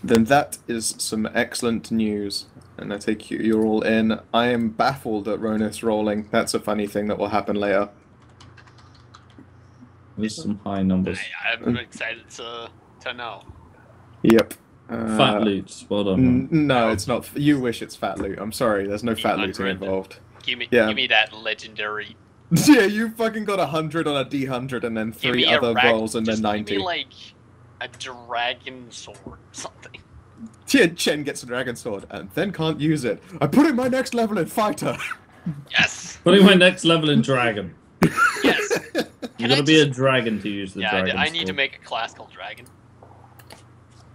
Then that is some excellent news. And I take you're all in. I am baffled at Ronus rolling. That's a funny thing that will happen later. There's some high numbers. I'm excited to know. Yep. Fat loots, well done. No, it's not. You wish it's fat loot. I'm sorry, there's no fat looting involved. Give me that legendary. Yeah, you fucking got 100 on a D100 and then 3 other rolls and then 90. Give me like a dragon sword or something. Yeah, Chen gets a dragon sword and then can't use it. I put in my next level in fighter. Yes. Putting my next level in dragon. Yes. You gotta be a dragon to use the dragon. Yeah, I need to make a class called dragon.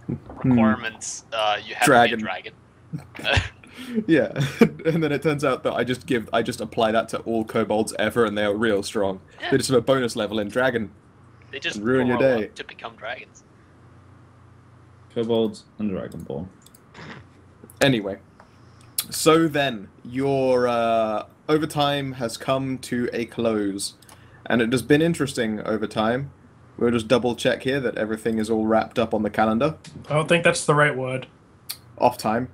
Requirements. You have Dragon. to be a dragon. Yeah, and then it turns out that I just apply that to all kobolds ever, and they are real strong. Yeah. They just have a bonus level in dragon. They just ruin your grow day up to become dragons. Kobolds and Dragonborn. Anyway, so then your overtime has come to a close, and it has been interesting over time. We'll just double check here that everything is all wrapped up on the calendar. I don't think that's the right word. Off time.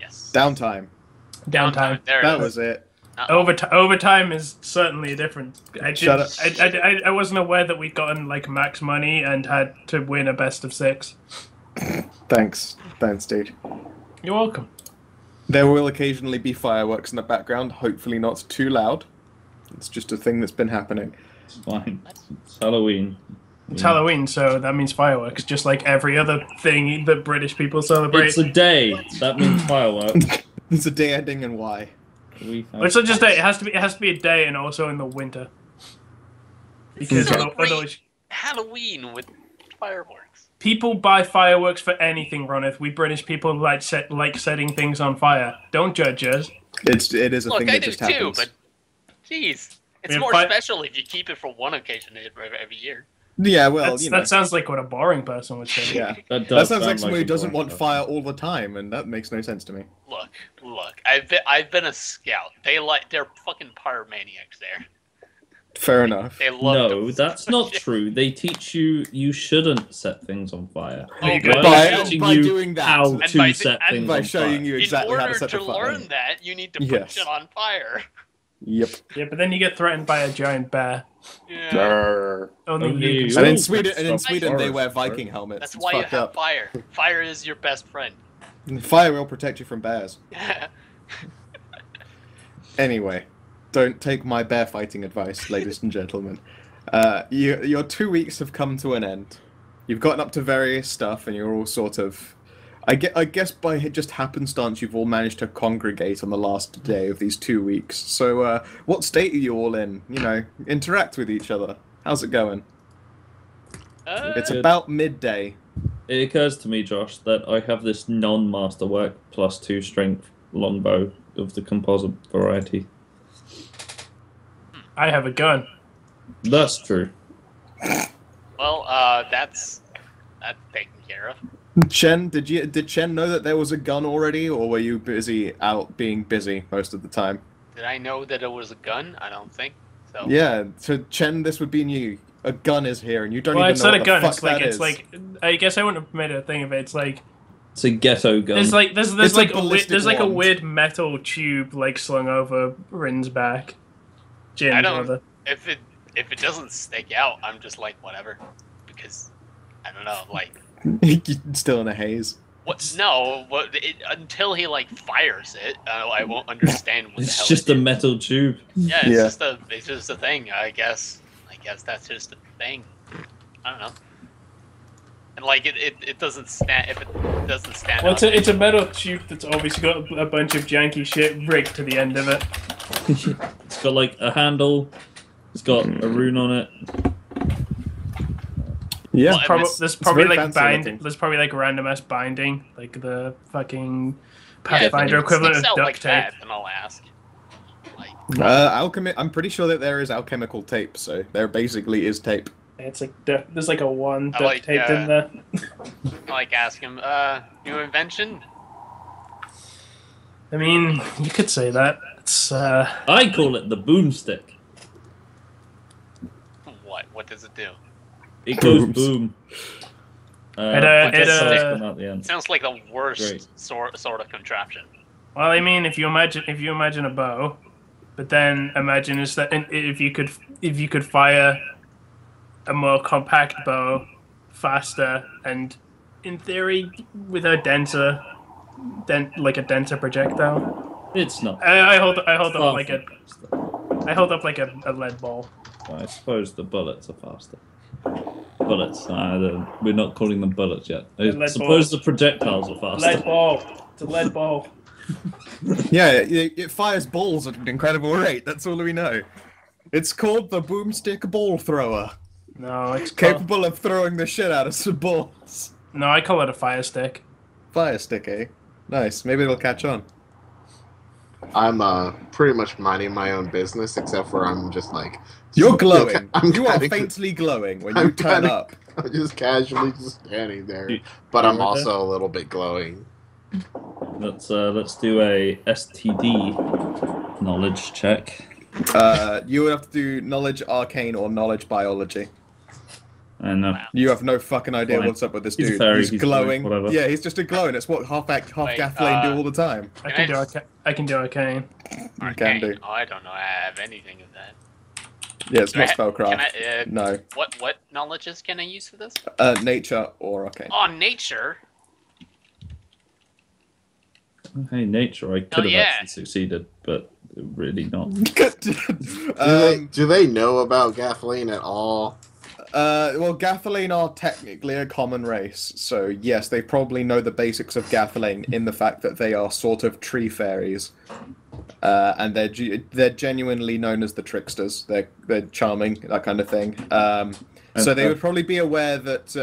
Yes. Downtime. Downtime. There That it was it. Overtime is certainly a different. Shut up. I wasn't aware that we'd gotten like max money and had to win a best of 6. Thanks, dude. You're welcome. There will occasionally be fireworks in the background, hopefully not too loud. It's just a thing that's been happening. It's fine. It's Halloween. It's Halloween, so that means fireworks, just like every other thing that British people celebrate. It's a day. That means fireworks. It's a day ending and why? It's not just a day. It has to be a day, and also in the winter. Because otherwise, Halloween with fireworks. people buy fireworks for anything, Ronith. We British people like setting things on fire. Don't judge us. It is a Look, thing I that do just too, happens. but jeez, it's Yeah, more special if you keep it for one occasion every year. Yeah, well, you know. That sounds like what a boring person would say. Yeah, That that sounds like sound someone who a doesn't boring want person. fire all the time, and that makes no sense to me. Look. I've been a scout. They're fucking pyromaniacs there. Fair enough. They love No, that's not true. They teach you shouldn't set things on fire. Oh, you Why could- are they teaching by you doing that. how And to by set and things by on showing fire. you exactly In how order to set the to fire. learn that, you need to put Yes. shit on fire. Yep. Yeah, but then you get threatened by a giant bear. Yeah. Grrr. Only Only you you. can And in Ooh, Sweden, that's they forest, wear right? Viking helmets. That's It's why you fucked have up. fire. Fire is your best friend. Fire will protect you from bears. Anyway, don't take my bear fighting advice, ladies and gentlemen. Your 2 weeks have come to an end. You've gotten up to various stuff, and you're all sort of... I guess by just happenstance, you've all managed to congregate on the last day of these 2 weeks. So, what state are you all in? You know, interact with each other. How's it going? It's about midday. It occurs to me, Josh, that I have this non-masterwork +2 strength longbow of the composite variety. I have a gun. That's true. Well, that's taken care of. Chen, did Chen know that there was a gun already, or were you busy out being busy most of the time? Did I know that it was a gun? I don't think so. Yeah, to Chen, this would be new. A gun is here, and you don't Well, even it's know not what a gun. the fuck It's like that it's is. like. I guess I wouldn't have made a thing of it. It's like It's a ghetto gun. there's It's like a a ballistic there's like a wand. weird metal tube like slung over Rin's back. Jin's I don't. rather. If it doesn't stick out, I'm just like whatever, because I don't know. Like Still in a haze. what? No, until he like fires it, I won't understand what the It's hell just it a is. metal tube. Yeah, Yeah. it's just a thing. I guess that's just a thing. I don't know. And like it doesn't stand if it doesn't stand. Well, out. it's a metal tube that's obviously got a bunch of janky shit rigged to the end of it. It's got like a handle. It's got a rune on it. Yeah. Well, There's it's probably very like fancy looking. there's probably like random ass binding, like the fucking Yeah, if it Pathfinder equivalent of sticks out duct like tape. that, then I'll ask. Like, I'm pretty sure that there is alchemical tape, so there basically is tape. It's like there's like a one I duct like, taped in there. I like ask him, new invention? I mean, you could say that. It's I call it the boomstick. What? What does it do? It goes Booms. boom. projectiles come out the It end. sounds like the worst Great. sort of contraption. Well, I mean, if you imagine a bow, but then imagine if you could fire a more compact bow faster and, in theory, with a denser projectile. It's not. I hold up Far like from faster. a lead ball. I suppose the bullets are faster. Bullets. We're not calling them bullets yet. I lead suppose balls. the projectiles are faster. Lead ball. It's a lead ball. Yeah, it fires balls at an incredible rate. That's all we know. It's called the boomstick ball thrower. No, it's Capable of throwing the shit out of some balls. No, I call it a fire stick. Fire stick, eh? Nice. Maybe it'll catch on. I'm pretty much minding my own business, except for I'm just like... You're glowing. I'm You are kinda- faintly glowing when you I'm turn kinda- up. I'm just casually just standing there. You- But I'm you right also a little bit glowing. Let's do a STD knowledge check. You would have to do knowledge arcane or knowledge biology. And You have no fucking idea Fine. what's up with this He's a dude. fairy, He's he's glowing. whatever. Yeah, he's just a glowing. It's what half Wait, Gathlane do all the time. I can do arcane. You can do. Oh, I don't know. I have anything of that. Yeah, it's Do not I ha- spellcraft. Can I, No. What knowledges can I use for this? Nature or arcane. Oh, nature. hey, nature, I could have yeah. actually succeeded, but really not. Do they know about Gathlane at all? Well, Gathlane are technically a common race, so yes, they probably know the basics of Gathlane in the fact that they are sort of tree fairies, and they're genuinely known as the tricksters. They're charming, that kind of thing. So they would probably be aware that,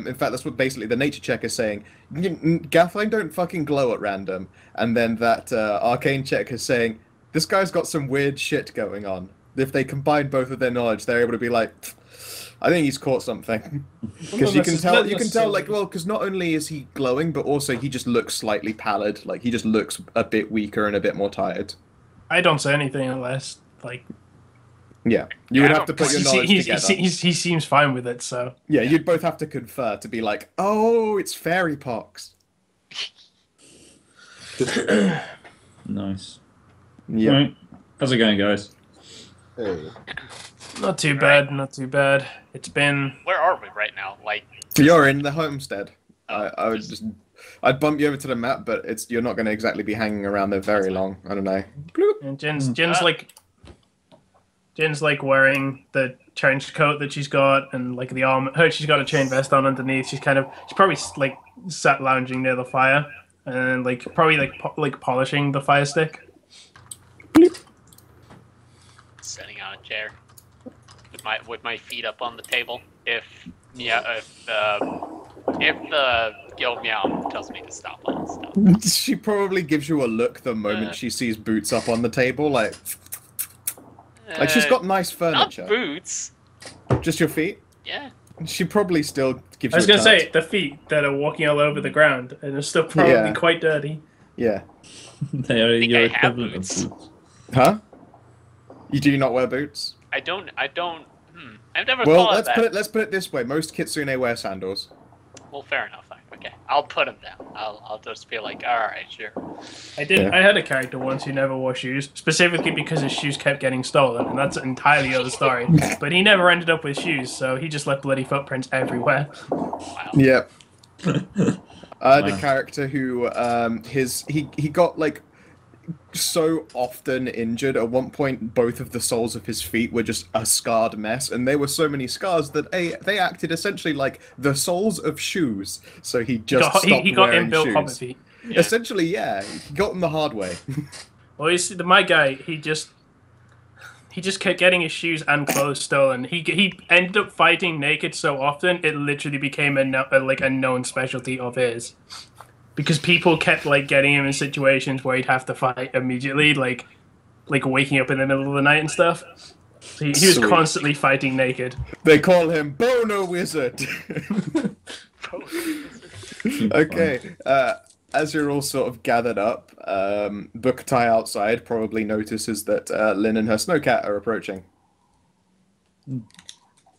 in fact, that's what basically the nature check is saying. Gathlane don't fucking glow at random, and then that arcane check is saying this guy's got some weird shit going on. If they combine both of their knowledge, they're able to be like, I think he's caught something. Because you can tell, like, well, because not only is he glowing, but also he just looks slightly pallid. Like, he just looks a bit weaker and a bit more tired. I don't say anything unless, like... Yeah, you would have to put your knowledge together. He seems fine with it, so... Yeah, you'd both have to confer to be like, oh, it's fairy pox. Nice. Yeah. Right. How's it going, guys? Hey. Not too bad, not too bad. It's been... Where are we right now? Like, So you're in the homestead. Oh, I would I'd bump you over to the map, but you're not going to exactly be hanging around there very long. I don't know. And Jen's like wearing the trench coat that she's got and like the armor. She's got a chain vest on underneath. She's probably like sat lounging near the fire and like probably like polishing the fire stick. sitting on a chair with my feet up on the table. If the Gil Meow tells me to stop all this stuff. She probably gives you a look the moment she sees boots up on the table, like she's got nice furniture. Not boots. Just your feet? Yeah. She probably still gives you I was a gonna touch. say the feet that are walking all over the ground and are still probably quite dirty. Yeah. They are think your I have equivalent boots. of boots. Huh? You do not wear boots? I don't. I've never Well, thought of that. let's put it this way. Most kitsune wear sandals. Well, fair enough. Okay, I'll put them down. I'll just be like, all right, sure. I did. Yeah. I had a character once who never wore shoes, specifically because his shoes kept getting stolen, and that's an entirely other story. But he never ended up with shoes, so he just left bloody footprints everywhere. Wow. Yeah. I had a Wow. character who he got like so often injured. At one point, both of the soles of his feet were just a scarred mess, and there were so many scars that they acted essentially like the soles of shoes. So he just stopped He got wearing inbuilt shoes. hobbit feet. Yeah. Essentially, yeah, he got them the hard way. Well, you see, my guy, he just kept getting his shoes and clothes stolen. He ended up fighting naked so often it literally became a known specialty of his, because people kept like getting him in situations where he'd have to fight immediately, like waking up in the middle of the night and stuff. So he was Sweet. constantly fighting naked. They call him Bono Wizard. Okay, as you're all sort of gathered up, Buktai outside probably notices that Lynn and her snowcat are approaching.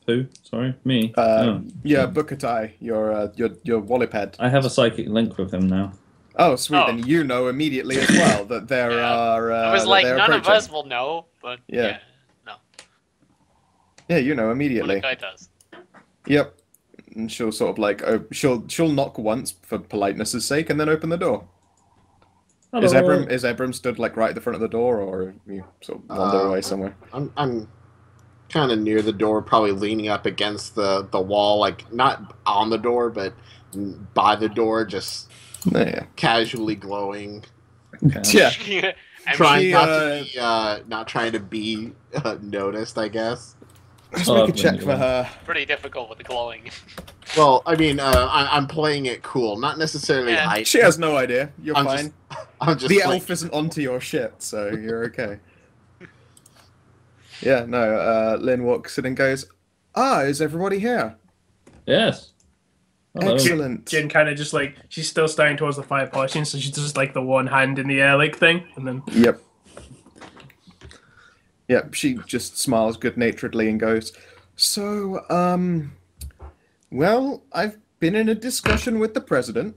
Who? Sorry, me. Yeah, Bukatai, your Walliped. I have a psychic link with him now. Oh, sweet. Oh. Then you know immediately as well that there Yeah. are. I was that like, they're none of approaching. us will know, but Yeah. no. Yeah, you know immediately. One guy does. Yep. And she'll sort of like she'll knock once for politeness' sake and then open the door. Hello. Is Ebram stood like right at the front of the door, or have you sort of wander away somewhere? I'm kind of near the door, probably leaning up against the wall, like not on the door, but by the door, just Yeah. casually glowing. Yeah. I'm Trying She, not trying to be noticed, I guess. Just Oh, make a check for her. pretty difficult with the glowing. Well, I mean, I'm playing it cool, not necessarily. Yeah. She has no idea. You're I'm fine. I'm just The playing- elf isn't onto your shit, so you're okay. Yeah, no, Lynn walks in and goes, is everybody here? Yes. Hello. Excellent. Jin kind of just like, she's still staring towards the fire portion, so she's just like the one hand in the air like thing, and then Yep. Yep, she just smiles good-naturedly and goes, so, well, I've been in a discussion with the president,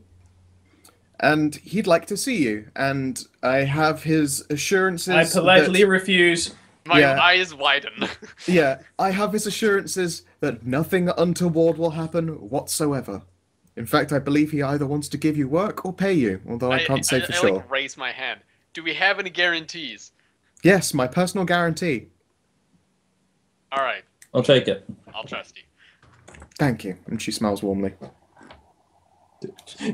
and he'd like to see you, and I have his assurances I politely that- refuse. My Yeah. eyes widen. Yeah, I have his assurances that nothing untoward will happen whatsoever. In fact, I believe he either wants to give you work or pay you, although I can't say for I sure. like raise my hand. Do we have any guarantees? Yes, my personal guarantee. All right, I'll take it. I'll trust you. Thank you. And she smiles warmly.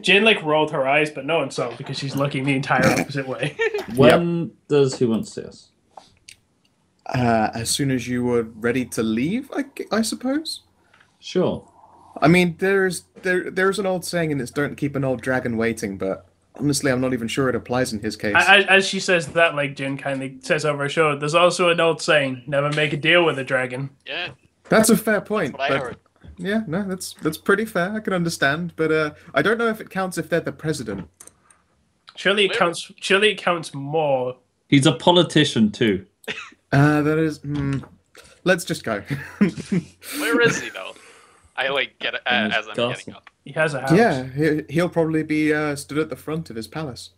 Jin like rolled her eyes, but no one saw it because she's looking the entire opposite way. When does he want to see us? As soon as you were ready to leave, I suppose. Sure. I mean, there's an old saying, and it's "Don't keep an old dragon waiting." But honestly, I'm not even sure it applies in his case. As she says that, like Jin kind of says over her shoulder, "There's also an old saying: never make a deal with a dragon." Yeah, That's a fair point. that's what I but heard. yeah, no, that's pretty fair. I can understand, but I don't know if it counts if they're the president. Surely it counts. Surely it counts more. He's a politician too. That is. Let's just go. Where is he though? I like get it In his as I'm castle. getting up. He has a house. Yeah, he'll probably be stood at the front of his palace.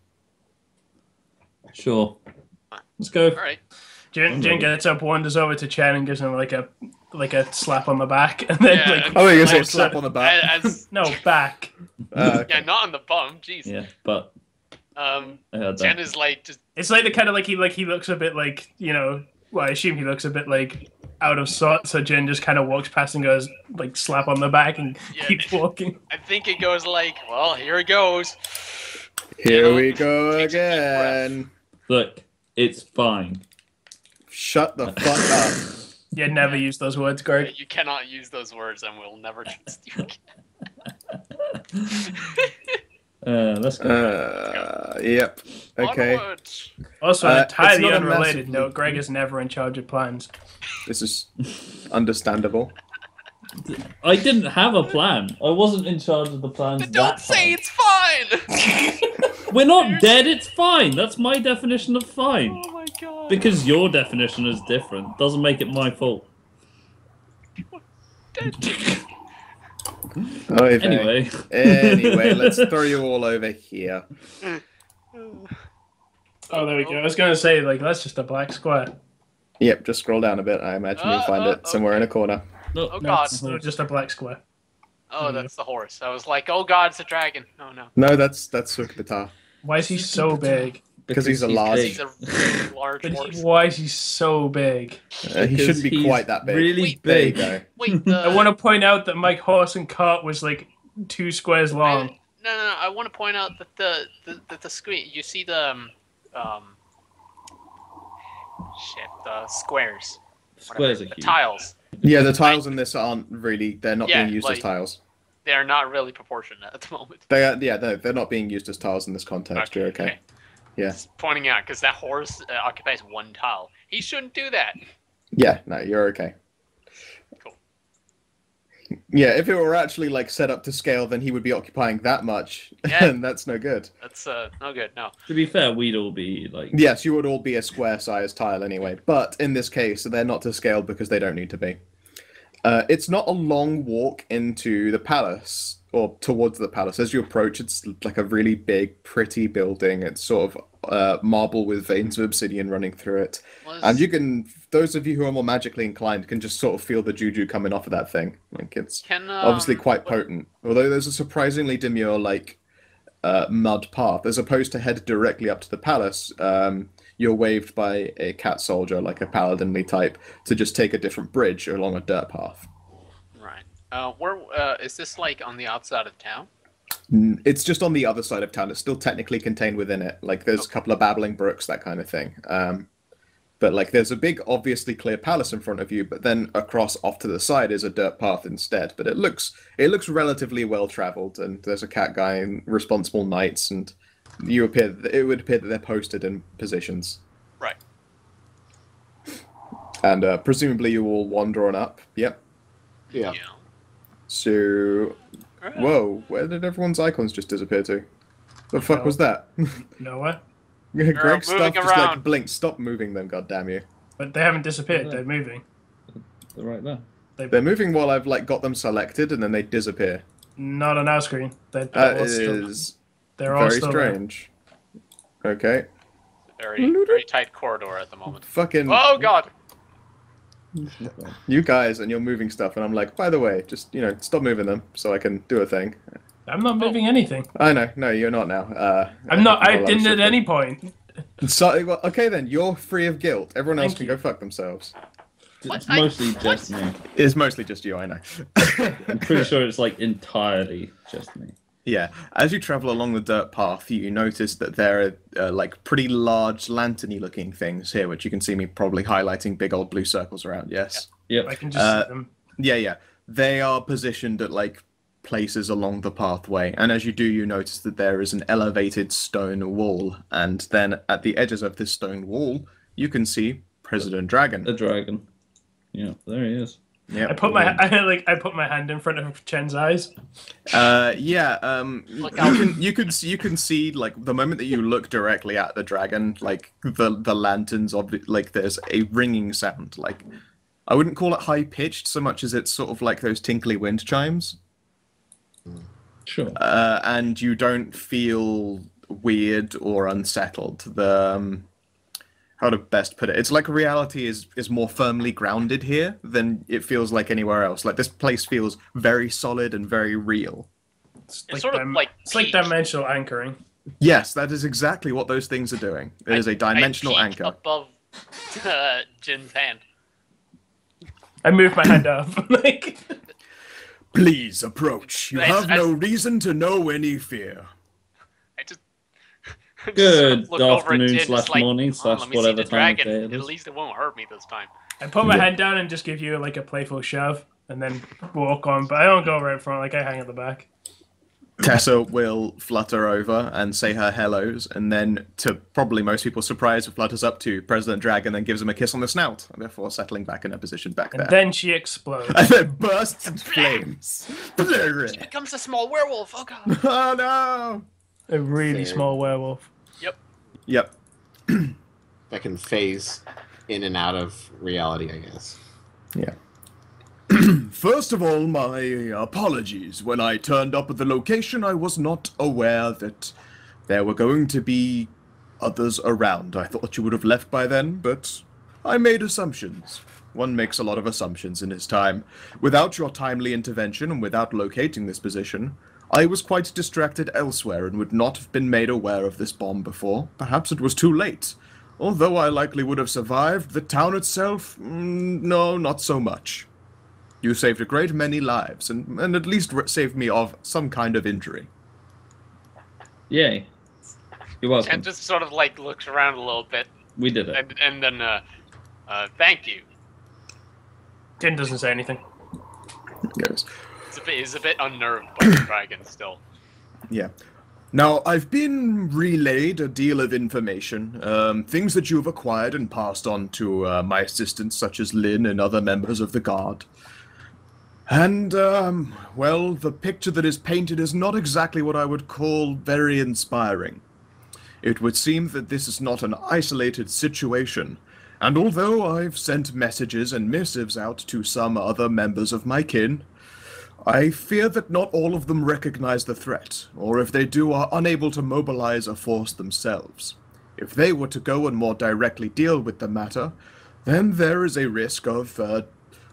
Sure. Let's go. All right. Jin gets up, wanders over to Chen, and gives him like a slap on the back, and then Yeah. like Oh, you're gonna say Like, slap on the back. As, no back. yeah, not on the bum. Jeez. Yeah, but I heard Jen that. is like just It's like the kind of like he looks a bit like, you know. Well, I assume he looks a bit like out of sorts. So Jin just kind of walks past and goes like slap on the back and Yeah. keeps walking. I think it goes like, well, here it goes. Here we go Takes a deep breath. again. Look, it's fine. Shut the fuck up. Yeah, never use those words, Greg. You cannot use those words, and we'll never trust you. Let's go. Yep. Okay. Onwards. Also, an It's entirely not a unrelated massive- note, Greg is never in charge of plans. This is understandable. I didn't have a plan. I wasn't in charge of the plans. But don't that say time. it's fine. We're not dead. It's fine. That's my definition of fine. Oh my god. Because your definition is different. Doesn't make it my fault. Anyway. Anyway. Anyway, let's throw you all over here. Oh, there we go. I was gonna say like that's just a black square. Yep, just scroll down a bit. I imagine you'll find it somewhere in a corner. No, Oh No, god. it's not just a black square. Oh, that's the horse. I was like, oh god, it's a dragon. Oh no. No, that's Sukbita. Why is he so big? Because he's a large- He's a really large horse. Why is he so big? He Because shouldn't be he's quite that big. really There you big. go. Wait, I want to point out that my horse and cart was like 2 squares long. No. I want to point out that the screen. You see the the squares. Squares are The huge. tiles. Yeah, the tiles in this aren't really. They're not Yeah, being used as like- tiles. They are not really proportionate at the moment. They are. Yeah, they're not being used as tiles in this context. You're okay. Yeah. Just pointing out because that horse occupies 1 tile. He shouldn't do that. Yeah. No, you're okay. Cool. Yeah, if it were actually like set up to scale, then he would be occupying that much, Yeah. and that's no good. That's no good. No. To be fair, we'd all be like. Yes, you would all be a square-sized tile anyway, but in this case, they're not to scale because they don't need to be. It's not a long walk into the palace or towards the palace. As you approach, it's like a really big, pretty building. It's sort of marble with veins of obsidian running through it. And you can, those of you who are more magically inclined, can just sort of feel the juju coming off of that thing. Like it's obviously quite potent. Although there's a surprisingly demure, like, mud path. As opposed to head directly up to the palace, you're waved by a cat soldier, like a paladinly type, to just take a different bridge along a dirt path. Right. Where is this, like, on the outside of town? It's just on the other side of town. It's still technically contained within it. Like, there's a couple of babbling brooks, that kind of thing. But, like, there's a big, obviously clear palace in front of you, but then across off to the side is a dirt path instead. But it looks relatively well-traveled, and there's a cat guy and responsible knights, and it would appear that they're posted in positions. Right. And presumably you will wander on up. Yep. Yeah. So, whoa, where did everyone's icons just disappear to? The fuck was that? Nowhere. Greg's stuff moving just around. like blinked. Stop moving them, goddamn you. But they haven't disappeared. They're moving. They're right there. They're moving while I've like got them selected, and then they disappear. Not on our screen. They're That all still, is they're all very still strange. Okay. Very tight corridor at the moment. Fucking Oh god! you guys and you're moving stuff, and I'm like, by the way, just stop moving them so I can do a thing. there. I'm not moving anything. I know, no, you're not now. I'm not. I didn't at any point. So, well, okay then, you're free of guilt. Everyone else Thank can you. go fuck themselves. It's mostly just me. It's mostly just you, I know. I'm pretty sure it's like entirely just me. Yeah, as you travel along the dirt path, you notice that there are like pretty large lantern-y looking things here, which you can see me probably highlighting big old blue circles around, yes? Yep. I can just see them. Yeah. They are positioned at like places along the pathway, and as you do, you notice that there is an elevated stone wall, and then at the edges of this stone wall, you can see President Dragon. A dragon. Yeah, there he is. Yeah, I put my hand in front of Chen's eyes. You can see like the moment that you look directly at the dragon, like the lanterns of it, like there's a ringing sound. Like I wouldn't call it high pitched so much as it's sort of like those tinkly wind chimes. Sure. And you don't feel weird or unsettled. How to best put it? It's like reality is more firmly grounded here than it feels like anywhere else. Like this place feels very solid and very real. It's It's sort of like it's like Peach. dimensional anchoring. Yes, that is exactly what those things are doing. It is a dimensional I peeked anchor. above Jin's hand. I moved my hand up. Like Please approach. You I- have I- no reason to know any fear. I just Good look over at afternoon Jin, slash just like, morning "Come on, slash let me see whatever the time of dragon. day it At is." least it won't hurt me this time. I put my hand down and just give you like a playful shove, and then walk on. But I don't go right in front. Like I hang at the back. Tessa will flutter over and say her hellos, and then, to probably most people's surprise, flutters up to President Dragon and gives him a kiss on the snout, before settling back in her position back And there. then she explodes. And then bursts in flames. She becomes a small werewolf. Oh god. Oh no! A really small werewolf. Yep. That can phase in and out of reality, I guess. Yeah. First of all, my apologies. When I turned up at the location, I was not aware that there were going to be others around. I thought you would have left by then, but I made assumptions. One makes a lot of assumptions in his time. Without your timely intervention and without locating this position, I was quite distracted elsewhere and would not have been made aware of this bomb before. Perhaps it was too late. Although I likely would have survived, the town itself, no, not so much. You saved a great many lives, and at least saved me of some kind of injury. Yay. You're welcome. And just sort of like looks around a little bit, We did it. and then thank you. Jin doesn't say anything. Yes. He's a bit unnerved by the dragon still. Yeah. Now, I've been relayed a deal of information, things that you've acquired and passed on to my assistants, such as Lynn and other members of the Guard. And, well, the picture that is painted is not exactly what I would call very inspiring. It would seem that this is not an isolated situation, And although I've sent messages and missives out to some other members of my kin, I fear that not all of them recognize the threat, or if they do, are unable to mobilize a force themselves. If they were to go and more directly deal with the matter, then there is a risk of,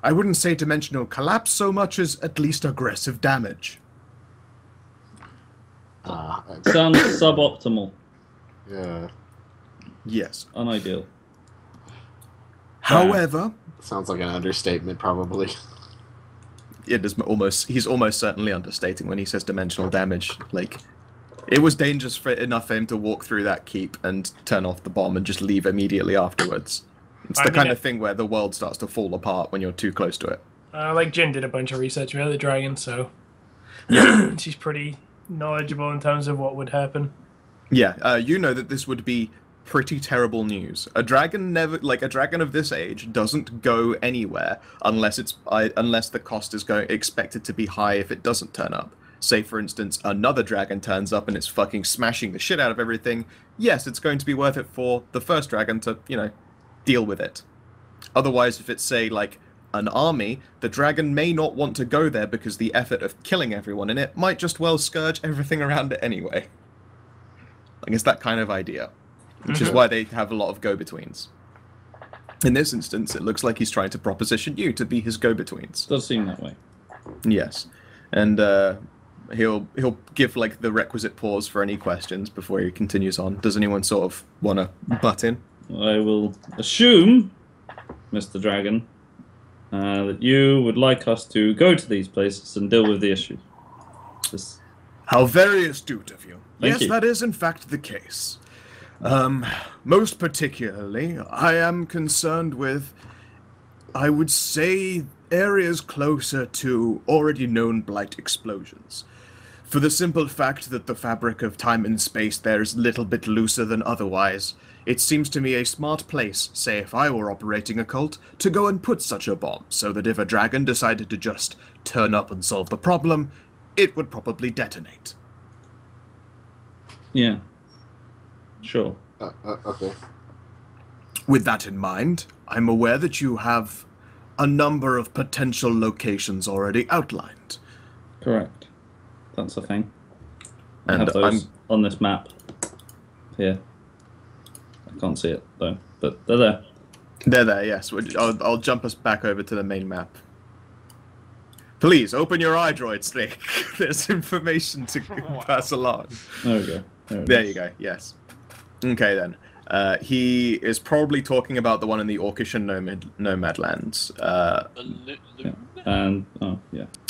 I wouldn't say dimensional collapse so much as at least aggressive damage. Sounds suboptimal. Yeah. Yes. Unideal. However, Sounds like an understatement, probably. he's almost certainly understating when he says dimensional damage. Like, it was dangerous enough for him to walk through that keep and turn off the bomb and just leave immediately afterwards. It's the kind of thing where the world starts to fall apart when you're too close to it. Like Jin did a bunch of research about the dragon, so she's pretty knowledgeable in terms of what would happen. Yeah, you know that this would be pretty terrible news. A dragon a dragon of this age doesn't go anywhere unless the cost is expected to be high if it doesn't turn up. Say, for instance, another dragon turns up and it's fucking smashing the shit out of everything. Yes, it's going to be worth it for the first dragon to, deal with it. Otherwise, if it's, say, like, an army, the dragon may not want to go there because the effort of killing everyone in it might just well scourge everything around it anyway. Like, it's that kind of idea. Which is why they have a lot of go-betweens. In this instance, it looks like he's trying to proposition you to be his go-betweens. Does seem that way. Yes. And, he'll give, like, the requisite pause for any questions before he continues on. Does anyone sort of want to butt in? I will assume, Mr. Dragon, that you would like us to go to these places and deal with the issue. How very astute of you. Thank Yes, you. that is in fact the case. Most particularly, I am concerned with, I would say, areas closer to already known blight explosions. For the simple fact that the fabric of time and space there is a little bit looser than otherwise, it seems to me a smart place, say if I were operating a cult, to go and put such a bomb, so that if a dragon decided to just turn up and solve the problem, it would probably detonate. Yeah. Sure. Okay. With that in mind, I'm aware that you have a number of potential locations already outlined. Correct. That's the thing. I And have those on this map here. I can't see it, though, but they're there. They're there, yes. I'll jump us back over to the main map. Please, open your eye droid, Snake. There's information to pass along. There we go. There you go, yes. Okay, then. He is probably talking about the one in the Orcish and Nomad lands. And,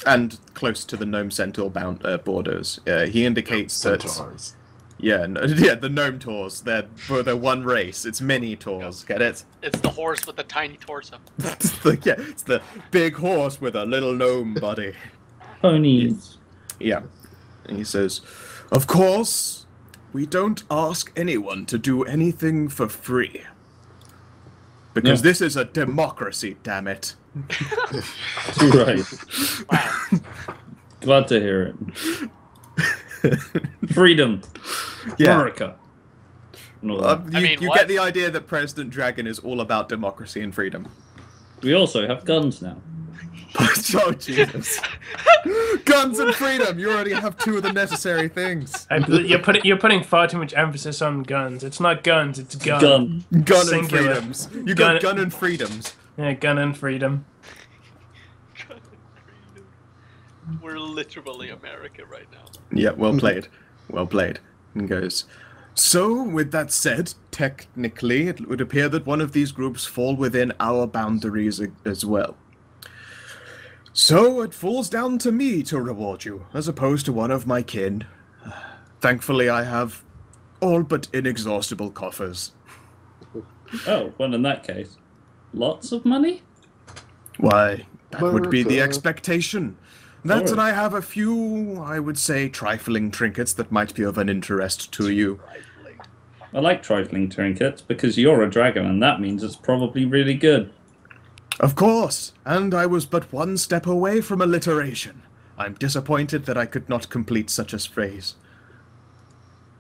And close to the Gnome Centaur borders. He indicates that... Centaurs. Yeah, the Gnome Taurs. They're one race. It's mini Taurs, get it? It's the horse with the tiny torso. It's the big horse with a little gnome body. ponies. Yeah. And he says, of course, we don't ask anyone to do anything for free. Because No. this is a democracy, damn it. Right. Wow. Glad to hear it. Freedom. Yeah. America. And all that. You, I mean, you what? get the idea that President Dragon is all about democracy and freedom. We also have guns now. Oh, Jesus. Guns and freedom! You already have two of the necessary things. You're putting far too much emphasis on guns. It's not guns, it's gun. Gun. Gun and Singular. freedoms. You Gun- got gun and freedoms. Yeah, gun and freedom. We're literally America right now. Yeah, well played. Well played. And goes, so, with that said, technically, it would appear that one of these groups fall within our boundaries as well. So, it falls down to me to reward you, as opposed to one of my kin. Thankfully, I have all but inexhaustible coffers. Oh, well, in that case, lots of money? Why, that would be the America. expectation. That, Oh. and I have a few, I would say, trifling trinkets that might be of an interest to you. I like trifling trinkets because you're a dragon and that means it's probably really good. Of course, and I was but one step away from alliteration. I'm disappointed that I could not complete such a phrase.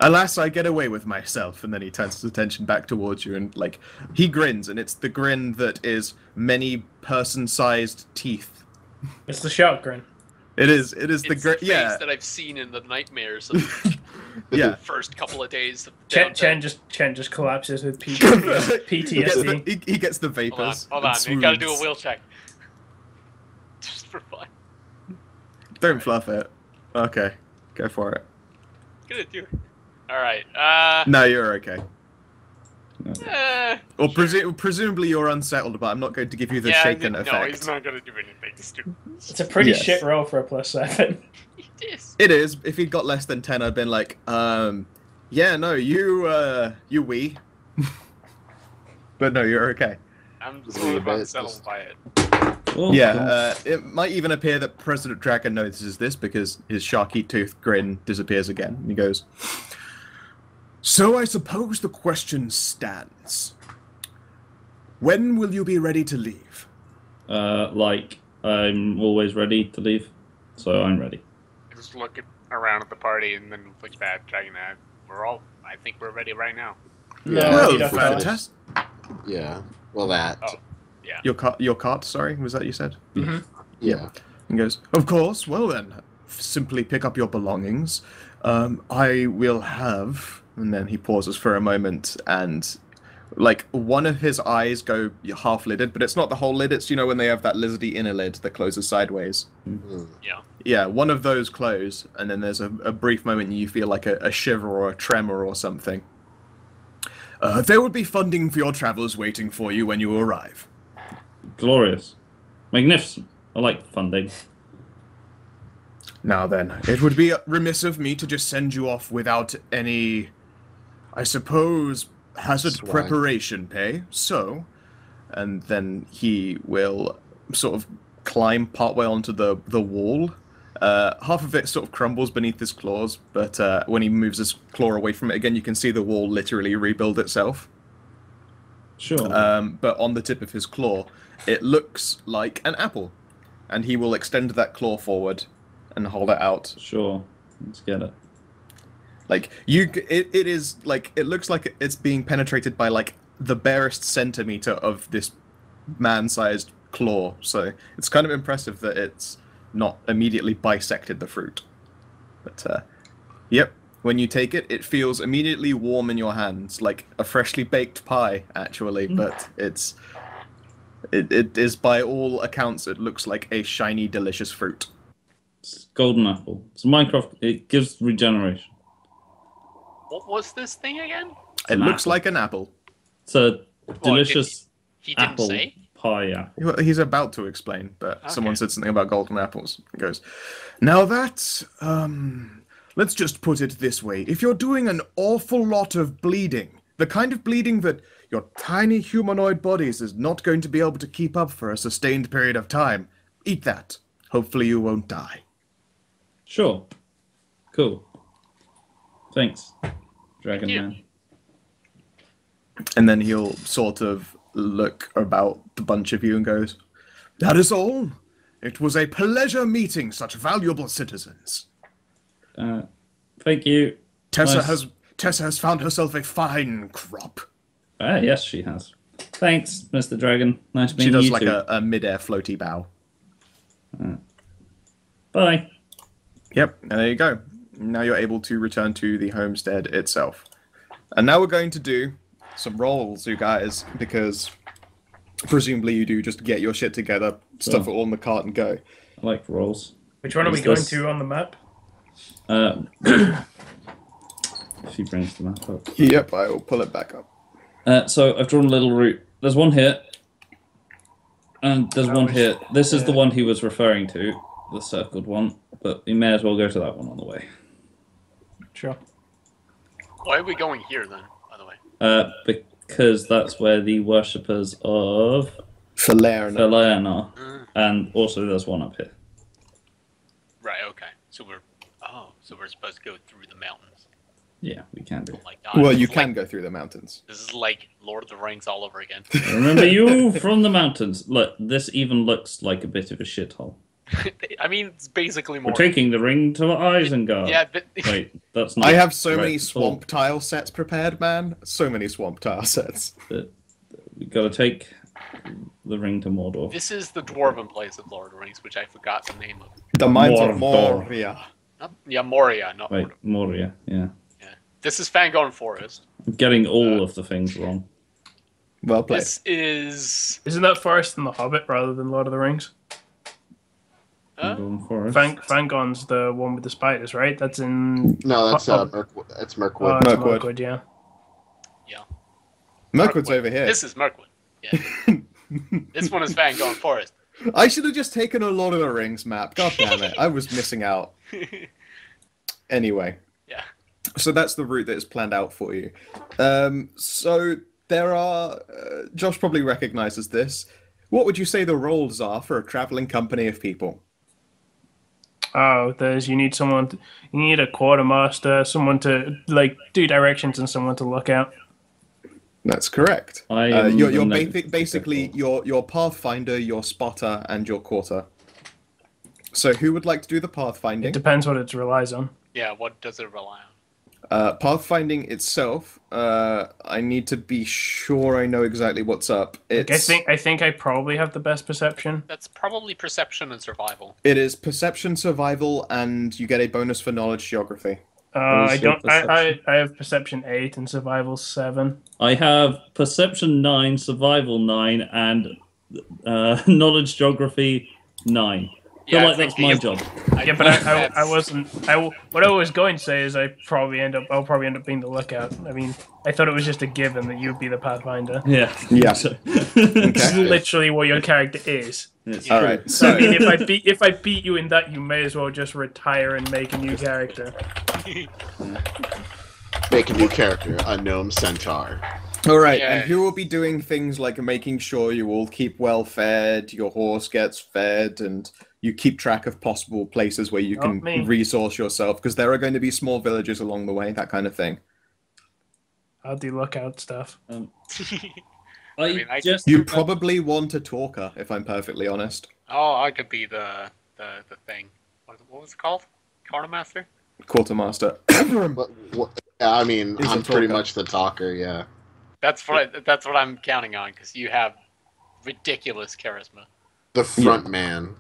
Alas, I get away with myself. And then he turns his attention back towards you and, like, he grins, and it's the grin that is many person-sized teeth. It's the shark grin. It is the It's grin. the face Yeah. that I've seen in the nightmares of Yeah. the first couple of days. Of Chen downtime. just collapses with PTSD. He gets the vapors. Hold on. and You gotta do a swoons. will check. Just for fun. Don't fluff it. Okay, go for it. Gonna do it. Alright, No, you're okay. eh, Or presumably you're unsettled, but I'm not going to give you the yeah, shaken no, effect. he's not gonna do anything stupid. It's a pretty Yes. shit roll for a +7. It is. It is. If he'd got less than 10, I'd been like, yeah, no, you wee. But no, you're okay. I'm Just sort leave of it, unsettled just- by it. Oh, Yeah, it might even appear that President Dragon notices this because his sharky tooth grin disappears again. And he goes, so I suppose the question stands. When will you be ready to leave? like, I'm always ready to leave, so I'm ready. I just look around at the party and then look back, Dragon. I think we're ready right now. No, Well, you don't feel it. fantastic. Yeah. Well, that. Oh. Yeah. Your cart, sorry, was that you said? Yeah. And goes, of course, well then, simply pick up your belongings. I will have... And then he pauses for a moment and, like, one of his eyes go half-lidded, but it's not the whole lid, it's, you know, when they have that lizardy inner lid that closes sideways. Mm. Yeah. Yeah, one of those close, and then there's a brief moment and you feel like a shiver or a tremor or something. There will be funding for your travels waiting for you when you arrive. Glorious. Magnificent. I like funding. Now then, it would be remiss of me to just send you off without any, I suppose, hazard Swag. preparation pay. So, and then he will sort of climb partway onto the wall. Half of it sort of crumbles beneath his claws, but when he moves his claw away from it again, you can see the wall literally rebuild itself. Sure. But on the tip of his claw, it looks like an apple. And he will extend that claw forward and hold it out. Sure. Let's get it. Like, it is, like, it looks like it's being penetrated by, like, the barest centimeter of this man-sized claw. So it's kind of impressive that it's not immediately bisected the fruit. But, yep. When you take it, it feels immediately warm in your hands, like a freshly baked pie, actually. But it is, by all accounts, it looks like a shiny, delicious fruit. It's golden apple. It's Minecraft. It gives regeneration. What was this thing again? It an looks apple. like an apple. It's a delicious He didn't apple say. pie apple. Well, he's about to explain, but someone Okay. said something about golden apples. He goes, now that, let's just put it this way. If you're doing an awful lot of bleeding, the kind of bleeding that your tiny humanoid bodies is not going to be able to keep up for a sustained period of time, eat that. Hopefully you won't die. Sure. Cool. Thanks, Dragon Thank you. Man. And then he'll sort of look about the bunch of you and goes, that is all. It was a pleasure meeting such valuable citizens. Thank you. Tessa Nice. has found herself a fine crop. Yes, she has. Thanks, Mr. Dragon. Nice She meeting does you like too. a mid-air floaty bow. Bye. Yep, and there you go. Now you're able to return to the homestead itself. And now we're going to do some rolls, you guys, because presumably you do just get your shit together, stuff it all in the cart and go. I like rolls. Which one are Is we going this- to on the map? If he brings the map up. Yep, I will pull it back up. So I've drawn a little route. There's one here. And there's one here. This is the one he was referring to, the circled one. But we may as well go to that one on the way. Sure. Why are we going here then? By the way. Because that's where the worshippers of Falerna. Falerna are. And also there's one up here. Right. Okay. So we're supposed to go through the mountains. Yeah, we can do. Oh my God. Well, this you is can like- go through the mountains. This is like Lord of the Rings all over again. Remember you from the mountains. Look, this even looks like a bit of a shithole. I mean, it's basically We're more. taking the ring to Isengard. Yeah, but Wait, that's not I have so correct many at swamp all. tile sets prepared, man. So many swamp tile sets. We gotta take the ring to Mordor. this is the dwarven place of Lord of the Rings, which I forgot the name of. The Mines of Mordor. Moria. Yeah, Moria, not Wait, Mordor. Moria, yeah. This is Fangorn Forest. I'm getting all of the things wrong. Well played. This is. Isn't that Forest in the Hobbit rather than Lord of the Rings? Fangorn Forest. Fangorn's the one with the spiders, right? That's in. No, that's Mirkwood. It's Oh, Mirkwood. it's Mirkwood. Mirkwood, yeah. Mirkwood's over here. This is Mirkwood. Yeah. This one is Fangorn Forest. I should have just taken a Lord of the Rings map. God damn it. I was missing out. Anyway. Yeah. So that's the route that is planned out for you. So there are... Josh probably recognizes this. What would you say the roles are for a traveling company of people? Oh, you need someone. You need a quartermaster, someone to like do directions, and someone to look out. That's correct. I am You're the negative basically people. your pathfinder, your spotter, and your quarter. So who would like to do the It pathfinding? depends what it relies on. Yeah, what does it rely on? Pathfinding itself, I need to be sure I know exactly what's up. Like, I think I probably have the best perception. That's probably perception and survival. It is perception, survival, and you get a bonus for knowledge geography. What I is your don't. I perception? have perception 8 and survival 7. I have perception 9, survival 9, and knowledge geography 9. I feel Yeah, like that's my job. Yeah, but I wasn't. What I was going to say is I'll probably end up being the lookout. I mean, I thought it was just a given that you'd be the pathfinder. Yeah. Yeah. So- This is Okay. literally what your character is. It's All true. right. So I So mean, if I beat you in that, you may as well just retire and make a new character. Make a new character, a gnome centaur. all right, Yeah. and who will be doing things like making sure you all keep well fed, your horse gets fed, and you keep track of possible places where you Not can me. resource yourself, because there are going to be small villages along the way, that kind of thing. I'll do lookout stuff. I mean, I just You remember- probably want a talker, if I'm perfectly honest. Oh, I could be the thing. What was it called? Quartermaster? Quartermaster. I mean, He's a I'm pretty talker. much the talker, yeah. That's what I'm counting on, because you have ridiculous charisma. The front man.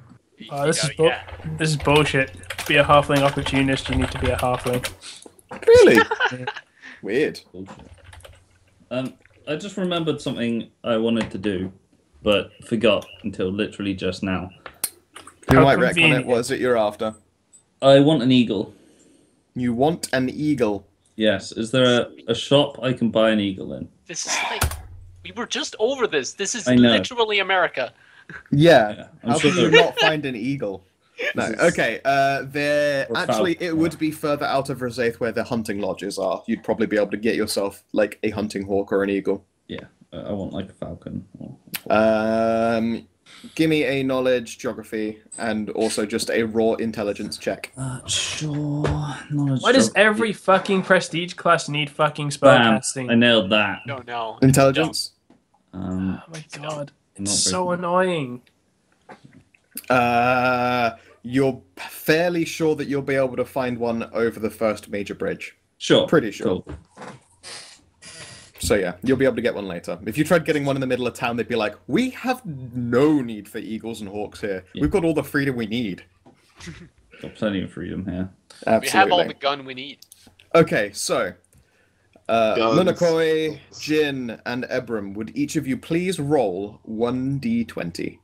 Oh, this You is know, yeah. this is bullshit. To be a halfling opportunist, you need to be a halfling. Really? Weird. I just remembered something I wanted to do, but forgot until literally just now. Who How might reckon it convenient. was that you're after? I want an eagle. You want an eagle. Yes. Is there a shop I can buy an eagle in? This is like we were just over this. This is I know. literally America. Yeah. Yeah, I'm How sure can you there- not find an eagle? No. This is- Okay. There Or actually falcon. it would be further out of Rosaith where the hunting lodges are. You'd probably be able to get yourself like a hunting hawk or an eagle. Yeah. I want like a falcon. Give me a knowledge, geography, and also just a raw intelligence check. Sure. Knowledge Why does geography. every fucking prestige class need fucking Bam! spellcasting? I nailed that. No. Intelligence. Oh my god, Not it's very so good. annoying. You're fairly sure that you'll be able to find one over the first major bridge. Sure. Pretty sure. Cool. So yeah, you'll be able to get one later. If you tried getting one in the middle of town, they'd be like, "We have no need for eagles and hawks here. Yeah. We've got all the freedom we need." Got plenty of freedom here. Absolutely. We have all the gun we need. Okay, so Guns. Lunakoi, Jin, and Ebram, would each of you please roll 1d20?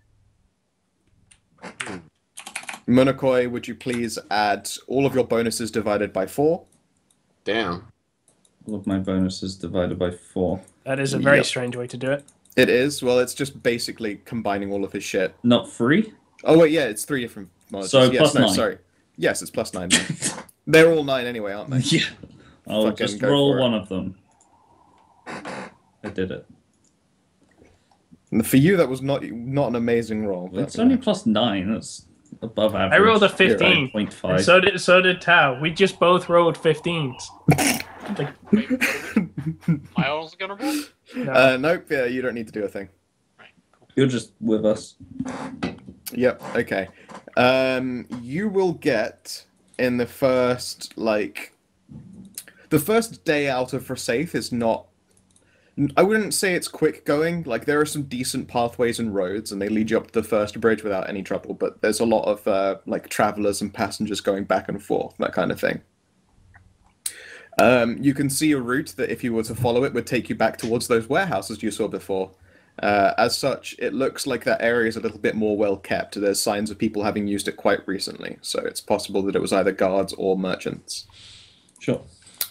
Munakoi, would you please add all of your bonuses divided by 4? Damn. All of my bonuses divided by 4. That is a very Yep. strange way to do it. It is. Well, it's just basically combining all of his shit. Not 3? Oh wait, yeah, it's 3 different bonuses. So yes, plus no, 9. sorry. Yes, it's plus 9. Then. They're all 9 anyway, aren't they? Yeah. I'll Fucking just go roll for it. one of them. I did it. And for you, that was not an amazing roll. It's but, only plus 9. That's above average. I rolled a You're 15. Point And 5. so did Tao. We just both rolled 15s. Like, Wait, am I also gonna roll? no. Nope. Yeah, you don't need to do a thing. Right. Cool. You're just with us. Yep. Okay. You will get in the first the first day out of Forsaith is not. I wouldn't say it's quick going. Like there are some decent pathways and roads, and they lead you up to the first bridge without any trouble. But there's a lot of like travelers and passengers going back and forth, that kind of thing. You can see a route that, if you were to follow it, would take you back towards those warehouses you saw before. As such, it looks like that area is a little bit more well kept. There's signs of people having used it quite recently, so it's possible that it was either guards or merchants. Sure.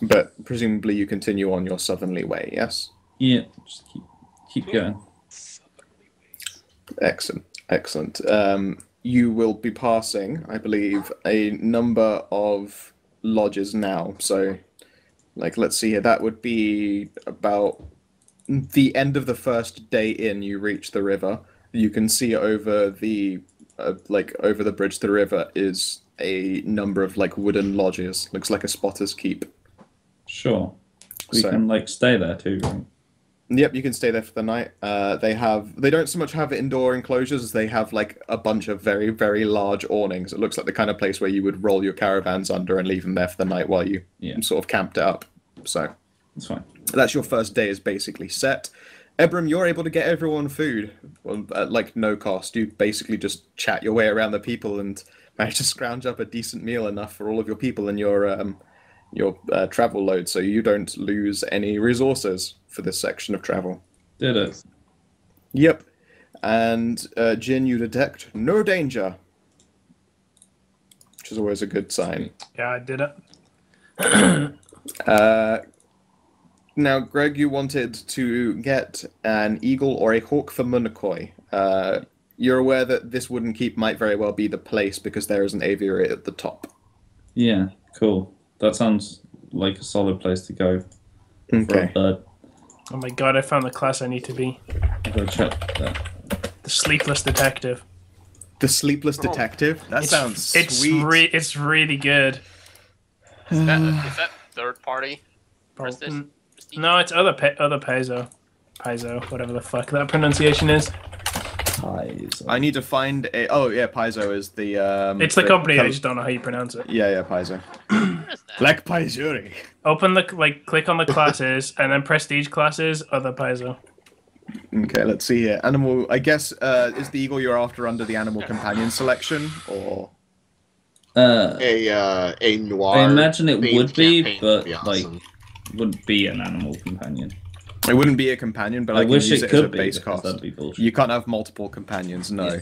But presumably you continue on your southerly way, yes? Yeah, just keep going. Excellent, excellent. You will be passing, I believe, a number of lodges now. So, like, let's see here. That would be about the end of the first day in. You reach the river. You can see over the over the bridge to the river is a number of like wooden lodges. Looks like a spotter's keep. Sure. We can like stay there too, right? Yep, you can stay there for the night. They don't so much have indoor enclosures as they have like a bunch of very, very large awnings. It looks like the kind of place where you would roll your caravans under and leave them there for the night while you sort of camped it up. So that's fine. That's your first day is basically set. Ebram, you're able to get everyone food at like no cost. You basically just chat your way around the people and manage to scrounge up a decent meal enough for all of your people and your travel load, so you don't lose any resources for this section of travel. Did it? Yep. And Jin, you detect no danger, which is always a good sign. Yeah, I did it. Now, Greg, you wanted to get an eagle or a hawk for Munakoi. You're aware that this wooden keep might very well be the place because there is an aviary at the top. Yeah, cool. That sounds like a solid place to go for a bird. Oh my god, I found the class I need to be. I'll go check that. The Sleepless Detective. The Sleepless Detective? That sounds sweet. It's really good. Is that third party? No, it's other Paizo. Paizo, whatever the fuck that pronunciation is. Paizo. I need to find a... Oh, yeah, Paizo is the... it's the company, I just don't know how you pronounce it. Yeah, Paizo. Like Paizuri. Open the... click on the classes, and then prestige classes, other Paizo. Okay, let's see here. Animal... I guess, is the eagle you're after under the animal companion selection, or... a noir... I imagine it would be, but, be awesome. like, wouldn't be an animal companion. It wouldn't be a companion, but I can wish use it as a could be, base because cost. that'd be bullshit. You can't have multiple companions, no. Yeah.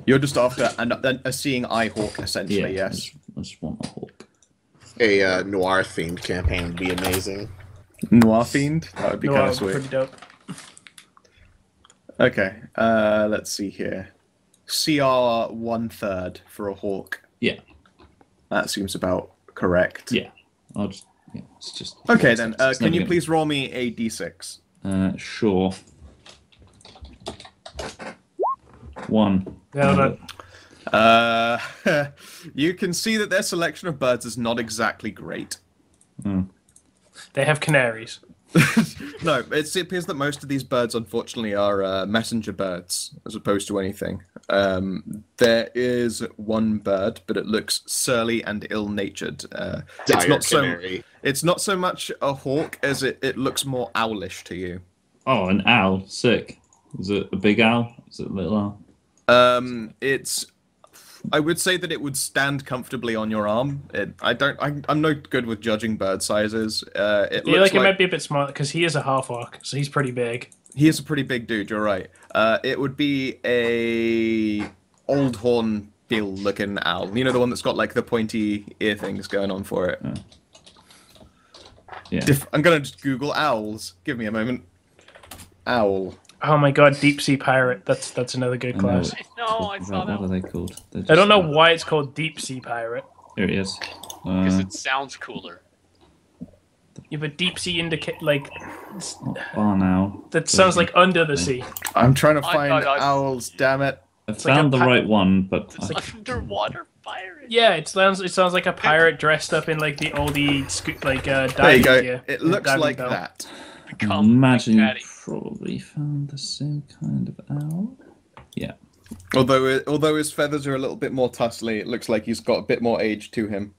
You're just after a seeing eye hawk, essentially, yes. I just want a hawk. A noir-themed campaign would be amazing. Noir Fiend? That would be kind of sweet. Pretty dope. Okay, let's see here. CR 1/3 for a hawk. Yeah. That seems about correct. Yeah. I'll just... Yeah, it's just... Okay, then. Can you please roll me a d6? Sure. 1. Yeah, you can see that their selection of birds is not exactly great. they have canaries. No, it appears that most of these birds, unfortunately, are messenger birds as opposed to anything. There is one bird, but it looks surly and ill-natured. It's not so much a hawk as it looks more owlish to you. Oh, an owl. Sick. Is it a big owl? Is it a little owl? I would say that it would stand comfortably on your arm. I'm no good with judging bird sizes. I feel like it might be a bit smaller because he is a half orc, so he's pretty big. He is a pretty big dude. You're right. It would be a old horn bill looking owl. You know, the one that's got like the pointy ear things going on for it. Yeah. I'm gonna just Google owls. Give me a moment. Owl. Oh my god, Deep Sea Pirate. That's another good class. I saw that. What are they called? I don't know why it's called Deep Sea Pirate. Here he is. Because it sounds cooler. Yeah, but Deep Sea indicate like... Barn owl. That sounds like under the sea. I'm trying to find owls, damn it. I found the right one, but... Underwater pirate. Yeah, it sounds like a pirate dressed up in like the oldie diving There you go. gear. It looks Diving like belt. that. I imagine you probably found the same kind of owl. Yeah. Although his feathers are a little bit more tussly, it looks like he's got a bit more age to him.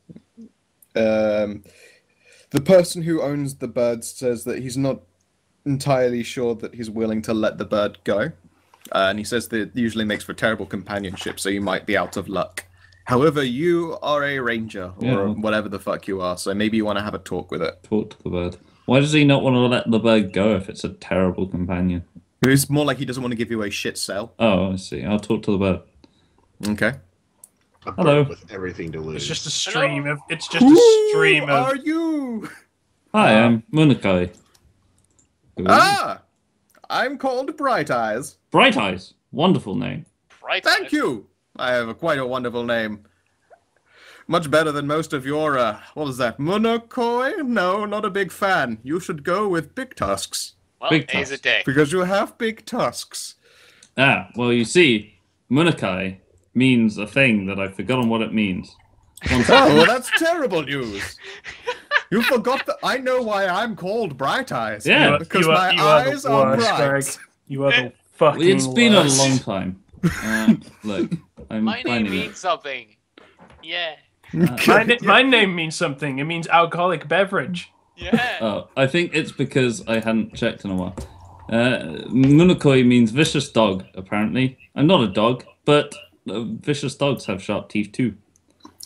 The person who owns the bird says that he's not entirely sure that he's willing to let the bird go. And he says that it usually makes for terrible companionship, so you might be out of luck. However, you are a ranger, or whatever the fuck you are, so maybe you want to have a talk with it. Talk to the bird. Why does he not want to let the bird go if it's a terrible companion? It's more like he doesn't want to give you a shit sell. Oh, I see. I'll talk to the bird. Okay. A bird Hello. with everything to lose. It's just a stream of. It's just a stream of. Who are you? Hi, I'm Munakai. Ah! I'm called Bright Eyes. Bright Eyes. Wonderful name. Right. Thank you. I have quite a wonderful name. Much better than most of your, what is that, Munakoi? No, not a big fan. You should go with Big Tusks. Well, Big A's a tusk. day. Because you have big tusks. Ah, well, you see, Munakai means a thing that I've forgotten what it means. One Oh, second. well, that's terrible news. You forgot that I know why I'm called Bright Eyes. Yeah. Because you my the eyes are worst, bright. Greg. You are the fucking It's been a worst. long time. Look, I'm My name finding it. means something. Yeah. My name means something. It means alcoholic beverage. Yeah. Oh, I think it's because I hadn't checked in a while. Munakoi means vicious dog, apparently. I'm not a dog, but vicious dogs have sharp teeth too.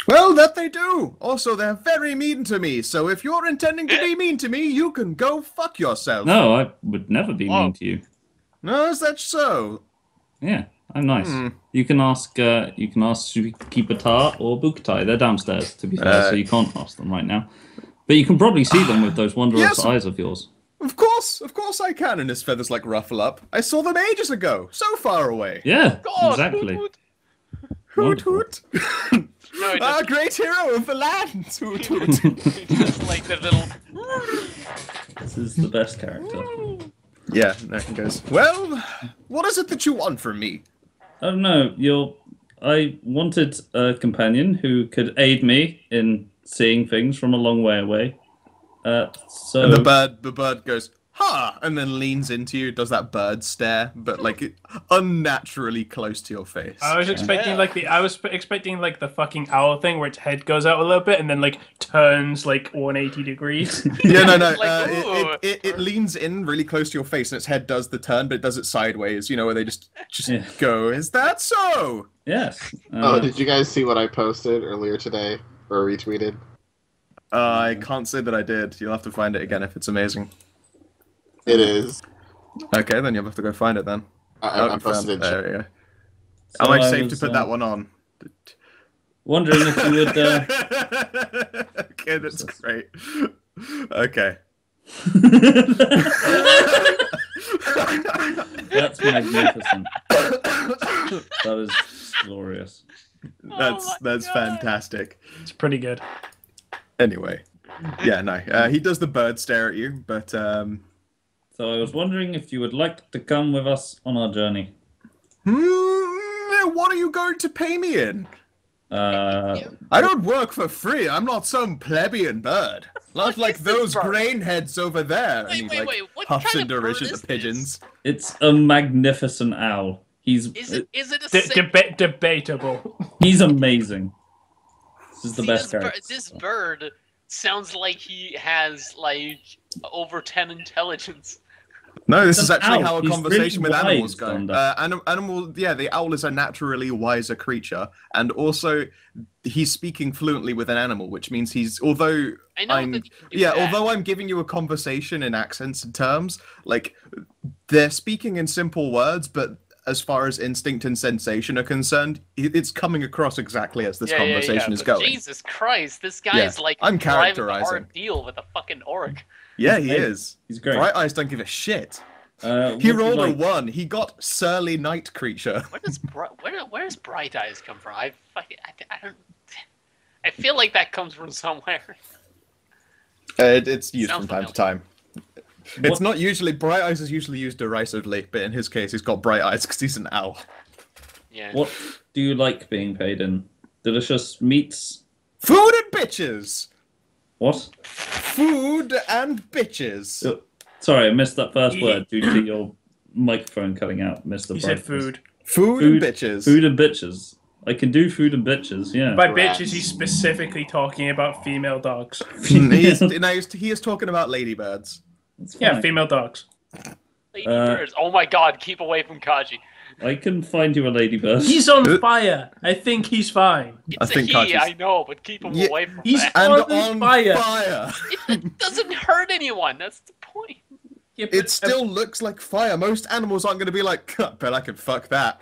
Well, that they do. Also, they're very mean to me. So if you're intending to be mean to me, you can go fuck yourself. No, I would never be Whoa. mean to you. No, is that so? Yeah, I'm nice. You can ask Sukipatar or Buktai. They're downstairs, to be fair, so you can't ask them right now. But you can probably see them with those wondrous Yes. eyes of yours. Of course I can. And his feathers like ruffle up. I saw them ages ago. So far away. Yeah, God, exactly. hoot, Hoot Wonderful. hoot. No, it Ah, just, great hero of the land. Hoot hoot. just like the little. This is the best character. Yeah, there he goes. Well, what is it that you want from me? I don't know. I wanted a companion who could aid me in seeing things from a long way away. So And the bird goes, ha, and then leans into you, does that bird stare, but like unnaturally close to your face. I was expecting Yeah. I was expecting like the fucking owl thing where its head goes out a little bit and then like turns like 180 degrees. Yeah, no. Like, ooh. It leans in really close to your face, and its head does the turn, but it does it sideways. You know, where they just Yeah. go. Is that so? yes. Oh, did you guys see what I posted earlier today or retweeted? I can't say that I did. You'll have to find it again if it's amazing. It is. Okay, then you'll have to go find it then. I found posted it. There we go. So Am I I safe was, to put that one on? Wondering if you would. Okay, that's great. Okay. That's magnificent. That is glorious. That's Oh my God. fantastic. It's pretty good. Anyway, yeah, no. He does the bird stare at you, but So I was wondering if you would like to come with us on our journey. what are you going to pay me in? I don't work for free. I'm not some plebeian bird. Not like is this those bird? grain heads over there. Wait, and he wait, what huffs kind in of bird derision is at the pigeons. It's a magnificent owl. Is it a Debatable. He's amazing. This is the See, best this, character. this bird sounds like he has like over 10 intelligence. No, this It's is an actually owl. how a He's conversation really with animals wise, go. Thunder. Yeah, the owl is a naturally wiser creature, and also he's speaking fluently with an animal, which means although I know I'm that you can do that. although I'm giving you a conversation in accents and terms, like they're speaking in simple words, but as far as instinct and sensation are concerned, it's coming across exactly as this conversation is but going. Jesus Christ, this guy Yeah, is like I'm driving a characterizing. hard deal with a fucking orc. Yeah, he Hey, is. He's great. Bright Eyes don't give a shit. What He do you rolled like? a 1. He got Surly Night Creature. Where does where does Bright Eyes come from? I don't. I feel like that comes from somewhere. It's used Sounds from time to familiar. time. It's not usually Bright Eyes is usually used derisively, but in his case, he's got bright eyes because he's an owl. Yeah. What do you like being paid in? Delicious meats? Food and bitches. What? Food and bitches. Sorry, I missed that first word due to your microphone cutting out, Mr. He said Brightness. food. Food and bitches. Food and bitches. I can do food and bitches, yeah. By Rats. bitches, he's specifically talking about female dogs. he is talking about ladybirds. That's Yeah, fine. female dogs. Ladybirds. Oh my god, keep away from Kaji. I can find you a ladybird. He's on fire. I think he's fine. It's I a think he, Kaji's- I know, but keep him Yeah, away from he's that. And On on fire. fire. It doesn't hurt anyone. That's the point. Yeah, but, It still looks like fire. Most animals aren't going to be like, bet I can fuck that.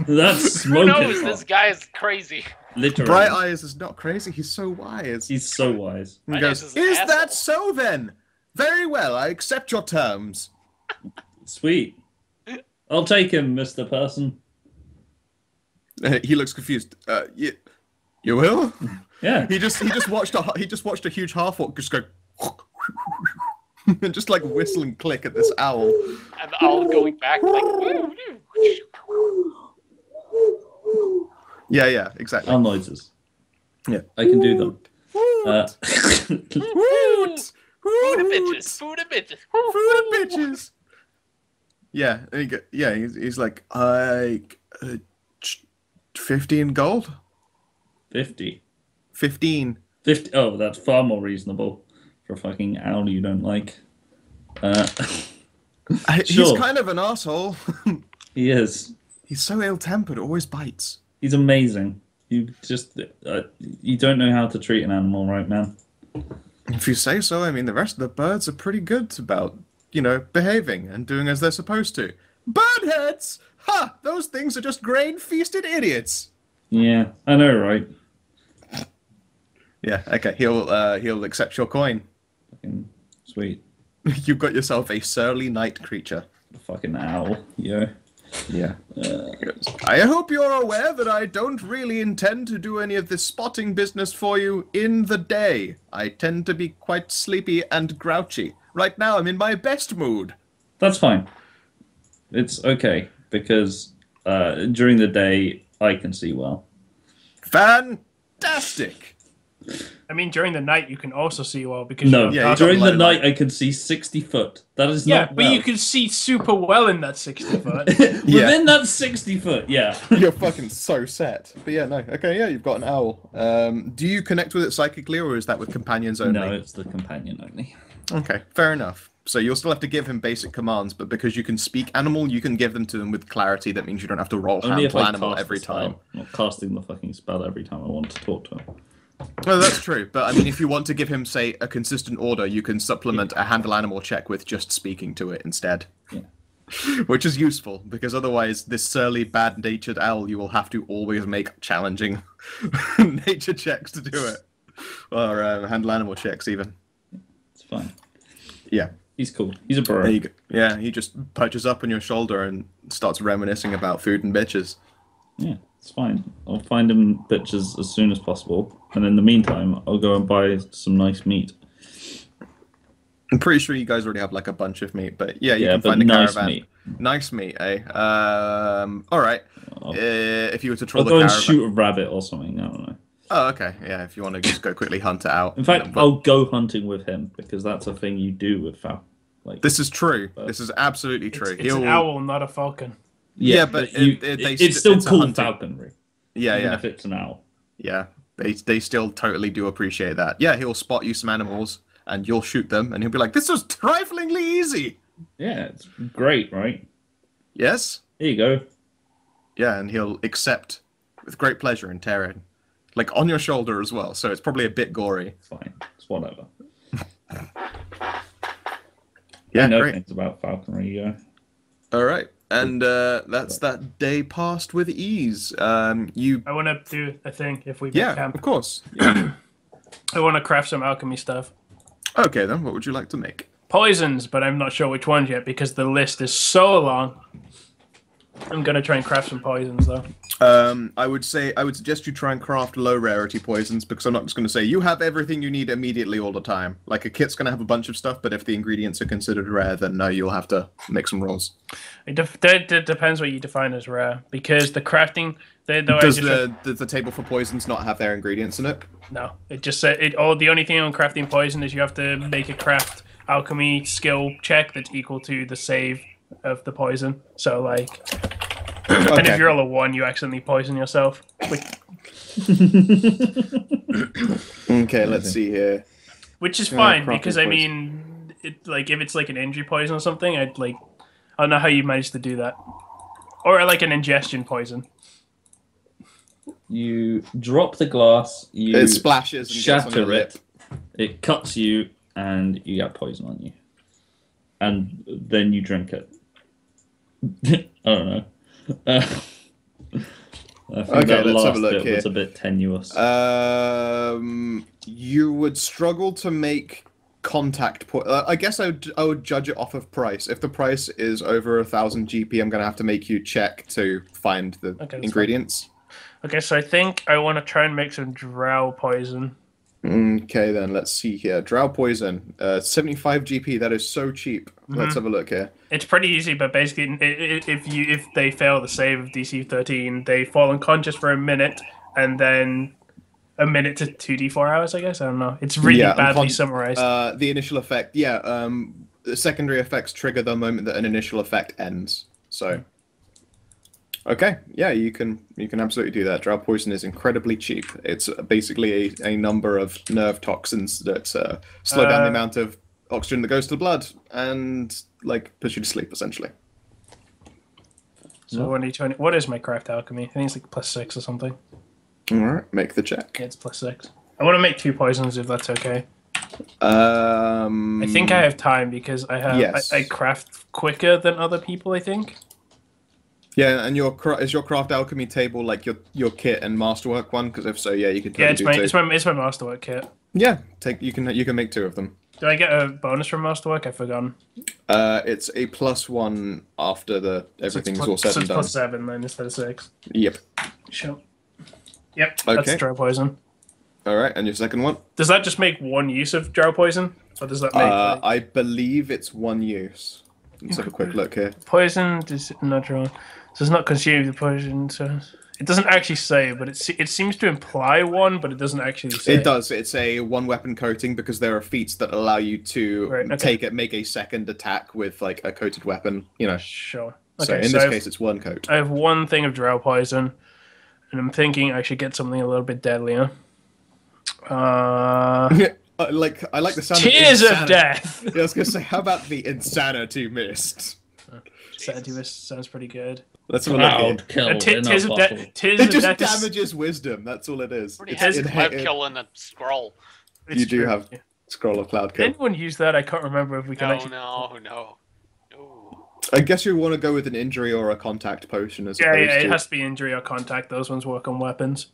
That's Who smoking. knows? This guy is crazy. Literally. Bright Eyes is not crazy. He's so wise. He's so wise. He Bright goes, Eyes is an is that asshole." so then? Very well, I accept your terms. Sweet. I'll take him, Mr. Person. He looks confused. You will? Yeah. He just watched a huge half orc just go and just like whistle and click at this owl. And the owl going back like. Yeah, exactly. Owl noises. Yeah. I can do them. Woot! Food Woot! and bitches. Food and bitches. Food and bitches. Yeah, and he's like, 15 gold? 50. 15. 50. Oh, that's far more reasonable for a fucking owl you don't like. He's Sure. kind of an asshole. He is. He's so ill-tempered, always bites. He's amazing. You just you don't know how to treat an animal, right, man? If you say so, I mean, the rest of the birds are pretty good about, behaving and doing as they're supposed to. Birdheads! Ha! Those things are just grain-feasted idiots. Yeah, I know, right? Yeah, okay, he'll accept your coin. Fucking sweet. You've got yourself a surly night creature. The fucking owl, yo. Yeah. I hope you're aware that I don't really intend to do any of this spotting business for you in the day. I tend to be quite sleepy and grouchy. Right now, I'm in my best mood. That's fine. It's okay because during the day I can see well. Fantastic! I mean, during the night you can also see well because No, you're yeah, you during got the light, night light. I can see 60 foot. That is yeah, not but well. you can see super well in that 60 foot. Within that 60 foot, yeah. You're fucking so set. But yeah, no. Okay, yeah, you've got an owl. Do you connect with it psychically, or is that with companions only? No, it's the companion only. Okay, fair enough. So you'll still have to give him basic commands, but because you can speak animal, you can give them to him with clarity. That means you don't have to roll Only if handle I animal cast every the spell. time. Not casting the fucking spell every time I want to talk to him. Well, that's true. But I mean, if you want to give him, say, a consistent order, you can supplement a handle animal check with just speaking to it instead. Yeah. Which is useful, because otherwise, this surly, bad-natured owl, you will have to always make challenging nature checks to do it. Or handle animal checks, even. It's fine. Yeah. He's cool. He's a bro. There you go. Yeah, he just perches up on your shoulder and starts reminiscing about food and bitches. Yeah, it's fine. I'll find him bitches as soon as possible. And in the meantime, I'll go and buy some nice meat. I'm pretty sure you guys already have like a bunch of meat, but yeah, you Yeah, can but find a nice caravan. meat. Nice meat, eh? All right. If you were to I'll troll the go and caravan. shoot a rabbit or something. I don't know. Oh, okay. Yeah, if you want to just go quickly hunt it out. In fact, But I'll go hunting with him because that's a thing you do with Fal. Like, this is true. This is absolutely true. It's an owl, not a falcon. Yeah, but it's still it's a called hunting. falconry. Yeah, Even yeah, if it's an owl. yeah. They still totally do appreciate that. Yeah, he'll spot you some animals, and you'll shoot them, and he'll be like, "This was triflingly easy." Yeah, it's great, right? Yes. Here you go. Yeah, and he'll accept with great pleasure and tear in, like on your shoulder as well. So it's probably a bit gory. It's fine. It's whatever. Yeah, I know great. things about falconry, yeah. All right, and that's that day passed with ease. You. I want to do a thing if we Yeah, camp. of course. Yeah. I want to craft some alchemy stuff. Okay, then. What would you like to make? Poisons, but I'm not sure which ones yet because the list is so long. I'm gonna try and craft some poisons though. I would suggest you try and craft low rarity poisons, because I'm not just going to say you have everything you need immediately all the time. Like a kit's going to have a bunch of stuff, but if the ingredients are considered rare, then no, you'll have to make some rolls. It depends what you define as rare because the crafting. Does the table for poisons not have their ingredients in it? No, it just said it. Oh, the only thing on crafting poison is you have to make a craft alchemy skill check that's equal to the save of the poison. So like, And if you roll a 1, you accidentally poison yourself. Okay, let's see here. Which is fine, crafting because I poison. mean, if it's like an injury poison or something, I don't know how you managed to do that. Or like an ingestion poison. You drop the glass, you It splashes and gets on your shatter lip. it, it cuts you, and you get poison on you. And then you drink it. I don't know. I think Okay, that let's have last a look bit here. was a bit tenuous. You would struggle to make contact point. I guess I would judge it off of price. If the price is over 1,000 GP, I'm gonna have to make you check to find the ingredients. Okay, so I think I want to try and make some drow poison. Okay, then let's see here. Drow poison, 75 GP. That is so cheap. Let's have a look here. It's pretty easy, but basically, if they fail the save of DC 13, they fall unconscious for a minute, and then a minute to 2d4 hours. I guess I don't know. It's really badly summarized. The initial effect, the secondary effects trigger the moment that an initial effect ends. So, okay, yeah, you can absolutely do that. Drow poison is incredibly cheap. It's basically a number of nerve toxins that slow down the amount of oxygen that goes to the blood and like puts you to sleep essentially. So 1d20. What is my craft alchemy? I think it's like +6 or something. All right, make the check. Yeah, it's +6. I want to make 2 poisons if that's okay. I I think I have time because I have I craft quicker than other people. I think. Yeah, and is your craft alchemy table like your kit and masterwork one? Because if so, yeah, you could. Totally it's my masterwork kit. Yeah, you can make 2 of them. Do I get a bonus from masterwork? I've forgotten. It's a +1 after everything's all said and done. It's +7 then instead of 6. Yep. Sure. Yep. Okay. That's drow poison. All right, and your second one? Does that just make 1 use of drow poison, or does that make? I believe it's 1 use. Let's have a quick look here. Poison does not consume the poison, so it doesn't actually say, but it seems to imply 1, but it doesn't actually say. It does. It's a 1 weapon coating because there are feats that allow you to make a second attack with like a coated weapon. You know. Sure. Okay, so in this case, it's 1 coat. I have 1 thing of drow poison, and I'm thinking I should get something a little bit deadlier. I like the sound Tears of of Death. Yeah, I was gonna say, how about the Insanity Mist? Insanity Mist sounds pretty good. Let's have a look. Tears of Death. It just damages wisdom. That's all it is. It has cloud kill in the scroll. You do have scroll of cloud kill. Did anyone use that? I can't remember if we can actually. No. I guess you want to go with an injury or a contact potion as opposed to... it has to be injury or contact. Those ones work on weapons.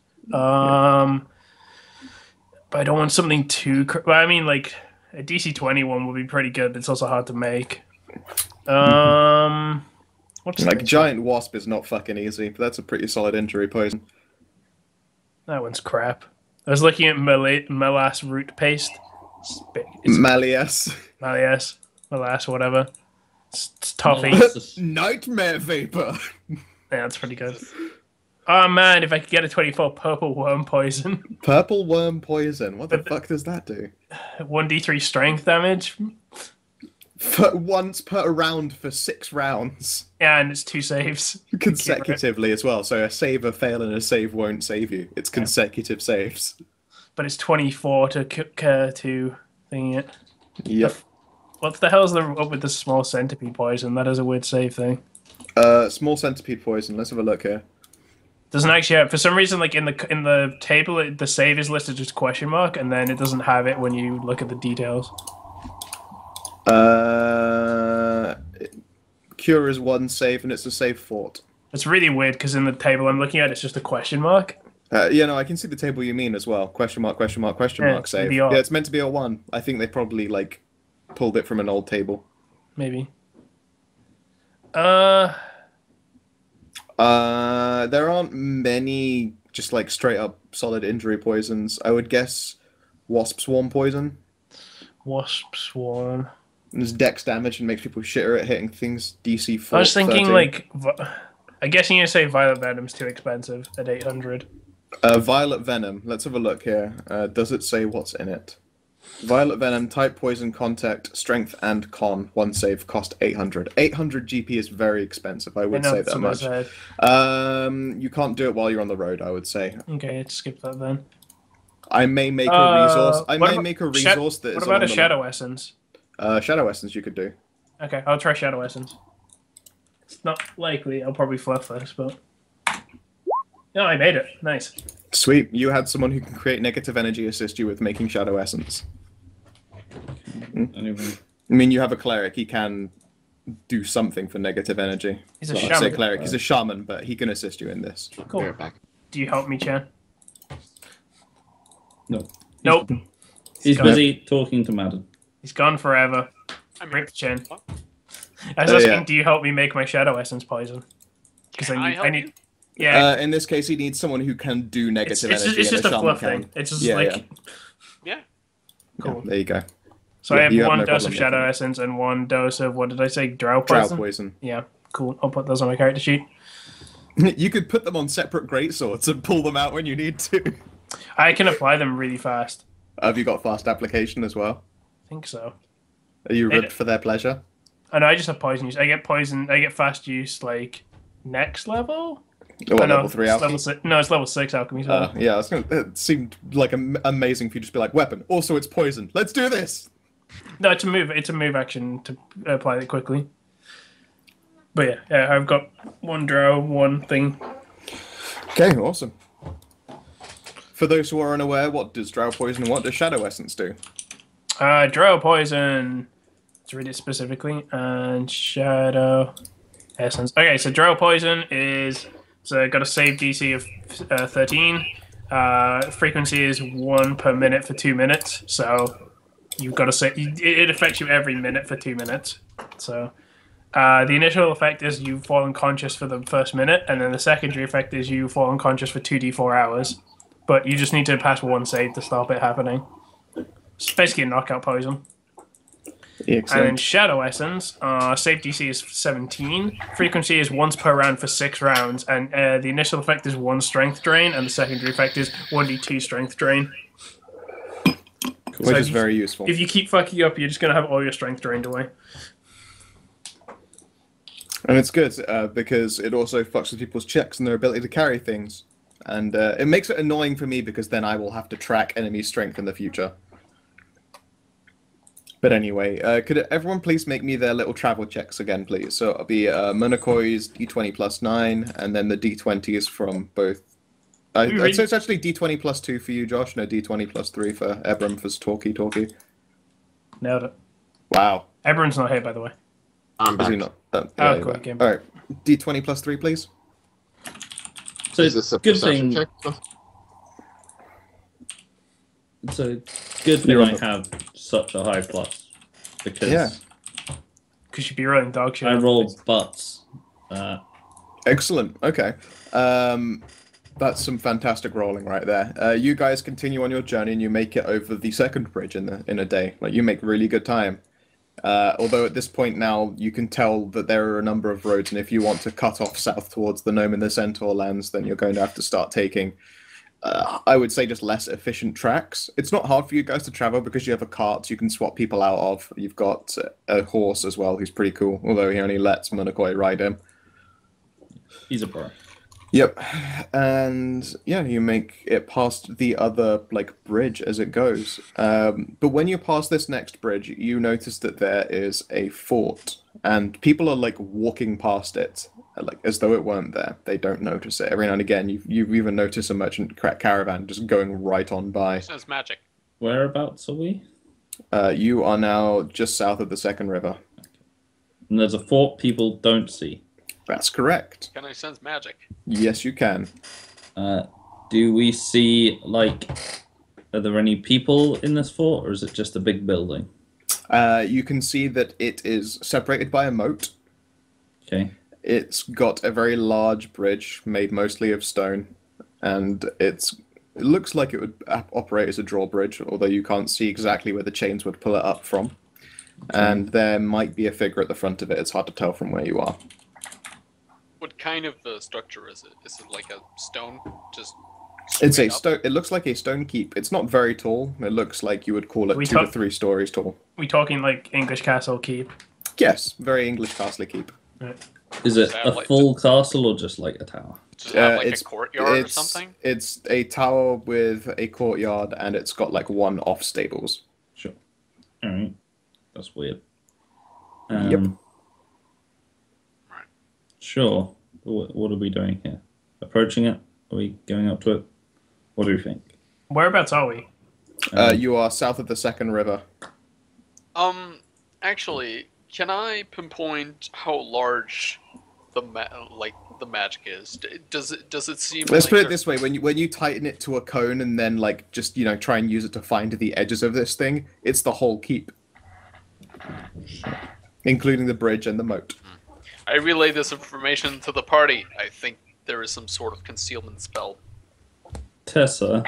But I don't want something too... Well, I mean, like, a DC 21 would be pretty good, but it's also hard to make. What's like, Giant Wasp is not fucking easy, but that's a pretty solid injury poison. That one's crap. I was looking at Melass root paste. Malleus, whatever. It's toffee. Nightmare Vapor. Yeah, that's pretty good. Oh man, if I could get a 24 purple worm poison. Purple worm poison? What the fuck does that do? 1d3 strength damage. Once per round for 6 rounds. Yeah, and it's 2 saves. Consecutively as well, so a save will fail and a save won't save you. It's consecutive saves. But it's 24 to thingy it. Yep. What the hell's up with the small centipede poison? That is a weird save thing. Small centipede poison. Let's have a look here. Doesn't actually have, for some reason, like in the table, the save is listed as question mark, and then it doesn't have it when you look at the details. Cure is 1 save, and it's a save fort. It's really weird because in the table I'm looking at, it's just a question mark. Yeah, no, I can see the table you mean as well. Question mark, save. Yeah, it's meant to be a 1. I think they probably like pulled it from an old table. Maybe. There aren't many just like straight up solid injury poisons. I would guess Wasp Swarm poison. Wasp Swarm. There's dex damage and makes people shitter at hitting things DC 4. I was thinking 13. Like, I guess you're gonna say Violet Venom's too expensive at 800. Violet Venom. Let's have a look here. Does it say what's in it? Violet Venom, type poison, contact, strength, and con. One save, cost 800. 800 GP is very expensive, I would say that much. You can't do it while you're on the road, I would say. Okay, let's skip that then. I may make a resource. I may about make a resource that is. What about a Shadow Essence? Shadow Essence you could do. Okay, I'll try Shadow Essence. It's not likely. I'll probably fluff this, but... No, I made it. Nice. Sweet. You had someone who can create negative energy assist you with making Shadow Essence. Anyway. I mean, you have a cleric. He can do something for negative energy. He's a Well, I shaman. say cleric. He's a shaman, but he can assist you in this. Cool. Be right back. Do you help me, Chan? No. Nope. He's gone. busy talking to Madden. He's gone forever. I'm Rip Chan. What? I was Oh, asking, yeah. do you help me make my Shadow Essence poison? Because Can I help you? Yeah, In this case, he needs someone who can do negative it's energy. just and a shaman fluff can. thing. It's just Yeah, like... yeah. Yeah. Cool. Yeah, there you go. So Yeah, I have you have one no dose problem of Shadow making it. Essence and one dose of, what did I say, Drow Drow Poison? poison. Yeah, cool. I'll put those on my character sheet. You could put them on separate greatswords and pull them out when you need to. I can apply them really fast. Have you got fast application as well? I think so. Are you It- ribbed for their pleasure? Oh no, I just have poison use. I get fast use, like, next level? Oh, Oh, no, level 3 it's alchemy? level 6. No, it's level 6 alchemy. So. Yeah, it seemed like amazing for you to just be like, weapon. Also, it's poison. Let's do this! No, it's a move. It's a move action to apply it quickly. But yeah, I've got one Drow, one thing. Okay, awesome. For those who are unaware, what does Drow Poison and what does Shadow Essence do? Drow Poison. Let's read it specifically. And Shadow Essence. Okay, so Drow Poison is... So got a save DC of 13. Frequency is 1 per minute for 2 minutes. So you've got to say... It affects you every minute for 2 minutes. So... the initial effect is you fall unconscious for the first minute, and then the secondary effect is you fall unconscious for 2d4 hours. But you just need to pass one save to stop it happening. It's basically a knockout poison. And then Shadow Essence, save DC is 17. Frequency is once per round for 6 rounds, and the initial effect is 1 strength drain, and the secondary effect is 1d2 strength drain. Which So is if very useful. If you keep fucking up, you're just going to have all your strength drained away. And it's good, because it also fucks with people's checks and their ability to carry things. And it makes it annoying for me, because then I will have to track enemy strength in the future. But anyway, could everyone please make me their little travel checks again, please? So it'll be Monacoy's D20 plus 9, and then the D20s from both... So it's actually D20 plus 2 for you, Josh, no D20 plus 3 for Ebram for Talkie. Nailed it. Wow. Everyone's not here, by the way. I'm Is back. he not? Oh, cool, Right. okay. Alright, D20 plus 3, please. So Is this a good perception thing. check? It's a good thing You're on I the- have such a high plus because Yeah. Because you'd be rolling dog shit. I roll butts. Excellent. Okay. That's some fantastic rolling right there. You guys continue on your journey and you make it over the second bridge in a day. Like, you make really good time. Although at this point now you can tell that there are a number of roads, and if you want to cut off south towards the Gnome and the Centaur lands, then you're going to have to start taking, I would say, just less efficient tracks. It's not hard for you guys to travel because you have a cart you can swap people out of. You've got a horse as well, who's pretty cool, although he only lets Monacoy ride him. He's a pro. Yep, and yeah, you make it past the other bridge as it goes. But when you pass this next bridge, you notice that there is a fort, and people are walking past it, as though it weren't there. They don't notice it. Every now and again, you even notice a merchant caravan just going right on by. Sounds magic. Whereabouts are we? You are now just south of the second river. And there's a fort people don't see. That's correct. Can I sense magic? Yes, you can. Do we see are there any people in this fort, or is it just a big building? You can see that it is separated by a moat. Okay. It's got a very large bridge made mostly of stone, and it looks like it would operate as a drawbridge, although you can't see exactly where the chains would pull it up from. Okay. And there might be a figure at the front of it. It's hard to tell from where you are. What kind of structure is it? Is it like a stone, just It's straight a up? stone. It looks like a stone keep. It's not very tall. It looks like you would call it We 2 to talk- 3 stories tall. We talking like English castle keep? Yes, very English castle keep. Right. Is it that a like full castle or just like a tower? Does it have like it's a courtyard or it's something? it's a tower with a courtyard, and it's got like 1 off stables. Sure. All right. That's weird. Yep. Right. Sure. What are we doing here? Approaching it? Are we going up to it? What do you think? Whereabouts are we? You are south of the second river. Actually, can I pinpoint how large the magic is? Does it seem? Let's like put it there- this way: when you tighten it to a cone and then like just try and use it to find the edges of this thing, it's the whole keep, including the bridge and the moat. I relay this information to the party. I think there is some sort of concealment spell. Tessa,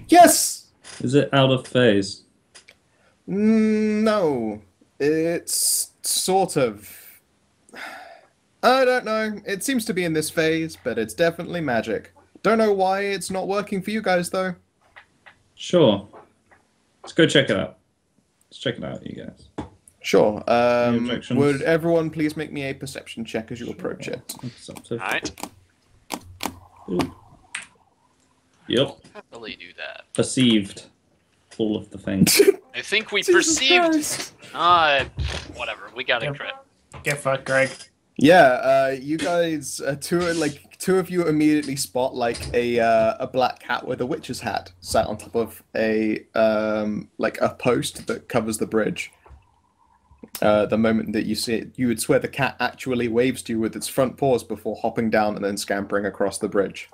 Yes. is it out of phase? No, it's sort of. I don't know. It seems to be in this phase, but it's definitely magic. Don't know why it's not working for you guys though. Sure. Let's go check it out. Let's check it out, you guys. Sure. Any objections? Would everyone please make me a perception check as you approach it? Perceptive. All right. Yep. Happily do that. Perceived. All of the things. I think we Jesus perceived. Christ. Whatever. We got a Yep. crit. Get fucked, Greg. Yeah, you guys, two of you immediately spot like a black cat with a witch's hat sat on top of a post that covers the bridge. The moment that you see it, you would swear the cat actually waves to you with its front paws before hopping down and then scampering across the bridge.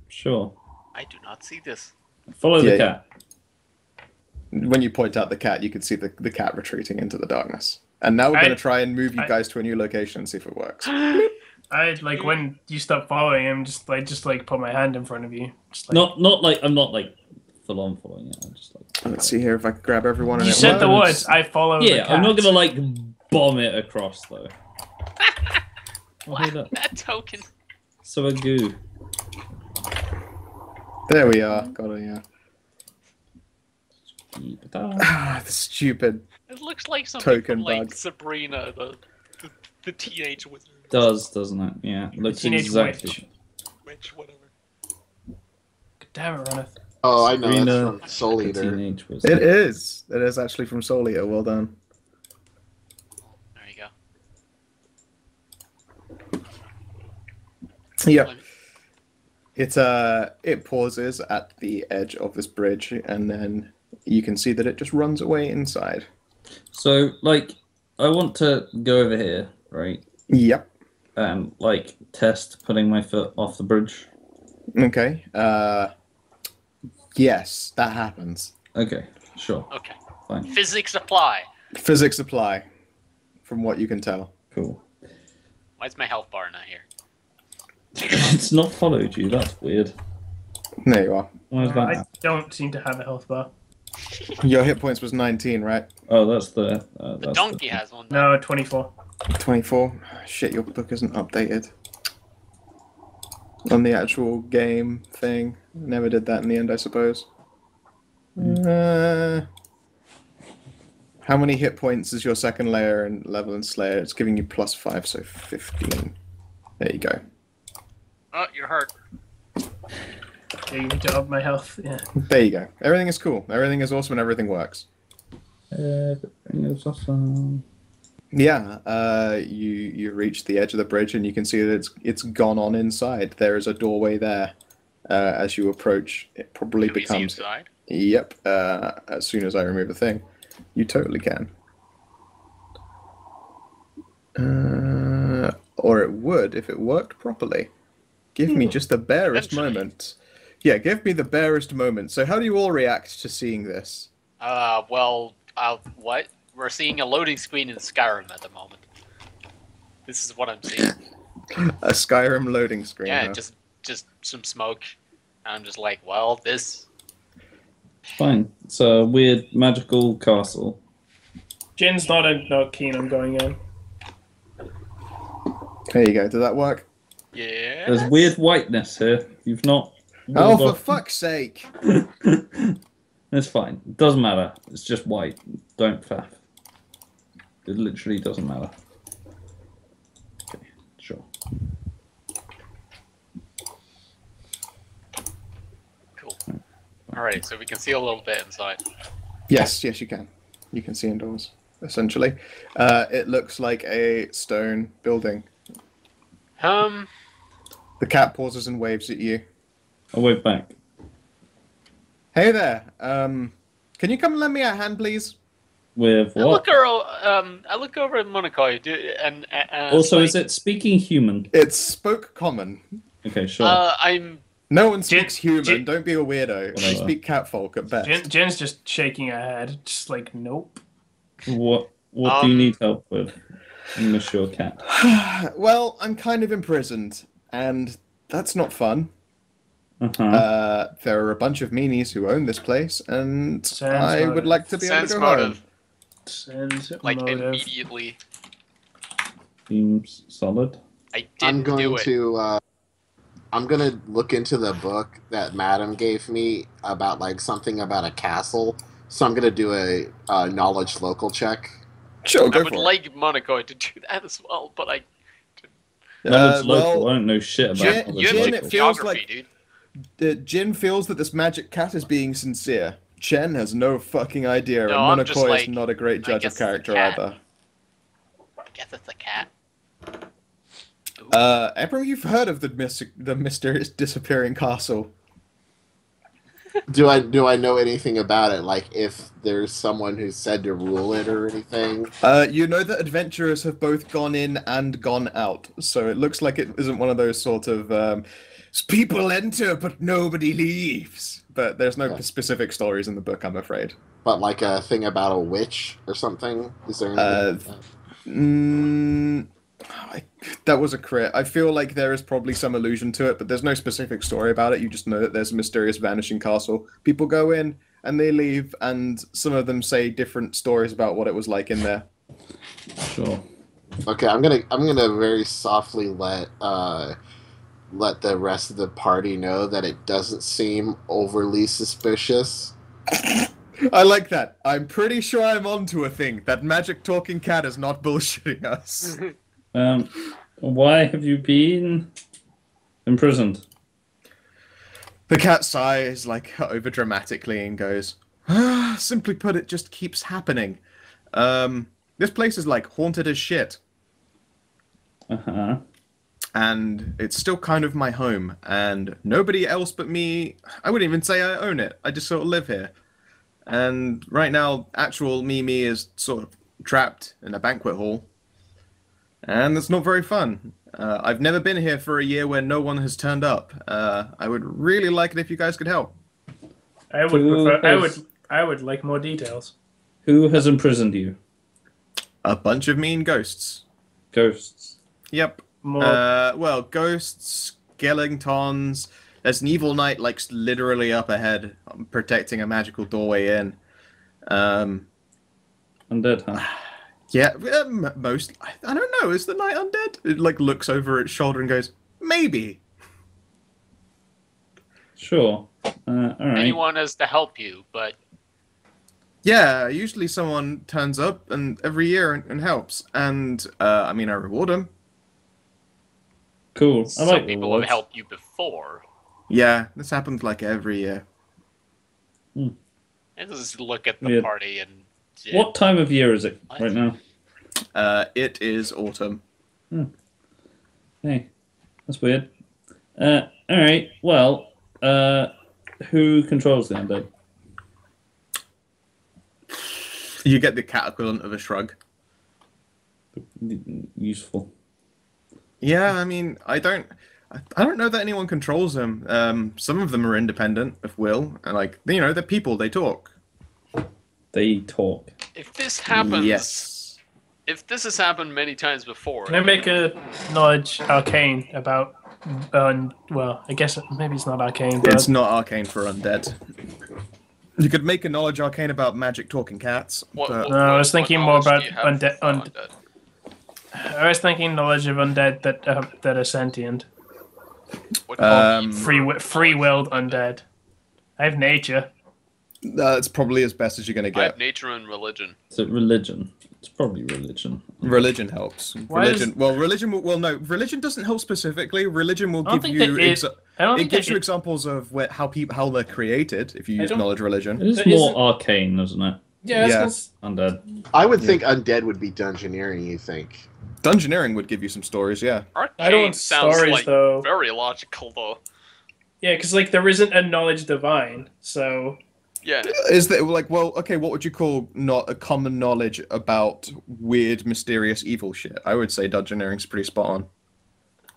Sure. I do not see this. Follow the Yeah. cat. When you point out the cat, you can see the cat retreating into the darkness. And now we're going to try and move you guys to a new location and see if it works. I'd like when you stop following him, just put my hand in front of you. Just, like, Not like I'm not like full on following it. I'm just like Let's see here if I can grab everyone. you and it said the works. words. I follow. the yeah. I'm not cat. gonna like bomb it across though. What? hold up. That token. So a goo. There we are. Got it, yeah. Keep-a-da. Ah, the stupid. It looks like something Token from like bug. Sabrina, the teenage wizard. Doesn't it? Yeah. Looks Teenage exactly. Witch, whatever. Damn it, Runneth. Oh, I know. Sabrina, That's from Soul The Eater. teenage wizard. It is. It is actually from Soul Eater. Well done. There you go. Yep. It pauses at the edge of this bridge, and then you can see that it just runs away inside. So like, I want to go over here, right? Yep. And like test putting my foot off the bridge. Okay. Yes, that happens. Okay. Sure. Okay. Fine. Physics apply. Physics apply, from what you can tell. Cool. Why is my health bar not here? It's not followed you. That's weird. There you are. Why is I that? don't seem to have a health bar. Your hit points was 19, right? Oh, that's the. The that's donkey has one. No, 24. 24. Shit, your book isn't updated. On the actual game thing. Never did that in the end, I suppose. How many hit points is your second layer and level in Slayer? It's giving you +5, so 15. There you go. Oh, you're hurt. Yeah, you need to up my health. Yeah. There you go. Everything is cool. Everything is awesome and everything works. Everything is awesome. Yeah, you reach the edge of the bridge and you can see that it's gone on inside. There is a doorway there. As you approach, it probably Can we see becomes. inside? Yep. As soon as I remove the thing, you totally can. Or it would if it worked properly. Give me just the barest Eventually. moment. Yeah, give me the barest moment. So how do you all react to seeing this? Well, what? We're seeing a loading screen in Skyrim at the moment. This is what I'm seeing. A Skyrim loading screen. Yeah, huh? just some smoke. I'm just like, well, this. Fine. It's a weird magical castle. Jin's not keen on going in. There you go. Did that work? Yeah. There's weird whiteness here. You've not. Oh, for fuck's sake! It's fine. It doesn't matter. It's just white. Don't faff. It literally doesn't matter. Okay, sure. Cool. Alright, so we can see a little bit inside. Yes, yes, you can. You can see indoors, essentially. It looks like a stone building. The cat pauses and waves at you. I'll wave back. Hey there. Can you come lend me a hand, please? With I what? look over at Monaco, and Also, like, is it speaking human? It spoke common. Okay, sure. I'm. No one speaks human. Jin- Don't be a weirdo. They Whatever. speak catfolk at best. Jen's just shaking her head, just like, nope. What do you need help with, Monsieur Cat? Well, I'm kind of imprisoned, and that's not fun. Uh-huh. There are a bunch of meanies who own this place, and Sounds I motive. would like to be able to Sense go motive. home. Sense Like motive. immediately. Seems solid. I I'm didn't do going it. to. I'm gonna look into the book that Madam gave me about like something about a castle. So I'm gonna do a knowledge local check. Sure, I go would for like Monaco to do that as well, but I. it. Knowledge local. Well, I don't know shit about Jin- knowledge You Jin, have it local. feels geography, like- dude. Jin feels that this magic cat is being sincere. Chen has no fucking idea, No, and I'm just Monaco like, is not a great I judge guess of it's a character cat. either. I guess it's a cat. Ooh. Ebro, you've heard of the mysterious disappearing castle. Do I know anything about it? Like if there's someone who's said to rule it or anything? You know that adventurers have both gone in and gone out, so it looks like it isn't one of those sort of people enter but nobody leaves. But there's no Yeah. specific stories in the book, I'm afraid. But like a thing about a witch or something? Is there anything? Like that? That was a crit. I feel like there is probably some allusion to it, but there's no specific story about it. You just know that there's a mysterious vanishing castle. People go in and they leave, and some of them say different stories about what it was like in there. Sure. Okay, I'm gonna very softly let the rest of the party know that it doesn't seem overly suspicious. I like that. I'm pretty sure I'm onto a thing. That magic talking cat is not bullshitting us. Why have you been imprisoned? The cat sighs like over dramatically and goes, simply put, it just keeps happening. This place is like haunted as shit. Uh-huh. And it's still kind of my home, and nobody else but me, I wouldn't even say I own it. I just sort of live here. And right now, actual me is sort of trapped in a banquet hall. And that's not very fun. I've never been here for a year where no one has turned up. I would really like it if you guys could help. I would I would like more details. Who has imprisoned you? A bunch of mean ghosts. Ghosts. Yep. More Well, ghosts, skeletons. There's an evil knight, like, literally up ahead, protecting a magical doorway in. Undead, huh? Yeah, most. I don't know. Is the knight undead? It, like, looks over its shoulder and goes, maybe. Sure. Alright. Anyone has to help you, but Yeah, usually someone turns up and every year and helps. And, I mean, I reward them. Cool. I some like people rewards. have helped you before. Yeah, this happens, like, every year. And just look at the Weird. party and. What time of year is it What? right now? It is autumn. Hey, that's weird. Alright, well, who controls the undead? You get the cat equivalent of a shrug. Useful. Yeah, I mean, I don't know that anyone controls them. Some of them are independent of will, and like, you know, they're people. They talk. They talk. If this happens, Yes. if this has happened many times before, Can I make a knowledge arcane about? Well, I guess maybe it's not arcane. But It's not arcane for undead. You could make a knowledge arcane about magic talking cats. But No, I was thinking more knowledge about do you have I was thinking knowledge of undead that are sentient. What call Um, Free-willed undead. I have nature. That's probably as best as you're going to I get. have nature and religion. Is it religion? It's probably religion. Religion helps. Why Religion. does- Well, religion. Well, no. Religion doesn't help specifically. Religion will I don't give think you. I don't It think gives that you examples of how they're created. If you I use don't- knowledge religion. It is But more isn't- arcane, isn't it? Yeah, Yeah. Undead. I would think undead would be dungeoneering. You think? Dungeoneering would give you some stories. Yeah. Arcane I don't want sounds stories, like though. very logical though. Yeah, because like there isn't a knowledge divine, so Yeah. Is that like, well, okay, what would you call not a common knowledge about weird, mysterious, evil shit? I would say dungeoneering's pretty spot on.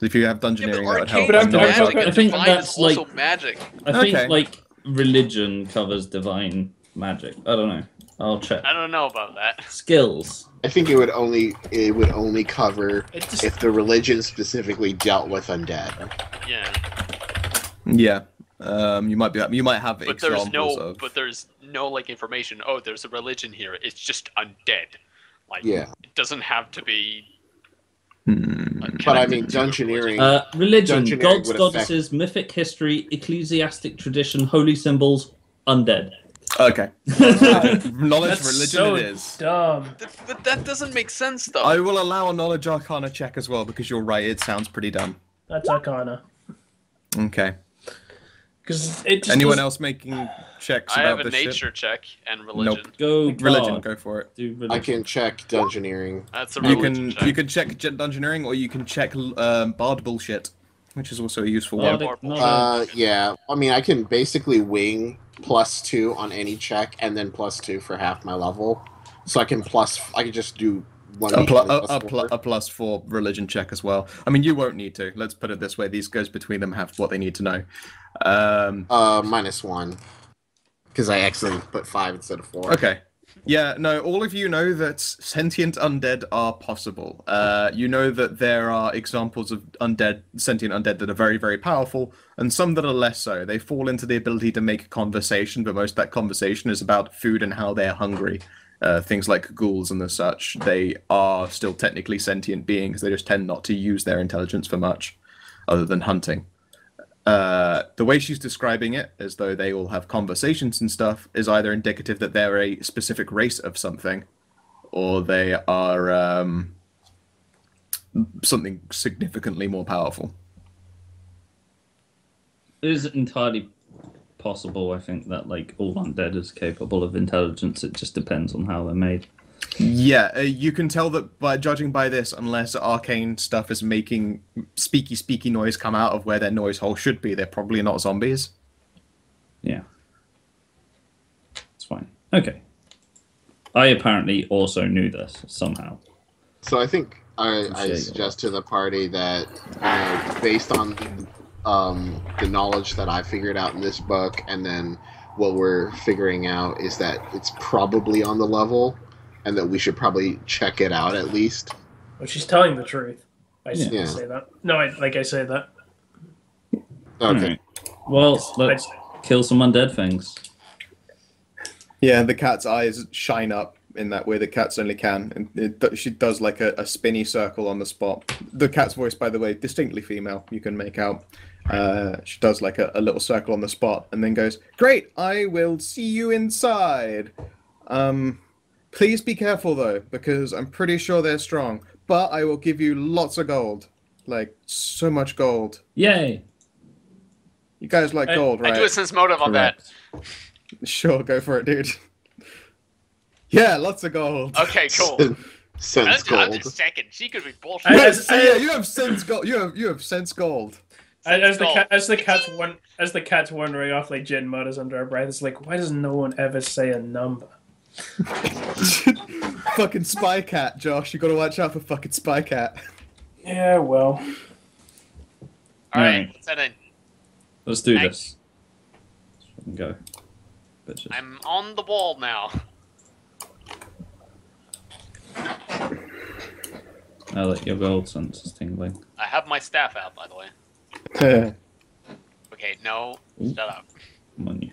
If you have dungeoneering, that would help. But I'm- with knowledge. magic I and think divine that's is also like- magic. I think Okay. like religion covers divine magic. I don't know. I'll check. I don't know about that. Skills. I think it would only cover it just if the religion specifically dealt with undead. Yeah. Yeah. You might have But examples there's no like information. Oh, there's a religion here. It's just undead. Like Yeah. it doesn't have to be. But I mean, dungeoneering. Religion, Dungeoneering gods, would goddesses, mythic history, ecclesiastic tradition, holy symbols, undead. Okay. Knowledge that's religion so it is. dumb. But that doesn't make sense though. I will allow a knowledge arcana check as well because you're right. It sounds pretty dumb. That's Arcana. Okay. Because it just Anyone doesn't- else making checks I about have a this nature shit? check and religion. Go Religion. bard. Go for it. Do religion. I can check dungeoneering. That's a You religion can check. you can check dungeoneering or you can check bard bullshit, which is also a useful one. Bardic Bardic. knowledge. Yeah. I mean, I can basically wing +2 on any check, and then +2 for half my level. So I can just do one. A D4. +4 religion check as well. I mean, you won't need to. Let's put it this way: these guys between them have what they need to know. -1 because I accidentally put 5 instead of 4. Okay. Yeah, no, all of you know that sentient undead are possible. You know that there are examples of sentient undead that are very, very powerful, and some that are less so. They fall into the ability to make conversation, but most of that conversation is about food and how they're hungry. Things like ghouls and the such. They are still technically sentient beings. They just tend not to use their intelligence for much, other than hunting. The way she's describing it, as though they all have conversations and stuff, is either indicative that they're a specific race of something, or they are something significantly more powerful. It is entirely possible, I think, that like all undead is capable of intelligence. It just depends on how they're made. Yeah, you can tell that by judging by this, unless arcane stuff is making speaky noise come out of where their noise hole should be, they're probably not zombies. Yeah. It's fine. Okay. I apparently also knew this somehow. So I think I Appreciate suggest to the party that, based on the knowledge that I figured out in this book, and then what we're figuring out is that it's probably on the level, and that we should probably check it out at least. Well, she's telling the truth. I Yeah. say that. No, I say that. Okay. Alright. Well, let's kill some undead things. Yeah, the cat's eyes shine up in that way that cats only can. And she does like a spinny circle on the spot. The cat's voice, by the way, distinctly female, you can make out. She does like a little circle on the spot and then goes, "Great, I will see you inside. Please be careful though, because I'm pretty sure they're strong. But I will give you lots of gold. Like, so much gold. Yay! You guys like gold, right? I do a sense motive on that. Sure, go for it, dude. Yeah, lots of gold. Okay, cool. Sense I'm gold. just checking. She could be bullshit. Yeah, you have sense gold. You have sense gold. As the cat's wandering off, like Jen mutters under her breath, it's like, why does no one ever say a number? Fucking spy cat, Josh. You gotta watch out for fucking spy cat. Yeah, well. All right, Alright. let's head in. Let's do Thank- this. Let's fucking go. Bitches. I'm on the wall now. Now that your gold sense is tingling. I have my staff out, by the way. Okay, no, Ooh. shut up. I'm on you.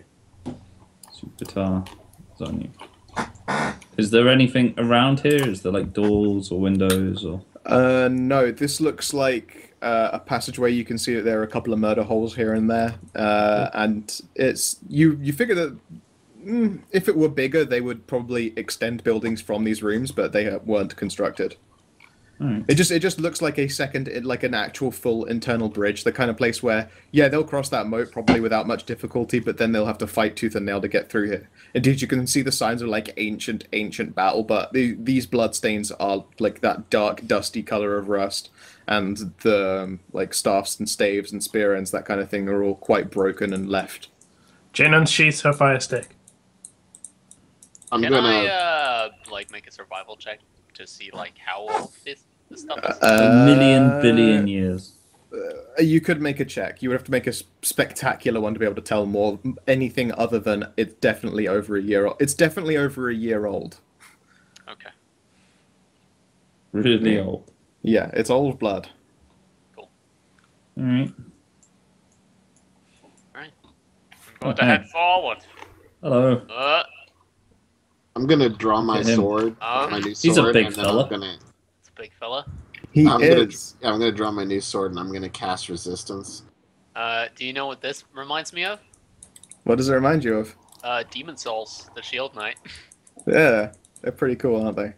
Super is on you. Is there anything around here? Is there like doors or windows or? No, this looks like a passageway. You can see that there are a couple of murder holes here and there, and it's you figure that if it were bigger, they would probably extend buildings from these rooms, but they weren't constructed. Right. It just looks like like an actual full internal bridge, the kind of place where, yeah, they'll cross that moat probably without much difficulty, but then they'll have to fight tooth and nail to get through here. Indeed, you can see the signs of like ancient battle, but these bloodstains are like that dark, dusty color of rust, and the like staffs and staves and spear ends, that kind of thing, are all quite broken and left. Jin unsheaths her fire stick. I'm Can gonna. I like make a survival check to see like how old this stuff is? A million billion years. You could make a check. You would have to make a spectacular one to be able to tell more. Anything other than it's definitely over a year old. It's definitely over a year old. Okay. Really old. Yeah, it's old blood. Cool. Alright. Alright. I'm going to head forward. Hello. I'm gonna draw my Look at him. sword, my new sword, He's a big and then fella. I'm gonna. It's a big fella. I'm gonna draw my new sword, and I'm gonna cast resistance. Do you know what this reminds me of? What does it remind you of? Demon Souls, the Shield Knight. Yeah, they're pretty cool, aren't they?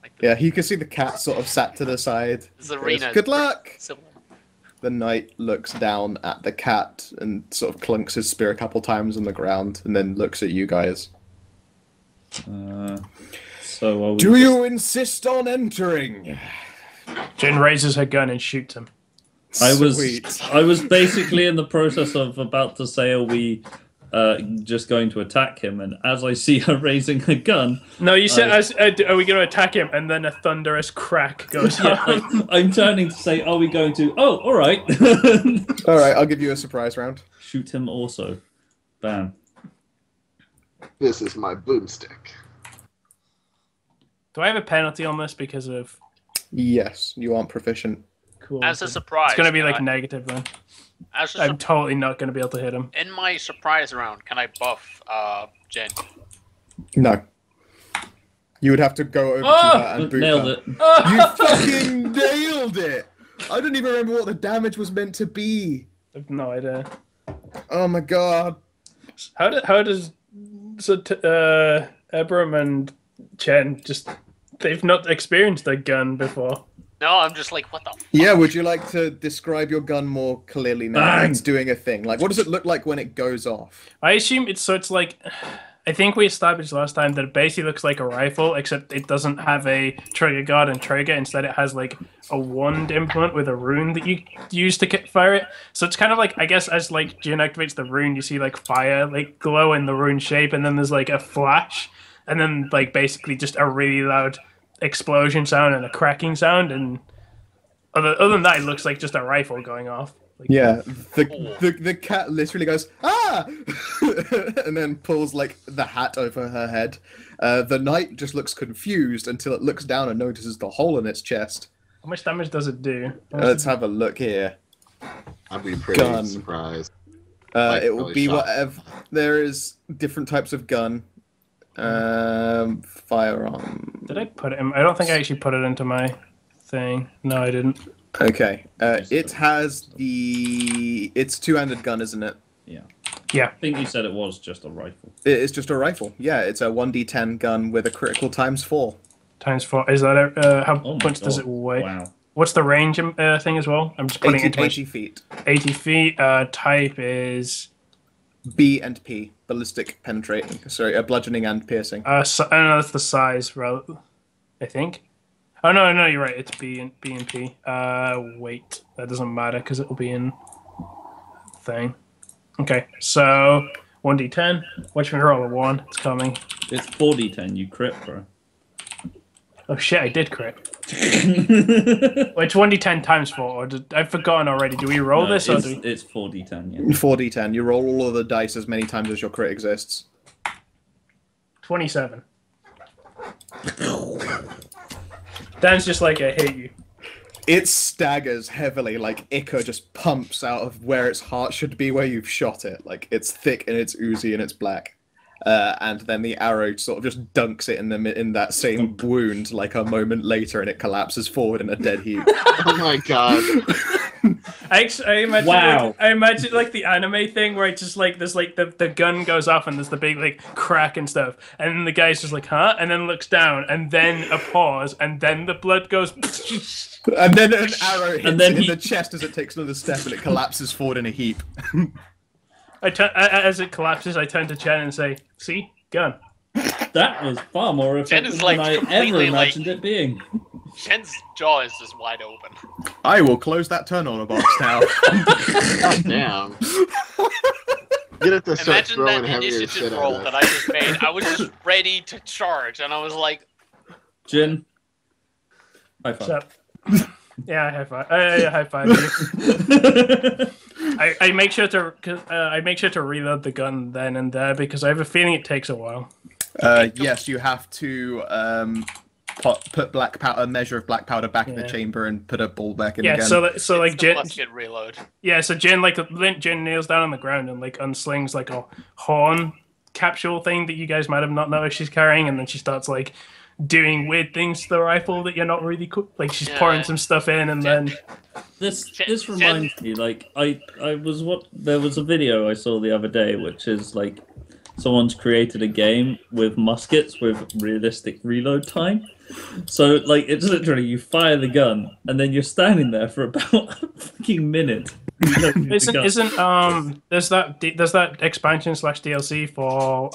Like the, Yeah, you can see the cat sort of sat to the side. This arena. Goes, Good luck! Similar. The knight looks down at the cat and sort of clunks his spear a couple times on the ground, and then looks at you guys. So Do you insist on entering? Jin raises her gun and shoots him. I was Sweet. basically in the process of about to say, are we just going to attack him? And as I see her raising a gun, No, you said, are we going to attack him? And then a thunderous crack goes yeah, on. I'm turning to say, are we going to? Oh, all right. All right, I'll give you a surprise round. Shoot him also. Bam. This is my boomstick. Do I have a penalty on this because of... Yes, you aren't proficient. Cool. As a surprise. It's going to be can like I- negative then. As a I'm totally not going to be able to hit him. in my surprise round, can I buff Jen? No. You would have to go over Oh! to her and boot Nailed her. it. You fucking nailed it! I don't even remember what the damage was meant to be. I have no idea. Oh my god. How does Ebram and Chen just... They've not experienced a gun before. No, I'm just like, what the fuck? Yeah, would you like to describe your gun more clearly now? Bang! It's doing a thing. Like, what does it look like when it goes off? I assume it's like... I think we established last time that it basically looks like a rifle, except it doesn't have a trigger guard and trigger. Instead, it has like a wand implement with a rune that you use to fire it. So it's kind of like, I guess, as like Jin activates the rune, you see like fire like glow in the rune shape, and then there's like a flash, and then like basically just a really loud explosion sound and a cracking sound. And other than that, it looks like just a rifle going off. Like, Yeah, the cat literally goes, ah! and then pulls like the hat over her head. The knight just looks confused until it looks down and notices the hole in its chest. how much damage does it do? Let's have a look here. I'd be pretty Gun. surprised. Like, It will really be shocked. whatever. There is different types of gun. Firearm. Did I put it in? I don't think I actually put it into my thing. No, I didn't. Okay. It has the. It's two-handed gun, isn't it? Yeah. Yeah. I think you said it was just a rifle. It's just a rifle. Yeah, it's a 1d10 gun with a critical ×4. Times 4. Is that how Oh my much does God. it weigh? Wow. What's the range thing as well? I'm just putting 80, it into my 80 feet. 80 feet. Type is B and P. Ballistic penetrating. Sorry, bludgeoning and piercing. I don't know. That's the size, I think. Oh no, you're right. It's B and P. Wait, that doesn't matter because it will be in thing. Okay, so 1d10. Watch me roll a 1. It's coming. It's 4d10. You crit, bro. Oh shit, I did crit. Well, it's 1d10 times 4. Or I've forgotten already. Do we roll No, this or it's, do we... it's 4d10. Yeah. 4d10. You roll all of the dice as many times as your crit exists. 27. Dan's just like, I hate you. It staggers heavily, like ichor just pumps out of where its heart should be, where you've shot it. Like, it's thick and it's oozy and it's black. and then the arrow sort of just dunks it in that same wound like a moment later, and it collapses forward in a dead heap. Oh my god. I imagine Wow. I imagine like the anime thing where it's just like there's like the gun goes off and there's the big like crack and stuff, and then the guy's just like huh, and then looks down, and then a pause, and then the blood goes. And then an arrow hits And then it in he- the chest as it takes another step, and it collapses forward in a heap. As it collapses, I turn to Chen and say, "See, gun." That was far more Jen effective is, like, than I ever completely, like- imagined it being. Shen's jaw is just wide open. I will close that turn-on box now. God damn. Get it to start Imagine throwing that heavier initiative shit roll at that us. I just made. I was just ready to charge, and I was like, Jin, high What's five. up? Yeah, high five. High five. You. I make sure to reload the gun then and there because I have a feeling it takes a while. Yes, you have to put black powder, a measure of black powder back in the Yeah. chamber and put a ball back in Yeah, again. so like it's the Jen, musket reload. yeah, so Jen Jen kneels down on the ground and like unslings like a horn capsule thing that you guys might have not noticed she's carrying, and then she starts like doing weird things to the rifle that you're not really like she's Yeah. pouring some stuff in, and then This reminds me, like there was a video I saw the other day, which is like someone's created a game with muskets with realistic reload time. So like it's literally you fire the gun and then you're standing there for about a fucking minute. reloading the gun. there's that expansion / DLC for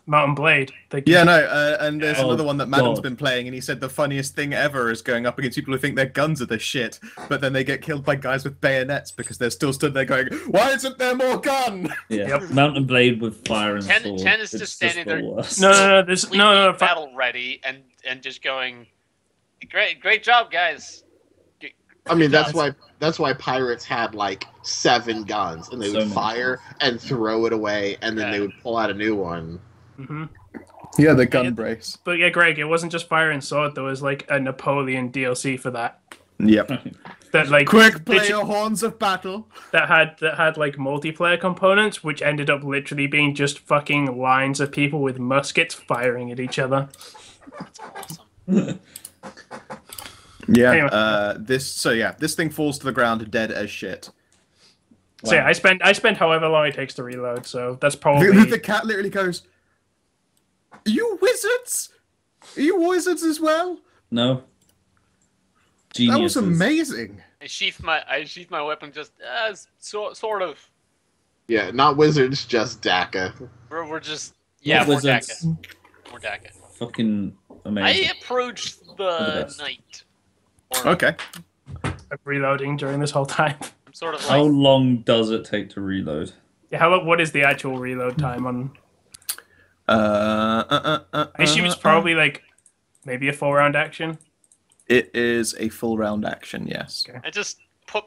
Mountain Blade. Yeah, no, and there's Oh, another one that Madam's God. been playing, and he said the funniest thing ever is going up against people who think their guns are the shit, but then they get killed by guys with bayonets because they're still stood there going, "Why isn't there more gun?" Yeah, Yep. Mountain Blade with fire and Chen- sword. Chen is It's just standing the there- worst. No, there's no. battle ready and just going, great job, guys. I mean, that's Yeah. why pirates had like 7 guns, and they So would many. fire and throw it away, and then Yeah. they would pull out a new one. hmm Yeah, the gun brace. But yeah, Greg, it wasn't just fire and sword. There was like a Napoleon DLC for that. Yep. That like Quick, play literally- your horns of battle. that had like multiplayer components, which ended up literally being just fucking lines of people with muskets firing at each other. That's awesome. Yeah. Anyway. This thing falls to the ground dead as shit. So yeah, I spent however long it takes to reload. So that's The, probably the cat literally goes, "Are you wizards? Are you wizards as well?" No. That was Geniuses. amazing. I sheath my weapon just sort of. Yeah, not wizards, just DACA. We're just more wizards. DACA. More DACA. Fucking amazing. I approached the the best. knight. Or Okay. reloading during this whole time. I'm sort of How like long does it take to reload? Yeah, what is the actual reload time on? I I assume it's probably like maybe a 4-round action. It is a full round action, yes. I just put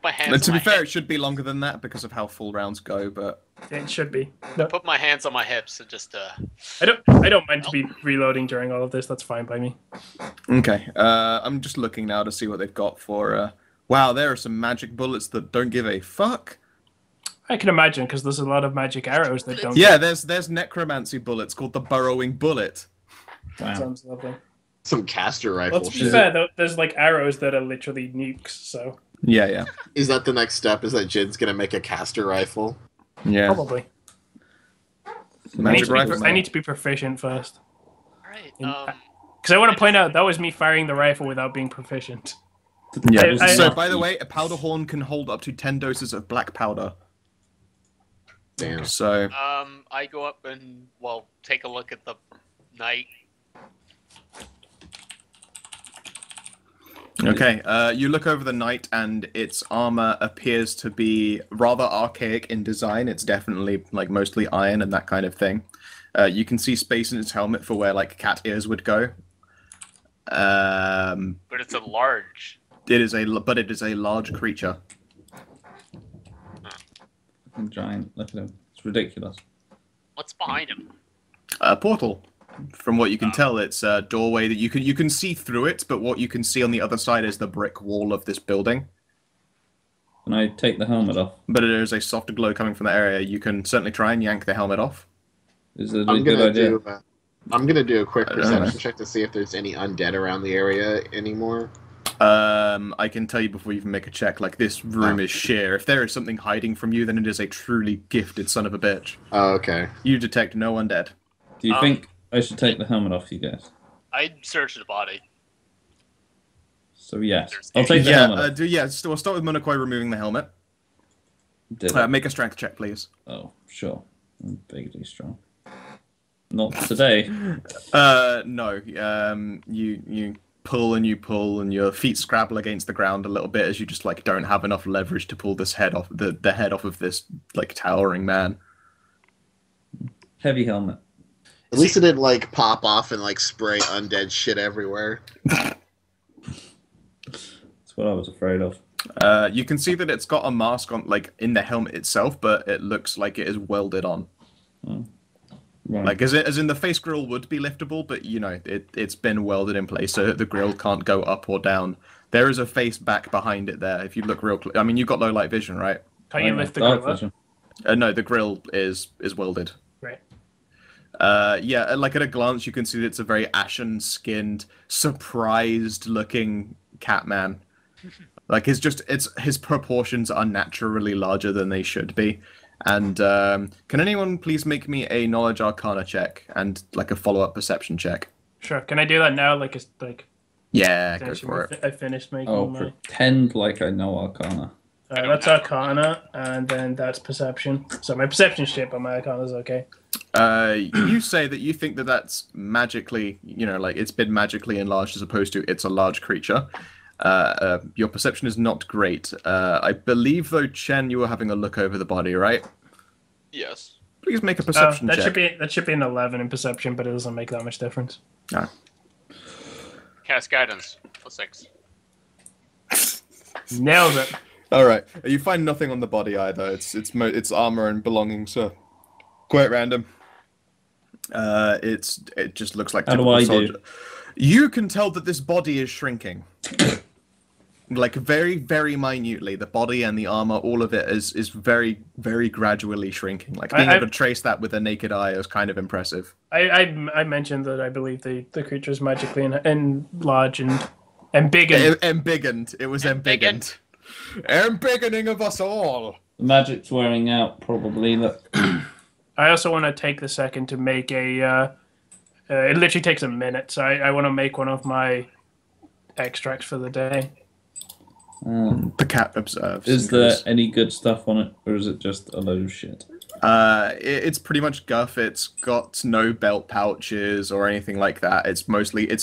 my hands. And to on be my fair, hip- it should be longer than that because of how full rounds go, but It should be. put my hands on my hips and just I don't mind to be reloading during all of this. That's fine by me. okay. I'm just looking now to see what they've got for. Wow, there are some magic bullets that don't give a fuck. I can imagine because there's a lot of magic arrows that don't. Yeah, there's necromancy bullets called the burrowing bullet. That Wow. sounds lovely. Some caster rifle Well, to be shit. fair, though, there's like arrows that are literally nukes. So Yeah. Is that the next step? Is that Jin's gonna make a caster rifle? Yeah. probably. Magic rifles. I need to be proficient first. Alright. Because I want to point out that was me firing the rifle without being proficient. Yeah. I- So, by the way, a powder horn can hold up to 10 doses of black powder. Damn. So, I go up and take a look at the knight. okay. You look over the knight, and its armor appears to be rather archaic in design. It's definitely like mostly iron and that kind of thing. You can see space in its helmet for where like cat ears would go. But it's a large. It is a large creature. Fucking giant. Look at him. It's ridiculous. What's behind him? A portal. From what you can tell, it's a doorway that you can see through it, but what you can see on the other side is the brick wall of this building. Can I take the helmet off? But there is a soft glow coming from the area. You can certainly try and yank the helmet off. Is it a good idea? I'm gonna do a quick perception check to see if there's any undead around the area anymore. I can tell you before you even make a check, like, this room is sheer. If there is something hiding from you, then it is a truly gifted son of a bitch. Oh, okay. You detect no undead. Do you think I should take the helmet off you guys? I'd search the body. So yes, I'll take the helmet off. We'll start with Monokoi removing the helmet. Make a strength check, please. Oh, sure. I'm vaguely strong. Not today. No. You pull and your feet scrabble against the ground a little bit as you just like don't have enough leverage to pull this head off the head off of this like towering man. Heavy helmet. At least it didn't like pop off and like spray undead shit everywhere. That's what I was afraid of. You can see that it's got a mask on, like in the helmet itself, but it looks like it is welded on. Oh. Right. Like as in the face grill would be liftable, but you know it's been welded in place, so the grill can't go up or down. There is a face back behind it there. If you look real, I mean you've got low light vision, right? Can't you lift the grill up? No, the grill is welded. Right. Yeah, like at a glance you can see that it's a very ashen-skinned, surprised-looking cat man. Like his proportions are naturally larger than they should be. And can anyone please make me a knowledge arcana check and like a follow-up perception check? Sure. Can I do that now? Yeah, go for it. I finished making my... pretend like I know arcana. That's arcana, and then that's perception. So my perception's shit, but my arcana's okay. You say that you think that that's magically, you know, like it's been magically enlarged as opposed to it's a large creature. Your perception is not great. I believe, though, Chen, you were having a look over the body, right? Yes. Please make a perception check. That should be an 11 in perception, but it doesn't make that much difference. Ah. Cast guidance. +6. Nailed it. All right. You find nothing on the body either. It's armor and belongings, so quite random. It just looks like typical soldier. You can tell that this body is shrinking. Like very, very minutely, the body and the armor, all of it is very, very gradually shrinking. Like being able to trace that with a naked eye is kind of impressive. I mentioned that I believe the creature is magically enlarged and embiggened. Embiggened. It was embiggened. Embiggening of us all. The magic's wearing out, probably. Look. I also want to take the second to make a. It literally takes a minute, so I want to make one of my extracts for the day. The cat observes. Is there any good stuff on it, or is it just a load of shit? It's pretty much guff. It's got no belt pouches or anything like that. It's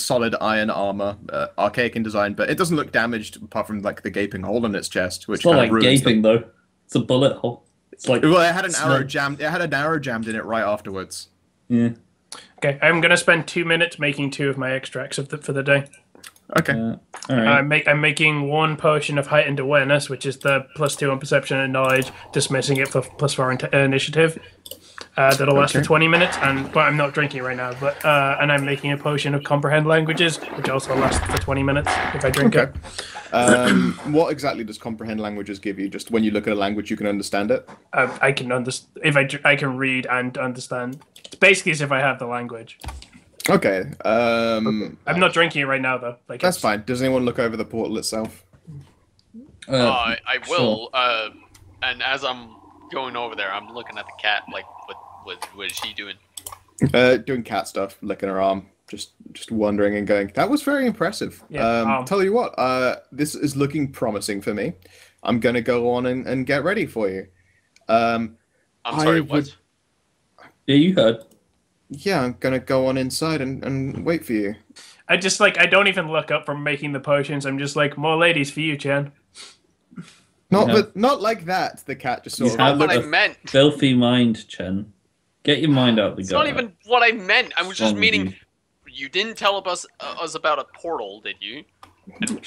solid iron armor, archaic in design, but it doesn't look damaged apart from like the gaping hole in its chest, which it's not like gaping though. It's a bullet hole. It's like it had an arrow jammed. It had an arrow jammed in it right afterwards. Yeah. Okay, I'm gonna spend 2 minutes making 2 of my extracts for the day. Okay. All right. I'm making 1 potion of heightened awareness, which is the +2 on perception and knowledge, dismissing it for +4 initiative. That'll last for 20 minutes, but I'm not drinking right now. But and I'm making a potion of comprehend languages, which also lasts for 20 minutes if I drink it. What exactly does comprehend languages give you? Just when you look at a language, you can understand it. I can understand if I can read and understand. It's basically as if I have the language. Okay. I'm not drinking it right now, though. That's fine. Does anyone look over the portal itself? I will. Sure. And as I'm going over there, I'm looking at the cat. Like, what is she doing? Doing cat stuff, licking her arm, just wondering and going. That was very impressive. Yeah, tell you what, this is looking promising for me. I'm gonna go on and get ready for you. I'm sorry. What? Yeah, you heard. Yeah, I'm gonna go on inside and wait for you. I don't even look up from making the potions. I'm just like, more ladies for you, Chen. Not like that. The cat just sort of. That's not what I meant. Filthy mind, Chen. Get your mind out the It's gutter. not even what I meant. I was just meaning. You didn't tell us about a portal, did you?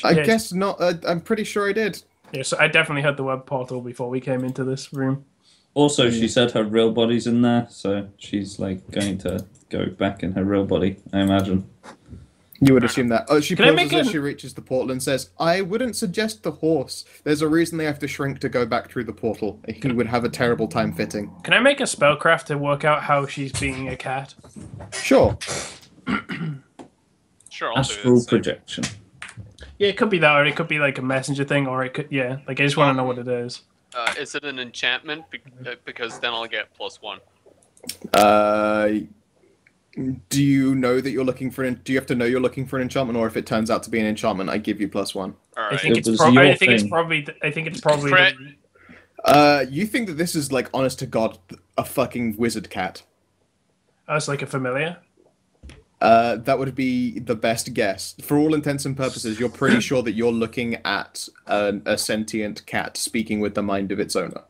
I guess not. I'm pretty sure I did. Yeah, so I definitely had the web portal before we came into this room. Also, she said her real body's in there, so she's like going to go back in her real body, I imagine. You would assume that. Oh, she Can I pauses make as she reaches the portal and says, I wouldn't suggest the horse. There's a reason they have to shrink to go back through the portal. He would have a terrible time fitting. Can I make a spellcraft to work out how she's being a cat? Sure. Sure, I'll Astral do this. projection. Yeah, it could be that, or it could be like a messenger thing, or it could, yeah. Like, I just want to know what it is. Is it an enchantment? Because then I'll get +1. Do you know that you're looking for do you have to know you're looking for an enchantment, or if it turns out to be an enchantment, I give you +1? All I right. think It it's was probably. your I think it's thing. probably. I think it's probably. Fred- You think that this is, like, honest to God, a fucking wizard cat? It's like a familiar. That would be the best guess. For all intents and purposes, you're pretty sure that you're looking at a sentient cat speaking with the mind of its owner.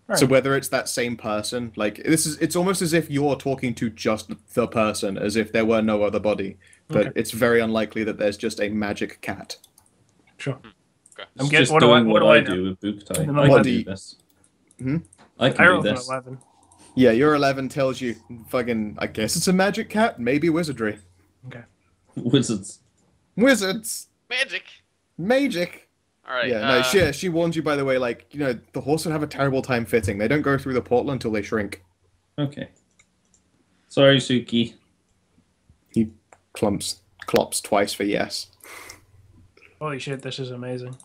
Right. So whether it's that same person, like, it's almost as if you're talking to just the person, as if there were no other body. But Okay. it's very unlikely that there's just a magic cat. Sure. Okay. I'm It's getting. just What do I? doing What do I know? do with Booktai. And then I what can do do you- this. Hmm? I I can do rolled an this. 11. Yeah, your 11 tells you fucking, I guess it's a magic cat, maybe wizardry. Okay. Wizards. Wizards! Magic. Magic! All right. Yeah, no, she warned you, by the way, like, you know, the horse would have a terrible time fitting. They don't go through the portal until they shrink. Okay. Sorry, Suki. He clops twice for yes. Holy shit! This is amazing.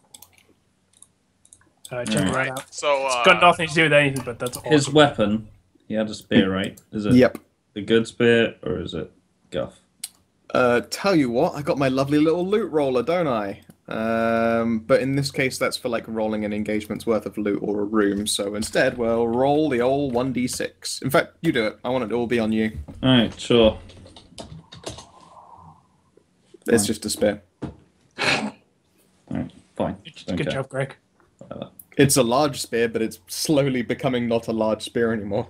Check Alright. that Right. out. So. It's got nothing to do with anything, but that's awesome. His weapon, he had a spear, right? Is it Yep. a good spear or is it guff? Tell you what, I got my lovely little loot roller, don't I? But in this case, that's for, like, rolling an engagement's worth of loot or a room, so instead, we'll roll the old 1d6. In fact, you do it. I want it to all be on you. Alright, sure. It's just a spear. Alright, fine. Don't Good care. job, Greg. Whatever. It's a large spear, but it's slowly becoming not a large spear anymore.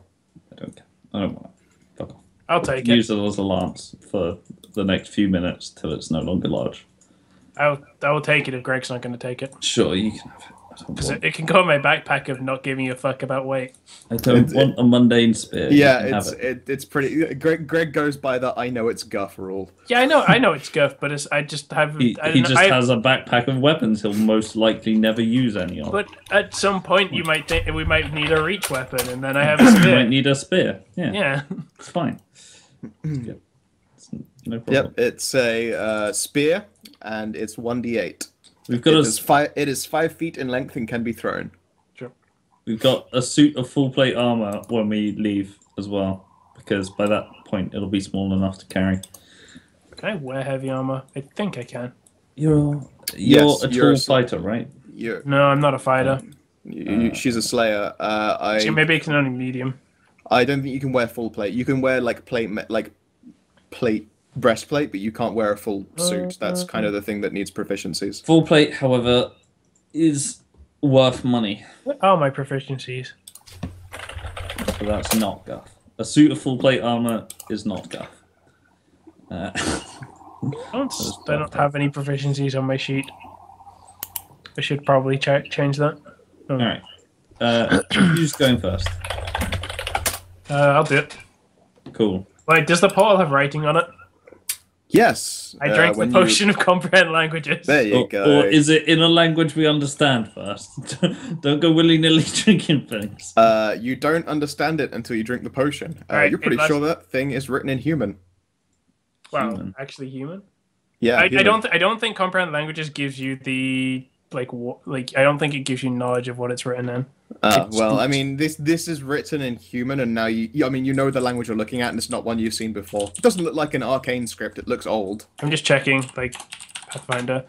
I don't care. I don't want it. Fuck off. I'll take it. Use it as a lance for the next few minutes till it's no longer large. I will take it if Greg's not going to take it. Sure, you can have it. I don't Because want, it can go in my backpack of not giving a fuck about weight. I don't want a mundane spear. You Yeah, can have it. it's pretty. Greg goes by the I know it's guff rule. Yeah, I know it's guff, but I just have. He I don't just know, has a backpack of weapons he'll most likely never use any of. But at some point, you might think we might need a reach weapon, and then I have a You might spear. need a spear. Yeah, Yeah. it's fine. It's good. It's no problem. Yep, it's a spear, and it's 1d8. We've got It is 5 feet in length and can be thrown. we've got a suit of full plate armor when we leave as well, because by that point it'll be small enough to carry. Can I wear heavy armor? I think I can. You're Yes, a you're tall fighter, right? You're, No, I'm not a fighter. she's a slayer. So maybe I can only medium. I don't think you can wear full plate. You can wear like plate breastplate, but you can't wear a full suit. That's kind of the thing that needs proficiencies. Full plate, however, is worth money, What are my proficiencies? so that's not guff. A suit of full plate armor is not guff. I don't have any proficiencies on my sheet. I should probably change that. All right, who's going first? I'll do it. Cool. Wait, does the portal have writing on it? Yes. I drank the when potion of comprehend languages. There you Or, go. or is it in a language we understand first? Don't go willy-nilly drinking things. You don't understand it until you drink the potion. Alright, You're pretty it must- sure that thing is written in human. Wow, Human. actually human. Yeah. I human. don't think comprehend languages gives you the I don't think it gives you knowledge of what it's written in. Well, I mean, this is written in human, and now I mean, you know the language you're looking at, and it's not one you've seen before. It doesn't look like an arcane script. It looks old. I'm just checking, Pathfinder.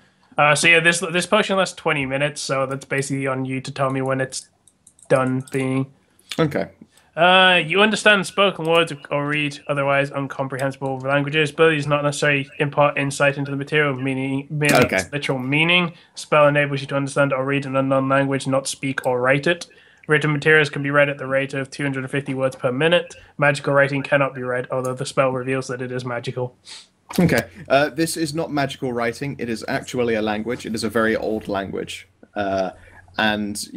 So yeah, this potion lasts 20 minutes, so that's basically on you to tell me when it's done being. Okay. You understand spoken words or read otherwise incomprehensible languages. Ability does not necessarily impart insight into the material, meaning merely Okay. its literal meaning. Spell enables you to understand or read an unknown language, not speak or write it. Written materials can be read at the rate of 250 words per minute. Magical writing cannot be read, although the spell reveals that it is magical. Okay. This is not magical writing. It is actually a language. It is a very old language. And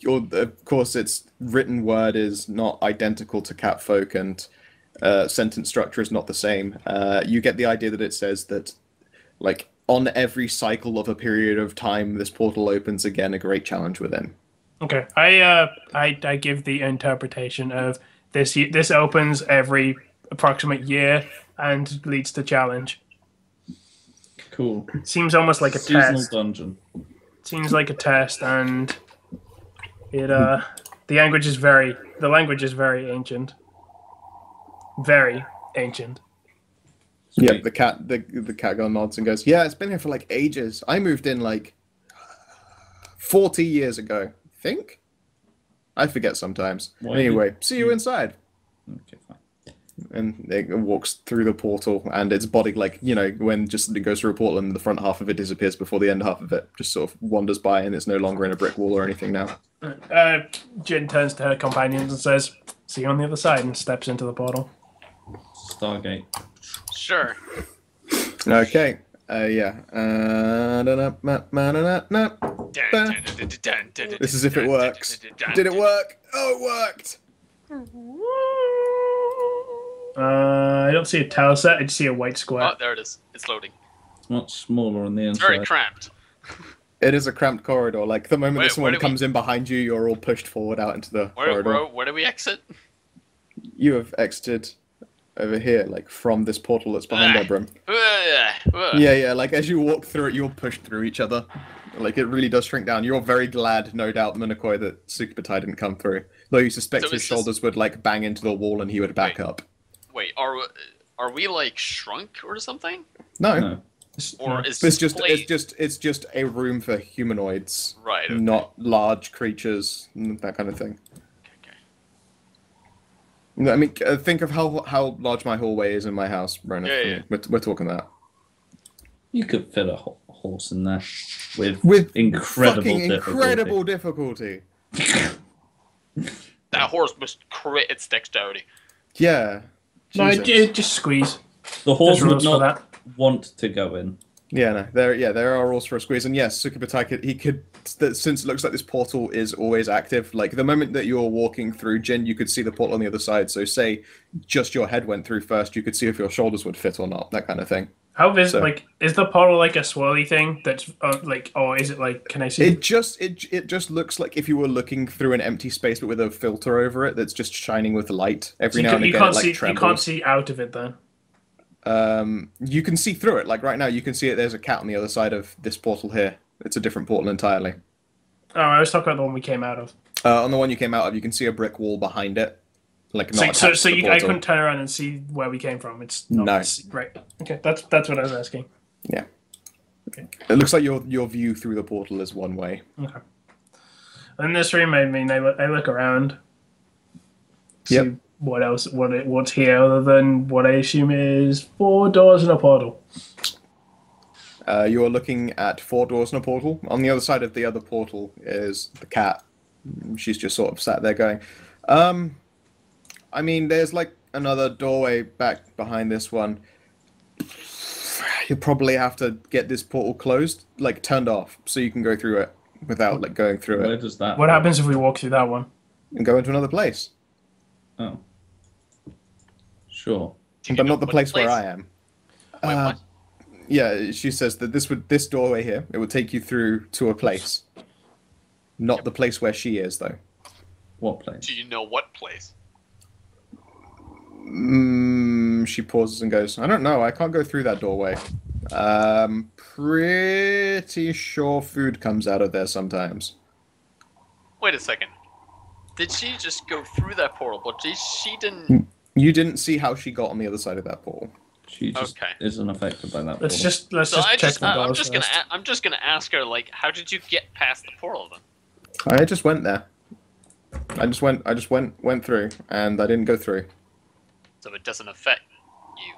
of course, its written word is not identical to catfolk, and sentence structure is not the same. You get the idea that it says that, like, on every cycle of a period of time, this portal opens again, a great challenge within. Okay, I give the interpretation of this opens every approximate year and leads to challenge. Cool. Seems almost like a Seasonal test. dungeon. Seems like a test, and it the language is very ancient. Very ancient. Yeah, the cat girl nods and goes, "Yeah, it's been here for like ages. I moved in like 40 years ago, I think. I forget sometimes. Anyway, see you inside." Okay, fine. And it walks through the portal, and its body, like, you know, when just it goes through a portal and the front half of it disappears before the end half of it just sort of wanders by, and it's no longer in a brick wall or anything now. Jin turns to her companions and says, "See you on the other side," and steps into the portal. Stargate. Sure. Okay. Yeah. This is if it works. Did it work? Oh, it worked! I don't see a tile set. I just see a white square. Oh, there it is. It's loading. It's much smaller on the It's inside. very cramped. It is a cramped corridor. Like, the moment Wait, that someone where do we- comes in behind you, you're all pushed forward out into the corridor. Where do we exit? You have exited over here, like, from this portal that's behind Ebram. Yeah, like, as you walk through it, you're pushed through each other. Like, it really does shrink down. You're very glad, no doubt, Munakoi, that Sukubatai didn't come through. Though you suspect So his it's shoulders would, like, bang into the wall and he would back up. Wait, are we like shrunk or something? No. Or is It's this place... it's just a room for humanoids. Right, okay. Not large creatures, that kind of thing. Okay. No, I mean, think of how large my hallway is in my house, Rona. Yeah. We're talking that. You could fit a horse in there with incredible difficulty. That horse must crit its dexterity. Yeah. No, Jesus. just squeeze. The horse There's would rules for not that. want to go in. Yeah, no, there are rules for a squeeze, and yes, Sukubatai he could, since it looks like this portal is always active. Like, the moment that you're walking through, Jin, you could see the portal on the other side. So, say just your head went through first, you could see if your shoulders would fit or not, that kind of thing. How is is the portal like a swirly thing that's like, or is it like? Can I see? It just looks like if you were looking through an empty space, but with a filter over it that's just shining with light every now and again. You can't see out of it then. You can see through it. Like right now, you can see it. There's a cat on the other side of this portal here. It's a different portal entirely. Oh, I was talking about the one we came out of. On the one you came out of, you can see a brick wall behind it. Like not so attached to the I portal. couldn't turn around and see where we came from. It's not No. Right. Okay, that's what I was asking. Yeah. Okay. It looks like your view through the portal is one way. Okay. In this room, I mean, I look around. See Yep. what else? What's here other than what I assume is 4 doors and a portal. You're looking at 4 doors and a portal. On the other side of the other portal is the cat. She's just sort of sat there going, I mean, there's like another doorway back behind this one. You'll probably have to get this portal closed, like turned off, so you can go through it without like going through Where it does that? What happens if we walk through that one? and go into another place. Oh. Sure. But not the place where I am. Wait, what? Yeah, she says that this doorway here, it would take you through to a place. Not the place where she is, though. What place? Do you know what place? She pauses and goes, I don't know, I can't go through that doorway. Pretty sure food comes out of there sometimes. Wait a second. Did she just go through that portal? But she didn't... You didn't see how she got on the other side of that portal. She just Okay. isn't affected by that. Let's portal. just check the doors I'm just gonna ask her, like, how did you get past the portal then? I just went there. I just went through, and I didn't go through. So it doesn't affect you.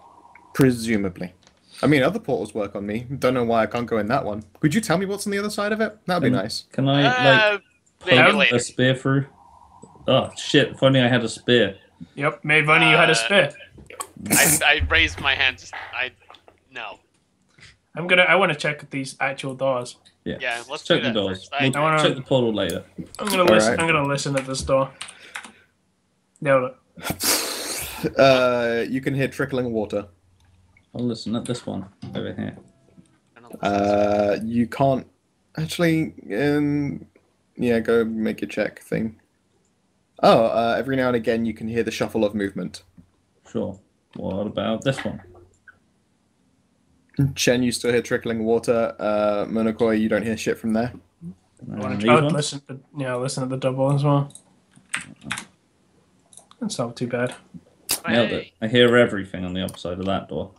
Presumably. I mean, other portals work on me. Don't know why I can't go in that one. Could you tell me what's on the other side of it? That'd be nice. Can I like Maybe poke later. a spear through? Oh shit! If only I had a spear. Yep, maybe only you had a spit. I raised my hand. No. I want to check these actual doors. Yeah, let's check do the that doors. first. We'll wanna- check the portal later. I'm gonna listen. Alright. I'm gonna listen at this door. Yeah, look. You can hear trickling water. I'll listen at this one over here. You can't actually. Yeah, go make your check thing. Oh, every now and again you can hear the shuffle of movement. Sure. What about this one? Chen, you still hear trickling water. Monokoi, you don't hear shit from there. Listen at the double as well. That's not too bad. Nailed it. I hear everything on the other side of that door.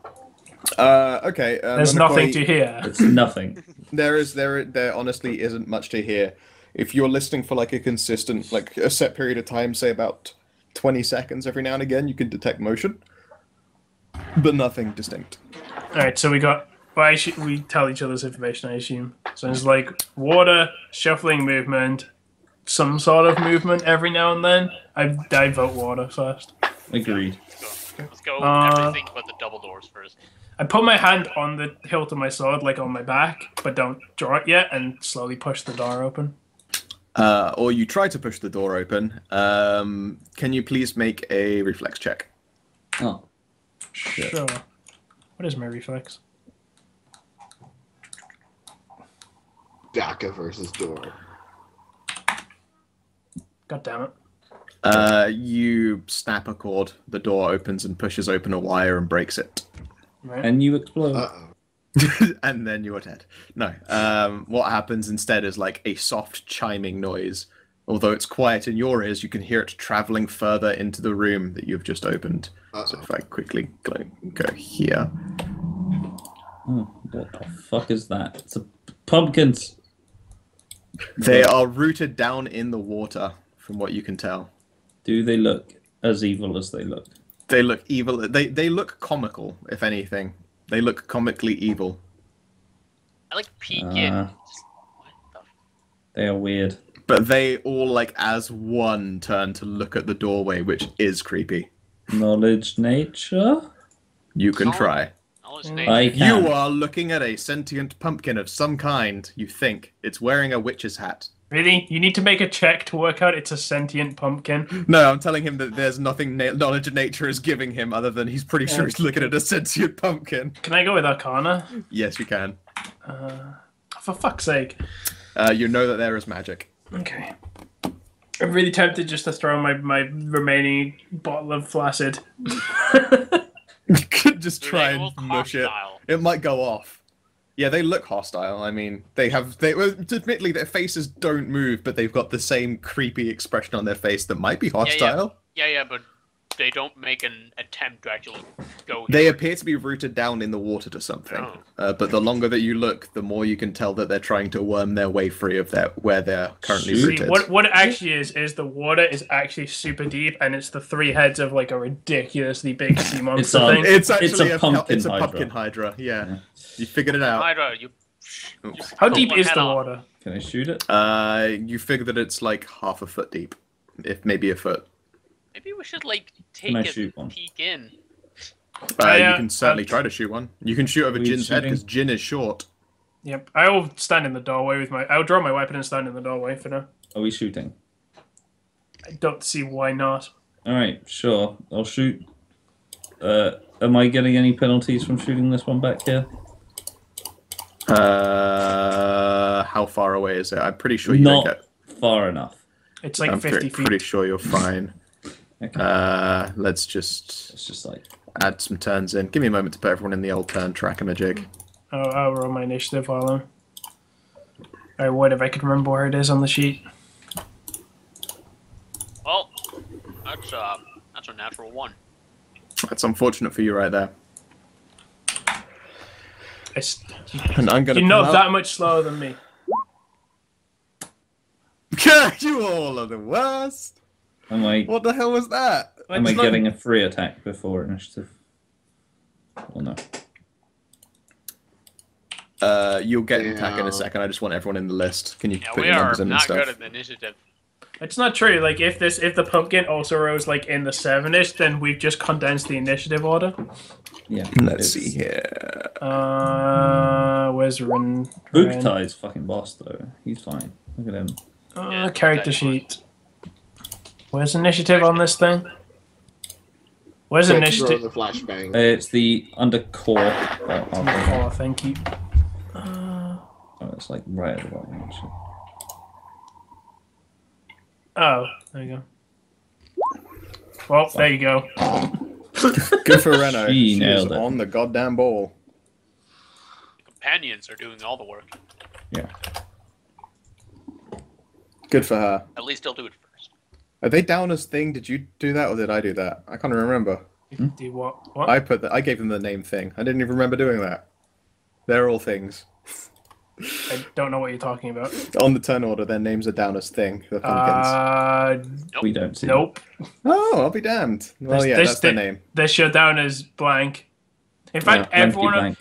Okay. There's Monokoi, nothing to hear. It's nothing. There honestly isn't much to hear. If you're listening for like a consistent, like a set period of time, say about 20 seconds every now and again, you can detect motion, but nothing distinct. All right, so we tell each other's information, I assume. So it's like water, shuffling movement, some sort of movement every now and then. I vote water first. Agreed. Let's go everything but the double doors first. I put my hand on the hilt of my sword, like on my back, but don't draw it yet, and slowly push the door open. Or you try to push the door open. Can you please make a reflex check? Oh. Sure. What is my reflex? Daka versus door. God damn it. You snap a cord, the door opens and pushes open a wire and breaks it. Right. And you explode. Uh-oh. And then you are dead. No. What happens instead is like a soft chiming noise. Although it's quiet in your ears, you can hear it traveling further into the room that you've just opened. Uh-oh. So if I quickly go here. Oh, what the fuck is that? It's a pumpkins. They are rooted down in the water, from what you can tell. Do they look as evil as they look? They look evil. They look comical, if anything. They look comically evil. I like peek in. What the? They are weird. But they all, like, as one, turn to look at the doorway, which is creepy. Knowledge nature? You can try. Knowledge I nature. can. You are looking at a sentient pumpkin of some kind, you think. It's wearing a witch's hat. Really? You need to make a check to work out it's a sentient pumpkin? No, I'm telling him that there's nothing knowledge of nature is giving him other than he's pretty sure he's looking at a sentient pumpkin. Can I go with Arcana? Yes, you can. For fuck's sake. You know that there is magic. Okay. I'm really tempted just to throw my remaining bottle of flaccid. You could just try They and look mush it. hostile. It might go off. Yeah, they look hostile. I mean, admittedly, their faces don't move, but they've got the same creepy expression on their face that might be hostile. Yeah, but they don't make an attempt to actually go. They here. appear to be rooted down in the water to something. Oh. But the longer that you look, the more you can tell that they're trying to worm their way free of where they're currently See, rooted. What it actually is the water is actually super deep, and it's the three heads of like a ridiculously big sea monster thing. It's actually a pumpkin hydra. pumpkin hydra. Yeah. You figured it out. Hydra, you How cut deep one is head the off. water? Can I shoot it? You figure that it's like half a foot deep, if maybe a foot. Maybe we should like take Can I a shoot one? peek in. You Yeah, can certainly try to shoot one. You can shoot over Are we Jin's head shooting? because Jin is short. Yep. I will stand in the doorway with I'll draw my weapon and stand in the doorway for now. Are we shooting? I don't see why not. Alright, sure. I'll shoot. Am I getting any penalties from shooting this one back here? How far away is it? I'm pretty sure you Not don't get. far enough. It's like I'm 50 feet. pretty sure you're fine. Okay. Let's just It's just like... add some turns in. Give me a moment to put everyone in the old turn track-a-majig. I'll roll my initiative while I'm... Or what if I could remember where it is on the sheet? Well, that's a natural one. That's unfortunate for you right there. And I'm You're gonna. not that much slower than me. You all are the worst. Am I What the hell was that? Am I It's not- getting a free attack before initiative? Well, no. You'll get an attack in Yeah. a second. I just want everyone in the list. Can you Yeah, put we your are numbers in and not stuff? good at the initiative. It's not true. Like if the pumpkin also rose like in the 7-ish, then we've just condensed the initiative order. Yeah. Let's it's- see here. Where's Ren? Buketai's fucking boss though. He's fine. Look at him. Yeah, Character that's fine. sheet. Where's initiative on this thing? Where's Throw initiative? the flashbang. It's the under core. Oh, thank you. Oh, it's like right at the bottom. Actually. Oh, there you go. Well, there you go. Good for Reno. She She is nailed it. on the goddamn ball. Companions are doing all the work. Yeah. Good for her. At least they'll do it first. Are they down as thing? Did you do that or did I do that? I can't remember. Do what? What? I gave them the name thing. I didn't even remember doing that. They're all things. I don't know what you're talking about. On the turn order, their names are down as thing. The pumpkins. Nope. We don't see. Nope. Oh, I'll be damned. Well, yeah, that's their name. They're shut down as blank. In fact, Yeah, blanky blank.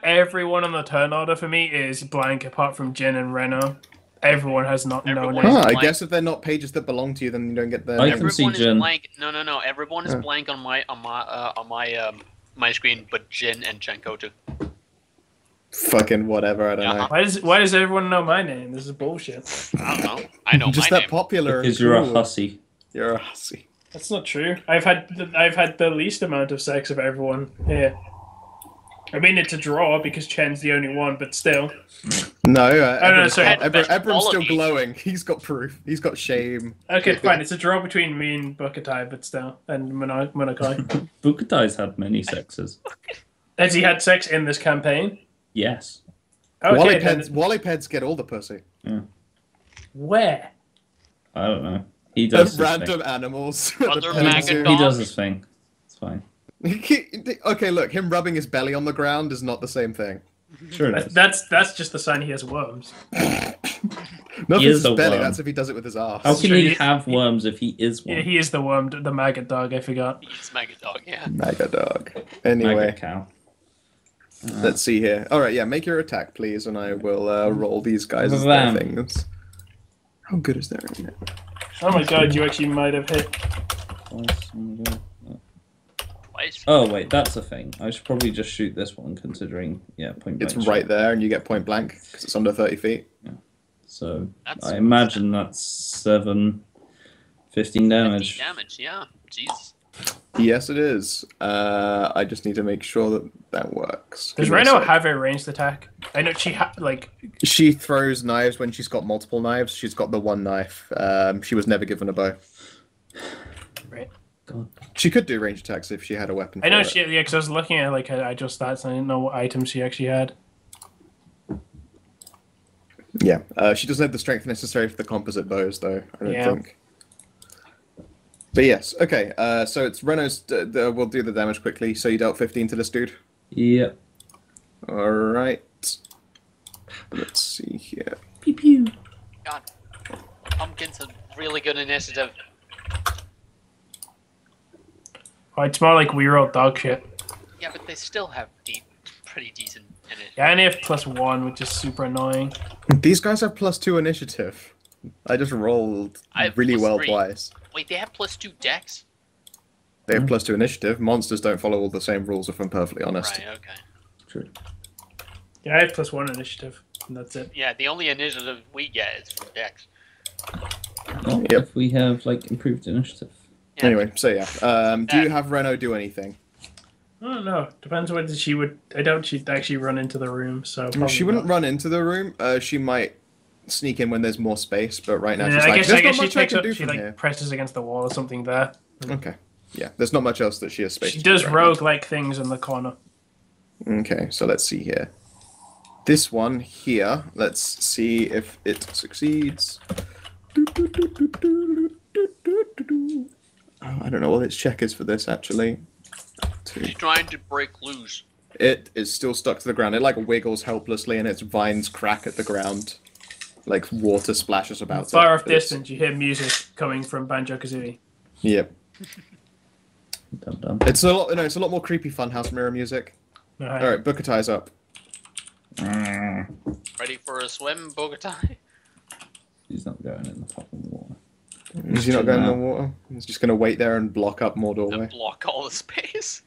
everyone on the turn order for me is blank, apart from Jin and Reno. Everyone has no Everyone name. is I blank. guess if they're not pages that belong to you, then you don't get their I name. can see Everyone is Jin. blank. No. Everyone is blank on my screen, but Jin and Chenko too. Fucking whatever, I don't know. Why does everyone know my name? This is bullshit. I don't know. I know Just my that name. popular. Because you're a Cool. hussy. You're a hussy. That's not true. I've had the least amount of sex of everyone here. I mean, it's a draw because Chen's the only one, but still. No, no, sorry. Ebram's still Quality. glowing. He's got proof. He's got shame. Okay, fine. It's a draw between me and Bukatai, but still, and Monokai. Bukatai's had many sexes. Has he had sex in this campaign? Yes. Okay, then Wallypeds get all the pussy. where? I don't know. He does his Random thing. animals. Other The maggot zoo. He does his thing. It's fine. Okay, look, him rubbing his belly on the ground is not the same thing. Sure it is. That's just the sign he has worms. Not He his is a belly, worm. that's if he does it with his ass. How can Sure, he he- have worms if he is one? Yeah, he is the worm, the maggot dog. I forgot. He's maggot dog. Yeah. Mega dog. Anyway, Maggot cow. let's see here. Alright, yeah, make your attack, please, and I will roll these guys as their Bam. things. How good is their internet? Oh my god, you actually might have hit. Twice. Oh wait, that's a thing. I should probably just shoot this one, considering point It's blank right shot. there, and you get point blank, because it's under 30 feet. So That's I imagine that's 15 damage. 50 damage. Yeah. Jeez. Yes, it is. I just need to make sure that that works. Does Give me a Reno sec. have a ranged attack? I know she She throws knives when she's got multiple knives. She's got the one knife. She was never given a bow. Right. God. She could do range attacks if she had a weapon. I know for she. it. Yeah, because I was looking at her idle stats and I didn't know what items she actually had. Yeah. She doesn't have the strength necessary for the composite bows, though. I don't Yeah. think. But yes, okay. So it's Renault's. We'll do the damage quickly. So you dealt 15 to this dude. Yep. All right. Let's see here. Pew pew. God. Pumpkin's a really good initiative. Oh, it's more like we rolled dog shit. Yeah, but they still have pretty decent initiative. Yeah, I only have +1, which is super annoying. These guys have +2 initiative. I just rolled I have really well +3. twice. Wait, they have +2 dex? They have +2 initiative. Monsters don't follow all the same rules, if I'm perfectly honest. Right, okay. True. Yeah, I have +1 initiative, and that's it. Yeah, the only initiative we get is from dex. Well, Yep. if we have improved initiative. Yeah, Anyway, so yeah. Do you have Renault do anything? I don't know. Depends whether she would. I doubt she'd actually run into the room. So She probably wouldn't not. run into the room. She might sneak in when there's more space, but right now Yeah, she's I like, guess there's she not much I takes can up. do She from here. presses against the wall or something there. Okay. Yeah, there's not much else that she has space She to do does right rogue-like things in the corner. now. Okay, so let's see here. This one here, let's see if it succeeds. Oh, I don't know what its check is for this, actually. She's trying to break loose. It is still stuck to the ground. It wiggles helplessly, and its vines crack at the ground. Water splashes about it. Far off but it's- distance, you hear music coming from Banjo-Kazooie. Yep. Dum dum. It's a lot. No, it's a lot more creepy Funhouse mirror music. All right, Bukatai's up. Ready for a swim, Bogatai? He's not going in the fucking water. Is he not going in the water? He's just going to wait there and block up more To doorway. block all the space.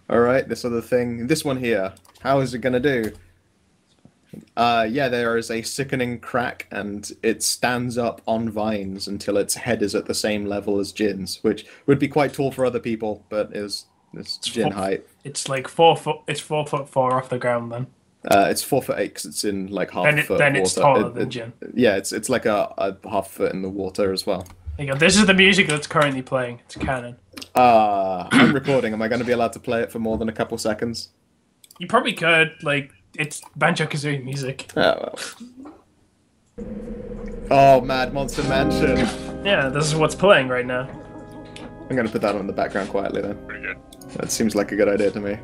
All right, this other thing. This one here. How is it going to do? Yeah, there is a sickening crack, and it stands up on vines until its head is at the same level as Jin's, which would be quite tall for other people, but is Jin height. It's like 4 foot. It's 4'4" off the ground then. It's 4'8" because it's in like half a foot then of it's water. taller than Jin. Yeah, it's like a half foot in the water as well. There you go. This is the music that's currently playing. It's canon. I'm recording. Am I going to be allowed to play it for more than a couple seconds? You probably could. Like, it's Banjo-Kazooie music. Oh, well. Oh, Mad Monster Mansion. Yeah, this is what's playing right now. I'm going to put that on in the background quietly then. Pretty good. That seems like a good idea to me.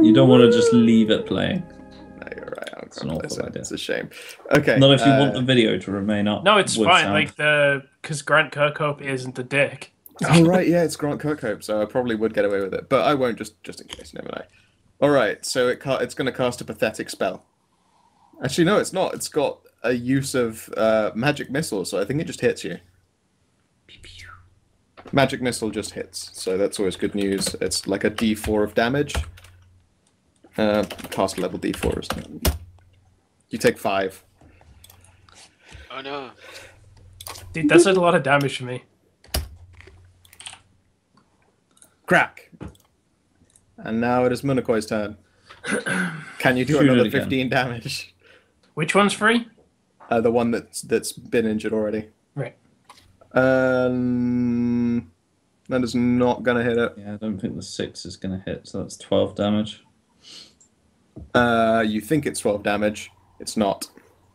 You don't want to just leave it playing. No, you're right. It's an awful idea. It's a shame. Okay. Not if you want the video to remain up. No, it's with fine. sound. Like because Grant Kirkhope isn't a dick. Oh right, yeah, it's Grant Kirkhope, so I probably would get away with it, but I won't. Just in case, never know. All right, so it's going to cast a pathetic spell. Actually, no, it's not. It's got a use of magic missile, so I think it just hits you. Magic missile just hits, so that's always good news. It's like a D4 of damage. Cast level D4 is. You take 5. Oh no. Dude, that's a lot of damage for me. Crack. And now it is Munakoi's turn. Can you do Shoot it another again. 15 damage? Which one's free? The one that's been injured already. Right. That is not gonna hit it. Yeah, I don't think the 6 is going to hit, so that's 12 damage. You think it's 12 damage. It's not.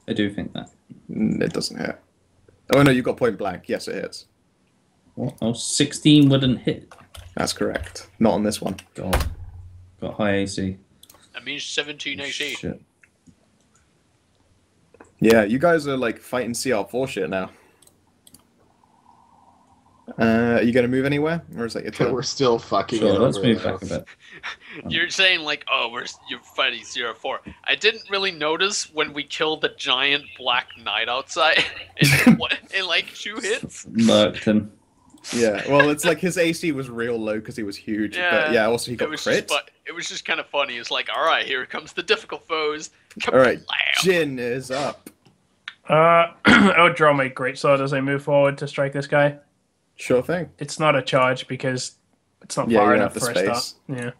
I do think that. It doesn't hit. Oh no, you got point blank. Yes, it hits. What? Oh, 16 wouldn't hit. That's correct. Not on this one. God. Got high AC. That means 17 AC. Shit. Yeah, you guys are like fighting CR4 shit now. Are you gonna move anywhere, or is that your turn? We're still fucking. Sure, it let's over move though. back a bit. You're saying like, oh, you're fighting 0-4. I didn't really notice when we killed the giant black knight outside in like 2 hits. Murked him. Yeah, well, it's like his AC was real low because he was huge. But yeah, also he got crit. It was just kind of funny. It's like, all right, here comes the difficult foes. All right, Kablam! Jin is up. I would draw my greatsword as I move forward to strike this guy. Sure thing. It's not a charge because it's not Yeah, far you enough have for the a start. space. Yeah.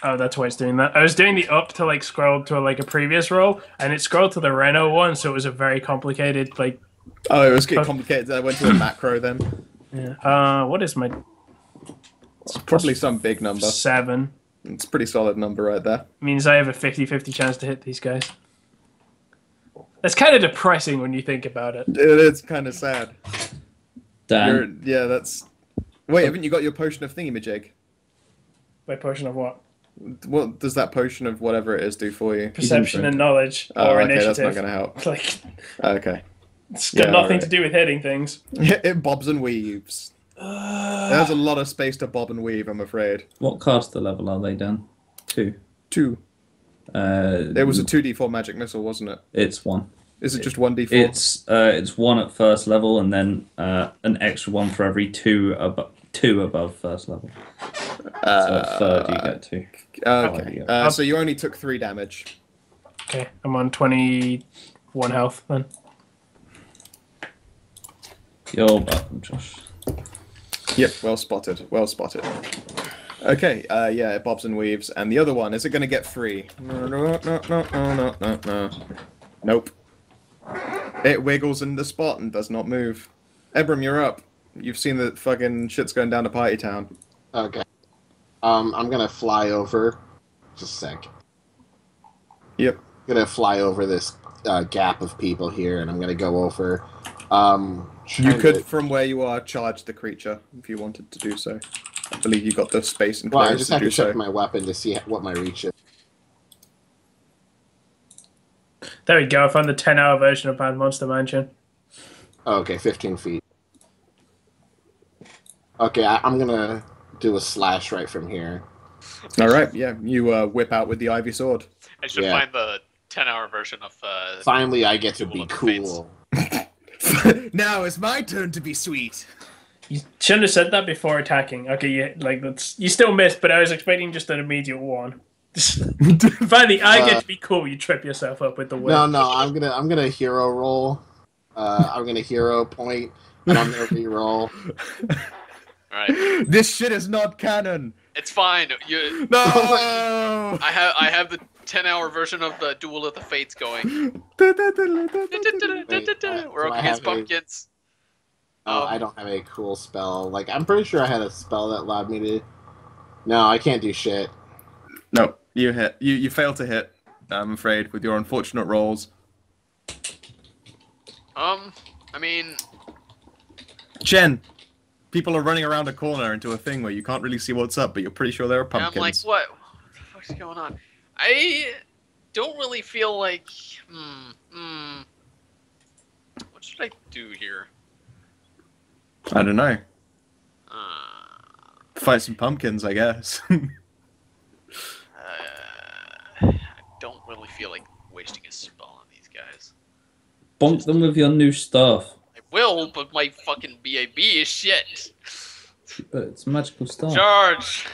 Oh, that's why it's doing that. I was doing the up to like scroll to like a previous roll, and it scrolled to the Reno one, so it was a very complicated like. Oh, it was getting complicated. I went to a macro then. Yeah. What is my It's probably some big number. 7? It's a pretty solid number right there. Means I have a 50-50 chance to hit these guys. That's kind of depressing when you think about it. It is kind of sad. Dan. Yeah, that's. Wait, haven't you got your potion of thingamajig? By potion of what? What does that potion of whatever it is do for you? Perception and knowledge Oh, or okay, initiative. that's not going to help. Like, Okay. it's got Yeah, nothing alright. to do with hitting things. It bobs and weaves. There's a lot of space to bob and weave, I'm afraid. What caster level are they, Dan? 2. 2. It was a 2d4 magic missile, wasn't it? It's 1. Is it just 1d4? It's 1 at first level, and then an extra 1 for every 2 above first level. So at third you get 2. Okay. So you only took 3 damage. Okay, I'm on 21 health then. You're welcome, Josh. Yep, well spotted. Well spotted. Okay, yeah, it bobs and weaves. And the other one, is it going to get free? No. Nope. It wiggles in the spot and does not move. Ebram, you're up. You've seen the fucking shit's going down to Party Town. Okay. I'm gonna fly over. Just a sec. Yep. I'm gonna fly over this gap of people here, and I'm gonna go over. You could, from where you are, charge the creature if you wanted to do so. I believe you got the space and Well, I clearance just to have do to check so. my weapon to see what my reach is. There we go, I found the 10-hour version of Bad Monster Mansion. Oh, okay, 15 feet. Okay, I'm gonna do a slash right from here. All right, yeah, you whip out with the ivy sword. I should Yeah. find the 10-hour version of. Finally, I get to Duel be of the Fates. cool. Now it's my turn to be sweet. You shouldn't have said that before attacking. Okay, yeah, like you still missed, but I was expecting just an immediate one. Finally, I get to be cool. You trip yourself up with the whip. No, I'm gonna hero roll. I'm gonna hero point, and I'm gonna re-roll. Alright. This shit is not canon. It's fine. No. I have the 10-hour version of the Duel of the Fates going. We're up against pumpkins. I don't have a cool spell. Like, I'm pretty sure I had a spell that allowed me to... No, I can't do shit. No, you hit. You failed to hit, I'm afraid, with your unfortunate rolls. I mean... Jen, people are running around a corner into a thing where you can't really see what's up, but you're pretty sure there are pumpkins. I'm like, what the fuck's going on? I don't really feel like... What should I do here? I don't know. Fight some pumpkins, I guess. I don't really feel like wasting a spell on these guys. Bonk them with your new stuff. I will, but my fucking BAB is shit. But it's magical stuff. Charge!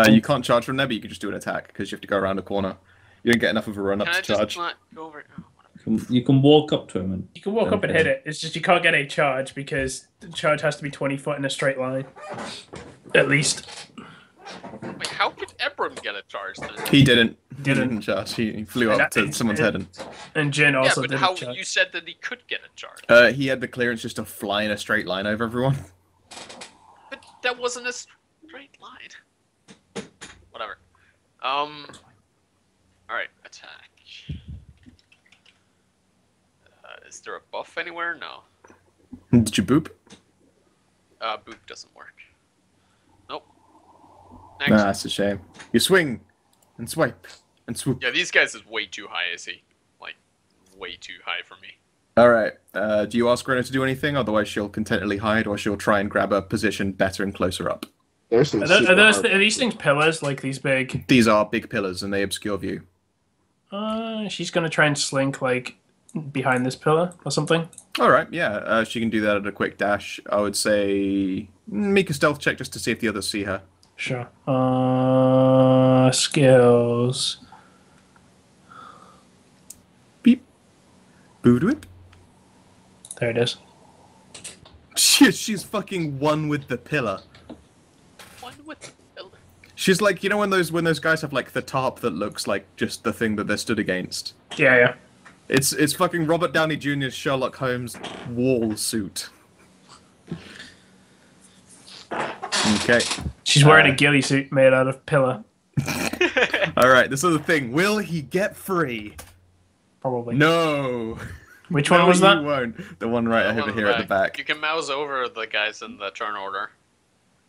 You can't charge from there, but you can just do an attack, because you have to go around a corner. You don't get enough of a run up to charge. Just not go over... You can walk up to him and... You can walk up and hit it. It's just you can't get a charge because the charge has to be 20 foot in a straight line. At least. Wait, how could Ebram get a charge then? He didn't charge. He flew up to someone's head and Jin also but didn't how charge. you said that he could get a charge? He had the clearance just to fly in a straight line over everyone. But that wasn't a straight line. Whatever. Alright, attack. Is there a buff anywhere? No. Did you boop? Boop doesn't work. Nope. Next. Nah, that's a shame. You swing, and swipe, and swoop. Yeah, these guys is way too high, is he? Like, way too high for me. Alright, do you ask Rena to do anything? Otherwise she'll contentedly hide, or she'll try and grab a position better and closer up. There's some are these things pillars, like these big? These are big pillars, and they obscure view. She's gonna try and slink, like, behind this pillar or something. Alright, yeah, she can do that at a quick dash. I would say make a stealth check just to see if the others see her. Sure. Skills. Beep. Boot whip. There it is. She's fucking one with the pillar. One with the pillar. She's like, you know when those guys have like the tarp that looks like just the thing that they're stood against? Yeah. It's fucking Robert Downey Jr.'s Sherlock Holmes wall suit. Okay. She's wearing a ghillie suit made out of pillar. Alright, this other thing. Will he get free? Probably. No. Which one was that? You won't. The one right over here at the back. You can mouse over the guys in the turn order.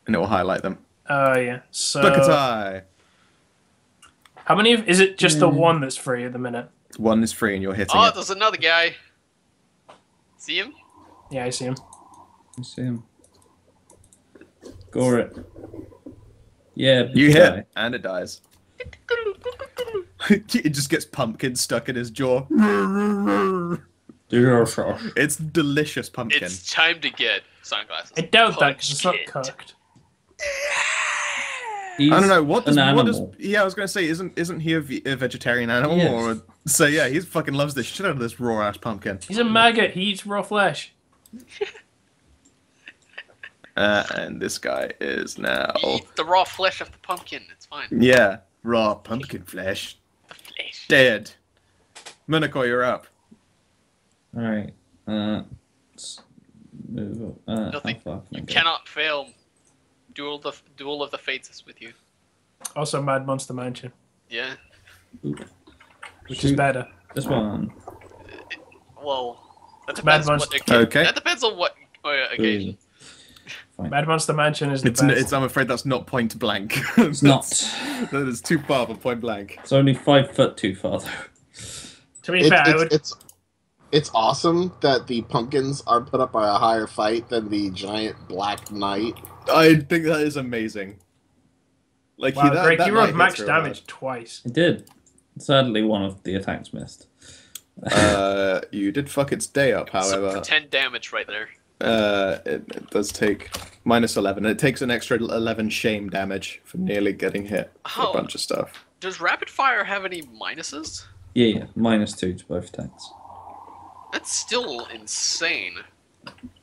And it will highlight them. Oh, yeah. So... Bucketai. How many of... Is it just the one that's free at the minute? One is free and you're hitting Oh, it. there's another guy. See him? Yeah, I see him. I see him. Gore it. Yeah, you hit, and it dies. It just gets pumpkin stuck in his jaw. It's delicious pumpkin. It's time to get sunglasses. I doubt that because it's not cooked. He's I don't know what does. Yeah, I was gonna say, isn't he a vegetarian animal? Yes. Or so yeah, he fucking loves the shit out of this raw ass pumpkin. He's a maggot. He eats raw flesh. And this guy is now. Eat the raw flesh of the pumpkin. It's fine. Yeah, raw pumpkin flesh. The flesh. Dead. Minako, you're up. All right. Let's move. Nothing. You cannot fail. Duel of the Fates is with you. Also, Mad Monster Mansion. Yeah. Which is better. This one. Well, that depends on what occasion. Okay. That depends on what occasion. Fine. Mad Monster Mansion is the best. I'm afraid that's not point blank. It's not. That is too far for point blank. It's only 5 foot too far though. To be fair, it's awesome that the pumpkins are put up by a higher fight than the giant black knight. I think that is amazing. Like, wow, Greg, that you rolled max damage twice. It did. Sadly, one of the attacks missed. You did fuck its day up, however. Some 10 damage right there. It does take minus 11. It takes an extra 11 shame damage for nearly getting hit for a bunch of stuff. Does rapid fire have any minuses? Yeah, -2 to both attacks. That's still insane.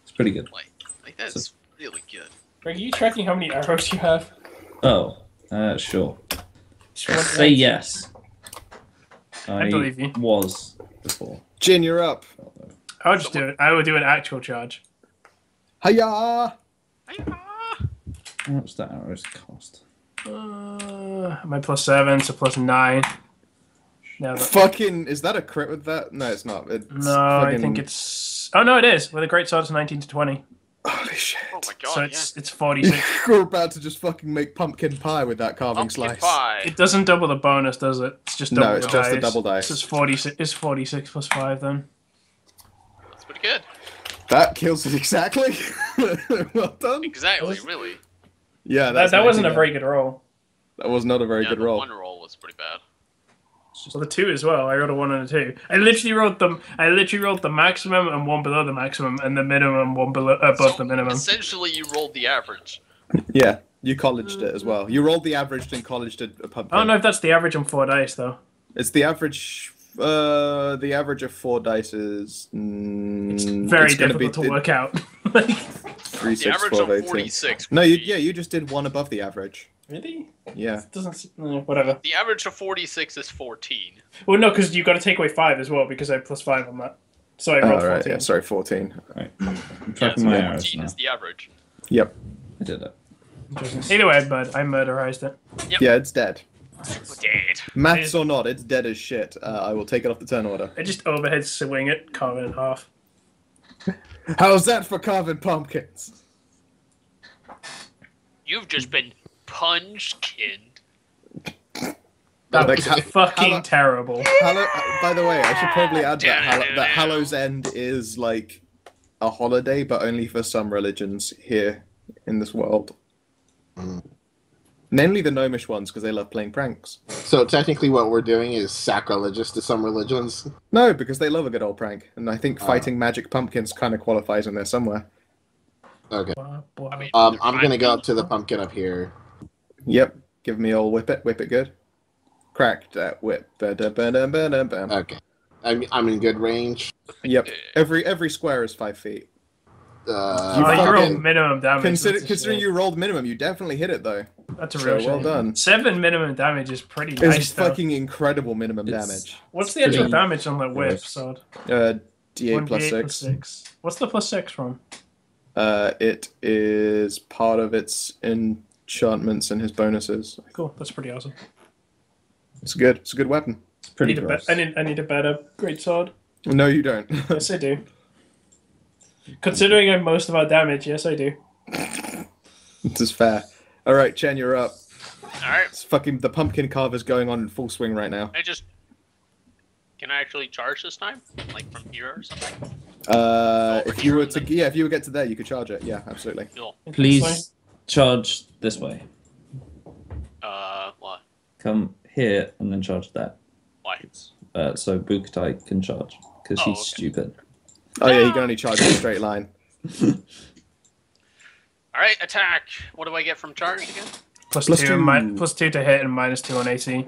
It's pretty good. Like that's really good. Greg, are you tracking how many arrows you have? Oh, sure. Say yes. I believe you. Was before. Jin, you're up. I'll just do it. I will do an actual charge. Hiya! How much that arrows cost? My +7, so +9. Now Fucking, is that a crit with that? No, it's not. It's no, I think it's. Oh no, it is. With a great sword, it's 19 to 20. Holy shit! Oh my god! So it's 46. You're about to just fucking make pumpkin pie with that carving Pumpkin slice. pie. It doesn't double the bonus, does it? It's just double No, it's the just dice. a double dice. So it's 46. It's 46 plus 5 then. That's pretty good. That kills it exactly. Well done. Exactly. Really. Yeah, That wasn't a very good roll. That was not a very good roll. One roll was pretty bad. Well, the 2 as well. I rolled a 1 and a 2. I literally rolled the maximum and one below the maximum, and the minimum one above the minimum. Essentially, you rolled the average. Yeah, you colleged it as well. You rolled the average and colleged a pumpkin. I don't know if that's the average on 4 dice though. It's the average. The average of 4 dice is. It's very difficult to work out. 3, 6, The average 12, of 18. 46. No, you just did one above the average. Really? Yeah. It doesn't. Whatever. The average of 46 is 14. Well, no, because you got to take away 5 as well because I have +5 on that. So I rolled 14. Right, yeah, sorry, 14. Right. I'm tracking my arrows 14 now. is the average. Yep. I did it. Either way, I murderized it. Yep. Yeah, it's dead. Dead. Maths or not, it's dead as shit. I will take it off the turn order. I just overhead swing it, carve it in half. How's that for carving pumpkins? You've just been punchkined. That Like, was ha- fucking Hallow- terrible. By the way, I should probably add that Hallow's End is like a holiday, but only for some religions here in this world. Namely the gnomish ones, because they love playing pranks. So technically what we're doing is sacrilegious to some religions? No, because they love a good old prank. And I think fighting magic pumpkins kind of qualifies in there somewhere. Okay. I mean, I'm going to go up to the pumpkin up here. Yep. Give me all whip it good. Crack that whip. Ba-da-ba-da-ba-da-bam. Okay. I'm in good range. Yep. Every square is 5 feet. You fucking- rolled minimum damage. Considering you rolled minimum, you definitely hit it though. That's a So real well shame. done. 7 minimum damage is pretty nice. It's though. fucking incredible minimum It's- damage. What's the actual pretty damage on the whip, nice. sword? D8 plus 1d8 6. What's the +6 from? It is part of its enchantments and his bonuses. Cool, that's pretty awesome. It's good. It's a good weapon. It's I pretty need, gross. I need a better great sword. No, you don't. Yes, I do. Considering I'm most of our damage, yes, I do. This is fair. All right, Chen, you're up. Alright, It's fucking the pumpkin carver's going on in full swing right now. Can I actually charge this time? Like from here or something? If you were to get to there, you could charge it. Yeah, absolutely. Cool. Please charge this way. What? Come here and then charge that. Why? So Bukatai can charge because Oh, he's okay. stupid. Oh yeah, you can only charge in a straight line. Alright, attack. What do I get from charge again? Plus Plus 2, two. +2 to hit and -2 on AC.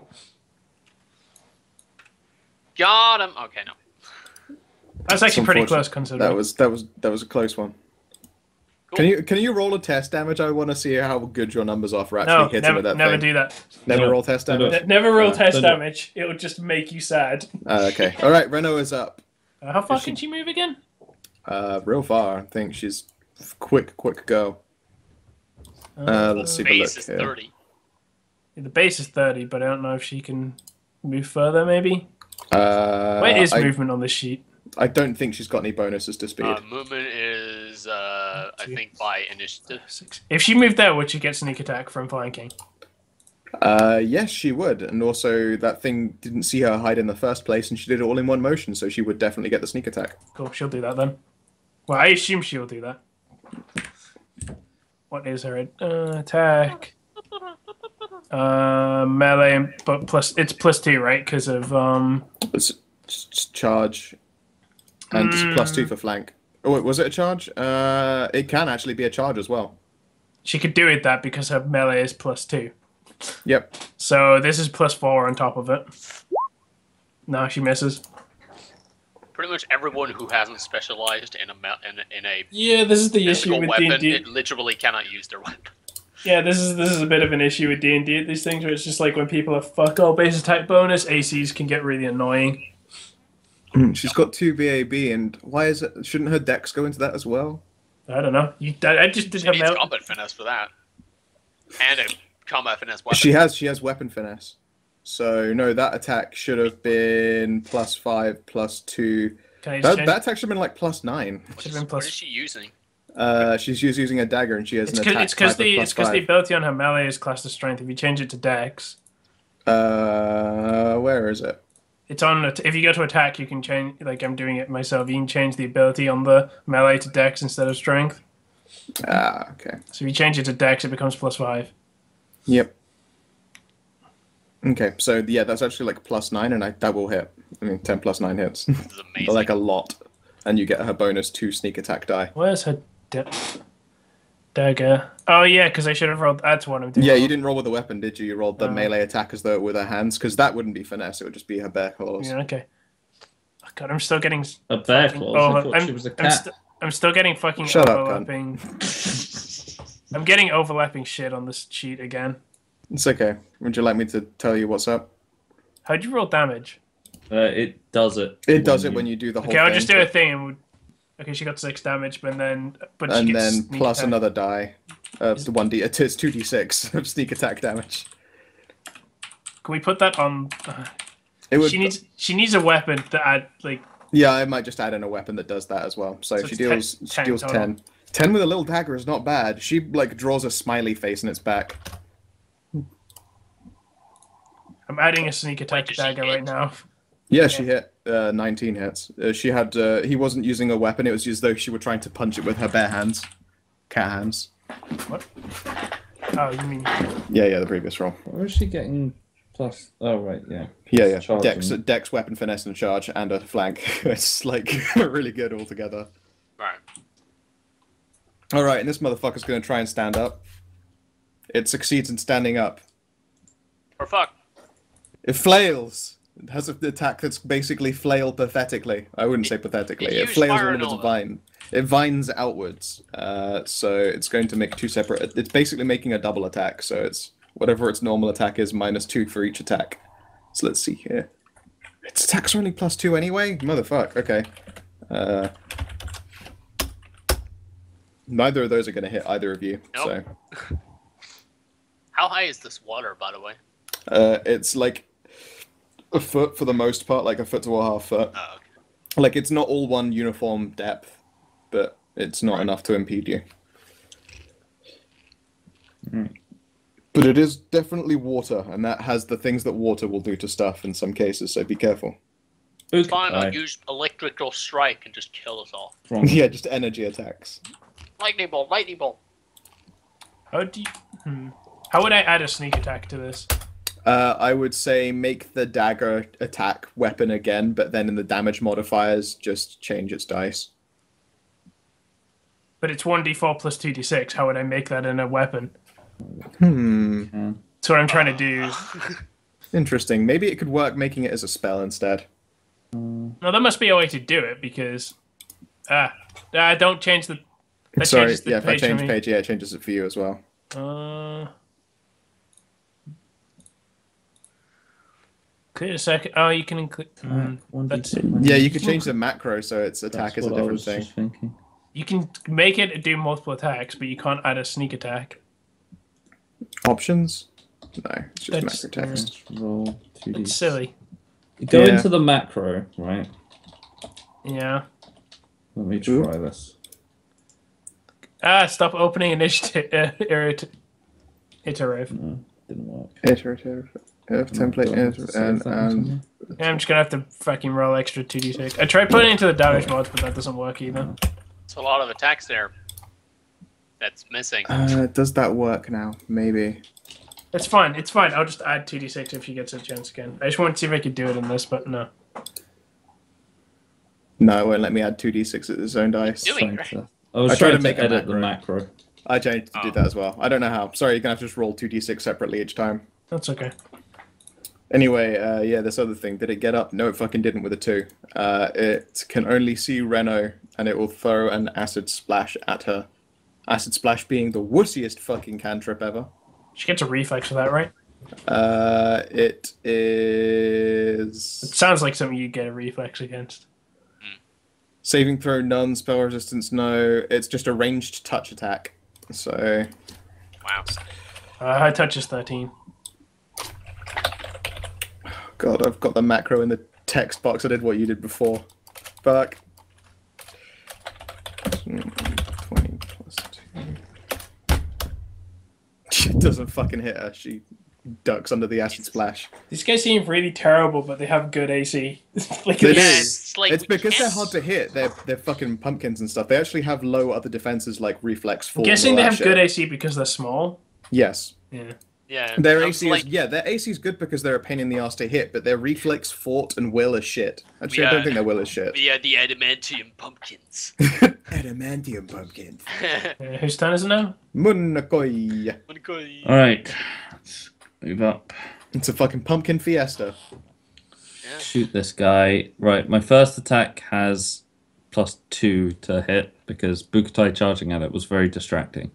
Got him. Okay, no. That's actually pretty unfortunate. close considering. That was a close one. Cool. Can you roll a test damage? I want to see how good your numbers are for actually No, hitting never, with that never thing. do that. Never No, roll test don't do damage. it. Never roll test don't do it. damage. It would just make you sad. Okay. All right. Renault is up. How far Is she- can she move again? Real far. I think she's quick go. Let's see the Base look is here. 30. The base is 30, but I don't know if she can move further, maybe? Uh, Where is I, movement on this sheet? I don't think she's got any bonuses to speed. Movement is, I think, by initiative. 6. If she moved there, would she get sneak attack from flanking? Yes, she would. And also, that thing didn't see her hide in the first place, and she did it all in one motion, so she would definitely get the sneak attack. Cool, she'll do that then. Well, I assume she'll do that. What is her attack? Melee, but it's +2, right? Because of It's charge, and it's +2 for flank. Oh, wait, was it a charge? It can actually be a charge as well. She could do it that because her melee is +2. Yep. So this is +4 on top of it. No, she misses. Pretty much everyone who hasn't specialized in a Yeah, this is the issue physical with weapon, D&D. it literally cannot use their weapon. Yeah, this is a bit of an issue with D&D at these things, where it's just like when people have fuck all base attack bonus, ACs can get really annoying. She's got 2 BAB, and why is it? Shouldn't her dex go into that as well? I don't know. I just did She have needs combat finesse for that. And a combat finesse weapon. She has weapon finesse. So no, that attack should have been +5, +2. That attack should have been like +9. What is she using? She's using a dagger, and she has an attack. It's because the ability on her melee is class to strength. If you change it to dex, where is it? it's on. If you go to attack, you can change. Like I'm doing it myself. You can change the ability on the melee to dex instead of strength. Ah, okay. So if you change it to dex, it becomes +5. Yep. Okay, so yeah, that's actually like +9, and that will hit. I mean, 10 + 9 hits. This is amazing. Like a lot, and you get her bonus 2 sneak attack die. Where's her dagger? Oh yeah, because I should have rolled. That's what I'm doing. Yeah, you didn't roll with a weapon, did you? You rolled the melee attack as though it were with her hands, because that wouldn't be finesse. It would just be her bear claws. Yeah, okay. Oh, God, I'm still getting A bear claws. I thought she was a cat. I'm still getting fucking Shut up, overlapping. I'm getting overlapping shit on this sheet again. It's okay. Would you like me to tell you what's up? How'd you roll damage? It does it. It does it when you do the whole Okay, thing. I'll just do a thing. And okay, she got 6 damage, but then she And gets then sneak plus attack. another die. The 1d. It's 2d6 of sneak attack damage. Can we put that on? It would. She needs a weapon to add like. Yeah, I might just add in a weapon that does that as well. So So she it's deals 10 total. 10. 10 with a little dagger is not bad. She like draws a smiley face in its back. I'm adding a sneak attack does she dagger hit? right now. Yeah, she hit 19 hits. She had he wasn't using a weapon. It was as though she were trying to punch it with her bare hands, cat hands. What? Oh, you mean? Yeah, the previous roll. Where is she getting plus? Oh, right, yeah. Yeah. Charging. Dex, weapon, finesse, and charge, and a flank. It's like really good altogether. Right. All right, and this motherfucker's gonna try and stand up. It succeeds in standing up. Or fuck. It flails. It has an attack that's basically flail pathetically. I wouldn't say pathetically. It used flails Fire all of its Nova. vine. It vines outwards. So it's going to make 2 separate. It's basically making a double attack. So it's whatever its normal attack is minus 2 for each attack. So let's see here. Its attacks are only +2 anyway. Motherfuck. Okay. Neither of those are going to hit either of you. Nope. So How high is this water, by the way? it's like a foot for the most part, like a foot to a half foot. Oh, okay. Like, it's not all one uniform depth, but it's not enough to impede you. But it is definitely water, and that has the things that water will do to stuff in some cases, so be careful. It's fine, I'll use electrical strike and just kill us all. Yeah, just energy attacks. Lightning bolt, lightning bolt. How do you? How would I add a sneak attack to this? I would say make the dagger attack weapon again, but then in the damage modifiers, just change its dice. But it's 1d4 plus 2d6. How would I make that in a weapon? That's what I'm trying to do. Interesting. Maybe it could work making it as a spell instead. No, there must be a way to do it because don't change the. That Sorry, changes the yeah, if I page for change me. page, yeah, it changes it for you as well. Clear a second. Oh, you can include. Yeah, you could change the macro so its attack is a different thing. Thinking. You can make it do multiple attacks, but you can't add a sneak attack. Options? No, it's just That's- macro text. Roll 2d. It's silly. Go Yeah. into the macro, right? Yeah. Let me try this. Stop opening initiative. Iterative. No, didn't work. Iterative. Template and Yeah, I'm just gonna have to fucking roll extra 2d6. I tried putting it into the damage mods, but that doesn't work either. It's a lot of attacks there. That's missing. does that work now? Maybe. It's fine. It's fine. I'll just add 2d6 if she gets a chance again. I just wanted to see if I could do it in this, but no. No, it won't let me add 2d6 at its own dice. Doing I was I tried trying to to make a edit the macro. macro. I changed to do that as well. I don't know how. Sorry, you're gonna have to just roll 2d6 separately each time. That's okay. Anyway, yeah, this other thing. Did it get up? No, it fucking didn't with a 2. It can only see Reno, and it will throw an acid splash at her. Acid splash being the wussiest fucking cantrip ever. She gets a reflex for that, right? It is... It sounds like something you'd get a reflex against. Saving throw, none. Spell resistance, no. It's just a ranged touch attack. So... Wow. High touch is 13. God, I've got the macro in the text box. I did what you did before. Fuck. 20 plus 2. She doesn't fucking hit her. She ducks under the acid splash. These guys seem really terrible, but they have good AC. Like, They do. It's like It's because they're yes. hard to hit. They're fucking pumpkins and stuff. They actually have low other defenses like reflex, fall. I'm guessing and they all have that good shit. AC because they're small. Yes. Yeah. Yeah. Their I AC was is their AC is good because they're a pain in the ass to hit, but their reflex, fort, and will is shit. Actually, I Yeah. don't think their will is shit. We are the adamantium pumpkins. Adamantium pumpkins. Whose turn is it now? Munakoi. Alright, let's move up. It's a fucking pumpkin fiesta. Shoot this guy. Right, my first attack has +2 to hit because Bukutai charging at it was very distracting.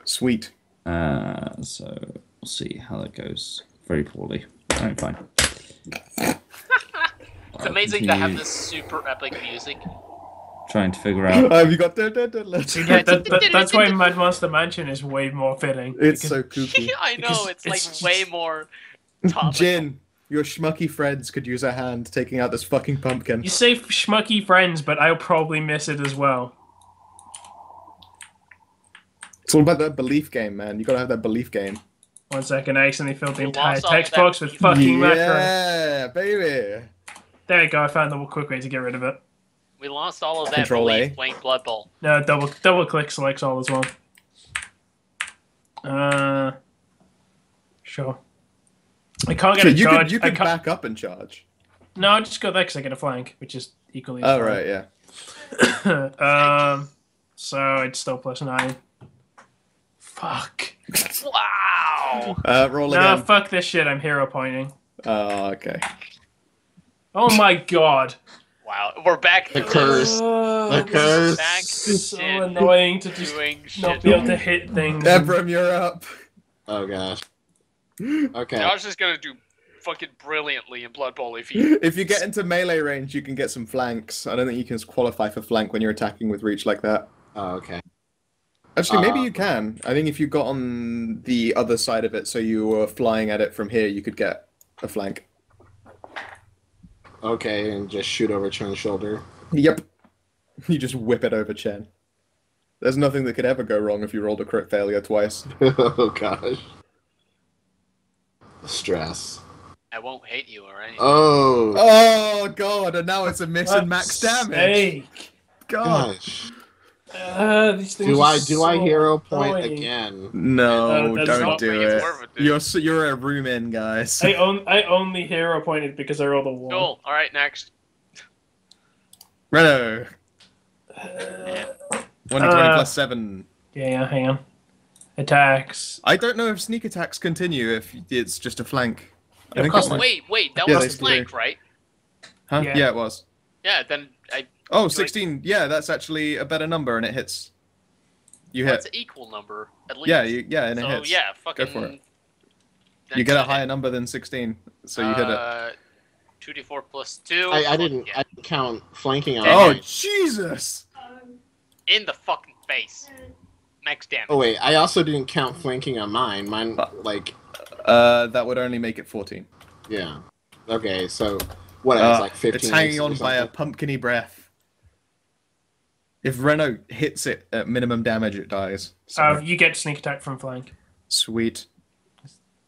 Sweet. So we'll see how that goes. Very poorly. Alright, fine. It's amazing to have this super epic music. Trying to figure out. Have you got Yeah, that's why Mad Monster Mansion is way more fitting. It's because- so kooky. I know, Because it's like it's way just- more topical. Jin, your schmucky friends could use a hand taking out this fucking pumpkin. You say schmucky friends, but I'll probably miss it as well. It's all about that belief game, man. You gotta have that belief game. 1 second, I accidentally filled the You entire lost all of text that- box with fucking macro. Yeah, baby. There you go, I found the quick way to get rid of it. We lost all of that Control belief A. playing Blood Bowl. No, double click selects all as well. Sure. I can't get So a you charge. could I can't... back up and charge. No, I'll just go there because I get a flank, which is equally. Oh fine. right, yeah. So it's still +9. Fuck. Wow! Roll Nah, again. fuck this shit. I'm hero pointing. Oh, okay. Oh my god. Wow, we're back to The curse. The curse. Back to It's so shit. annoying to just Doing not shit. be able to hit things. Ebram, you're up. Oh gosh. Okay. Josh is gonna do fucking brilliantly in Blood Bowl if he. If you get into melee range, you can get some flanks. I don't think you can qualify for flank when you're attacking with reach like that. Oh, okay. Actually, maybe you can. I think if you got on the other side of it, so you were flying at it from here, you could get a flank. Okay, and just shoot over Chen's shoulder. Yep. You just whip it over Chen. There's nothing that could ever go wrong if you rolled a crit failure twice. Oh gosh. Stress. I won't hate you or anything. Oh Oh god, and now it's a miss and max damage. Sake. God. gosh. These things Do are I so hero point annoying. again? No, That's don't not do think it's it. worth it, dude. You're a room in, guys. I only hero pointed because I rolled a 1. Cool. All right, next. Reno. 1d20 plus 7. Yeah, hang on. Attacks. I don't know if sneak attacks continue if it's just a flank. I Of think course it might. Wait, that Yeah, was they a still flank, do. right? Huh? Yeah. Yeah, it was. Yeah, then I. Oh, 16. Yeah, that's actually a better number, and it hits. You That's hit. an equal number, at least. Yeah, and it so, hits. yeah, fucking. for it. that's You get a it. higher number than 16, so you hit it. 2d4 plus 2. I didn't Yeah. count flanking on Oh, mine. Jesus! In the fucking face. Max damage. Oh wait, I also didn't count flanking on mine. Mine like That would only make it 14. yeah. Okay, so what else? Like 15. It's hanging or on by a something? pumpkiny breath. If Reno hits it at minimum damage, it dies. So, You get sneak attack from flank. sweet.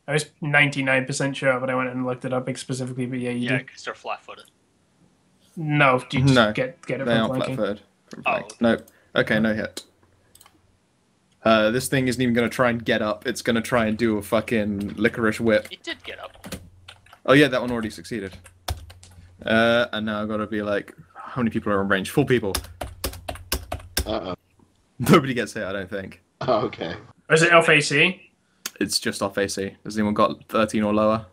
I was 99% sure, but I went and looked it up specifically. But yeah, you Yeah, do. because they're flat-footed. No, you just No, get it They from aren't flanking. flat-footed. from Oh. flank. Nope. Okay, no hit. This thing isn't even going to try and get up. It's going to try and do a fucking licorice whip. It did get up. Oh yeah, that one already succeeded. And now I've got to be like, How many people are in range? 4 people. Uh-oh. Nobody gets hit, I don't think. Oh, okay. Is it off AC? It's just off AC. Has anyone got 13 or lower?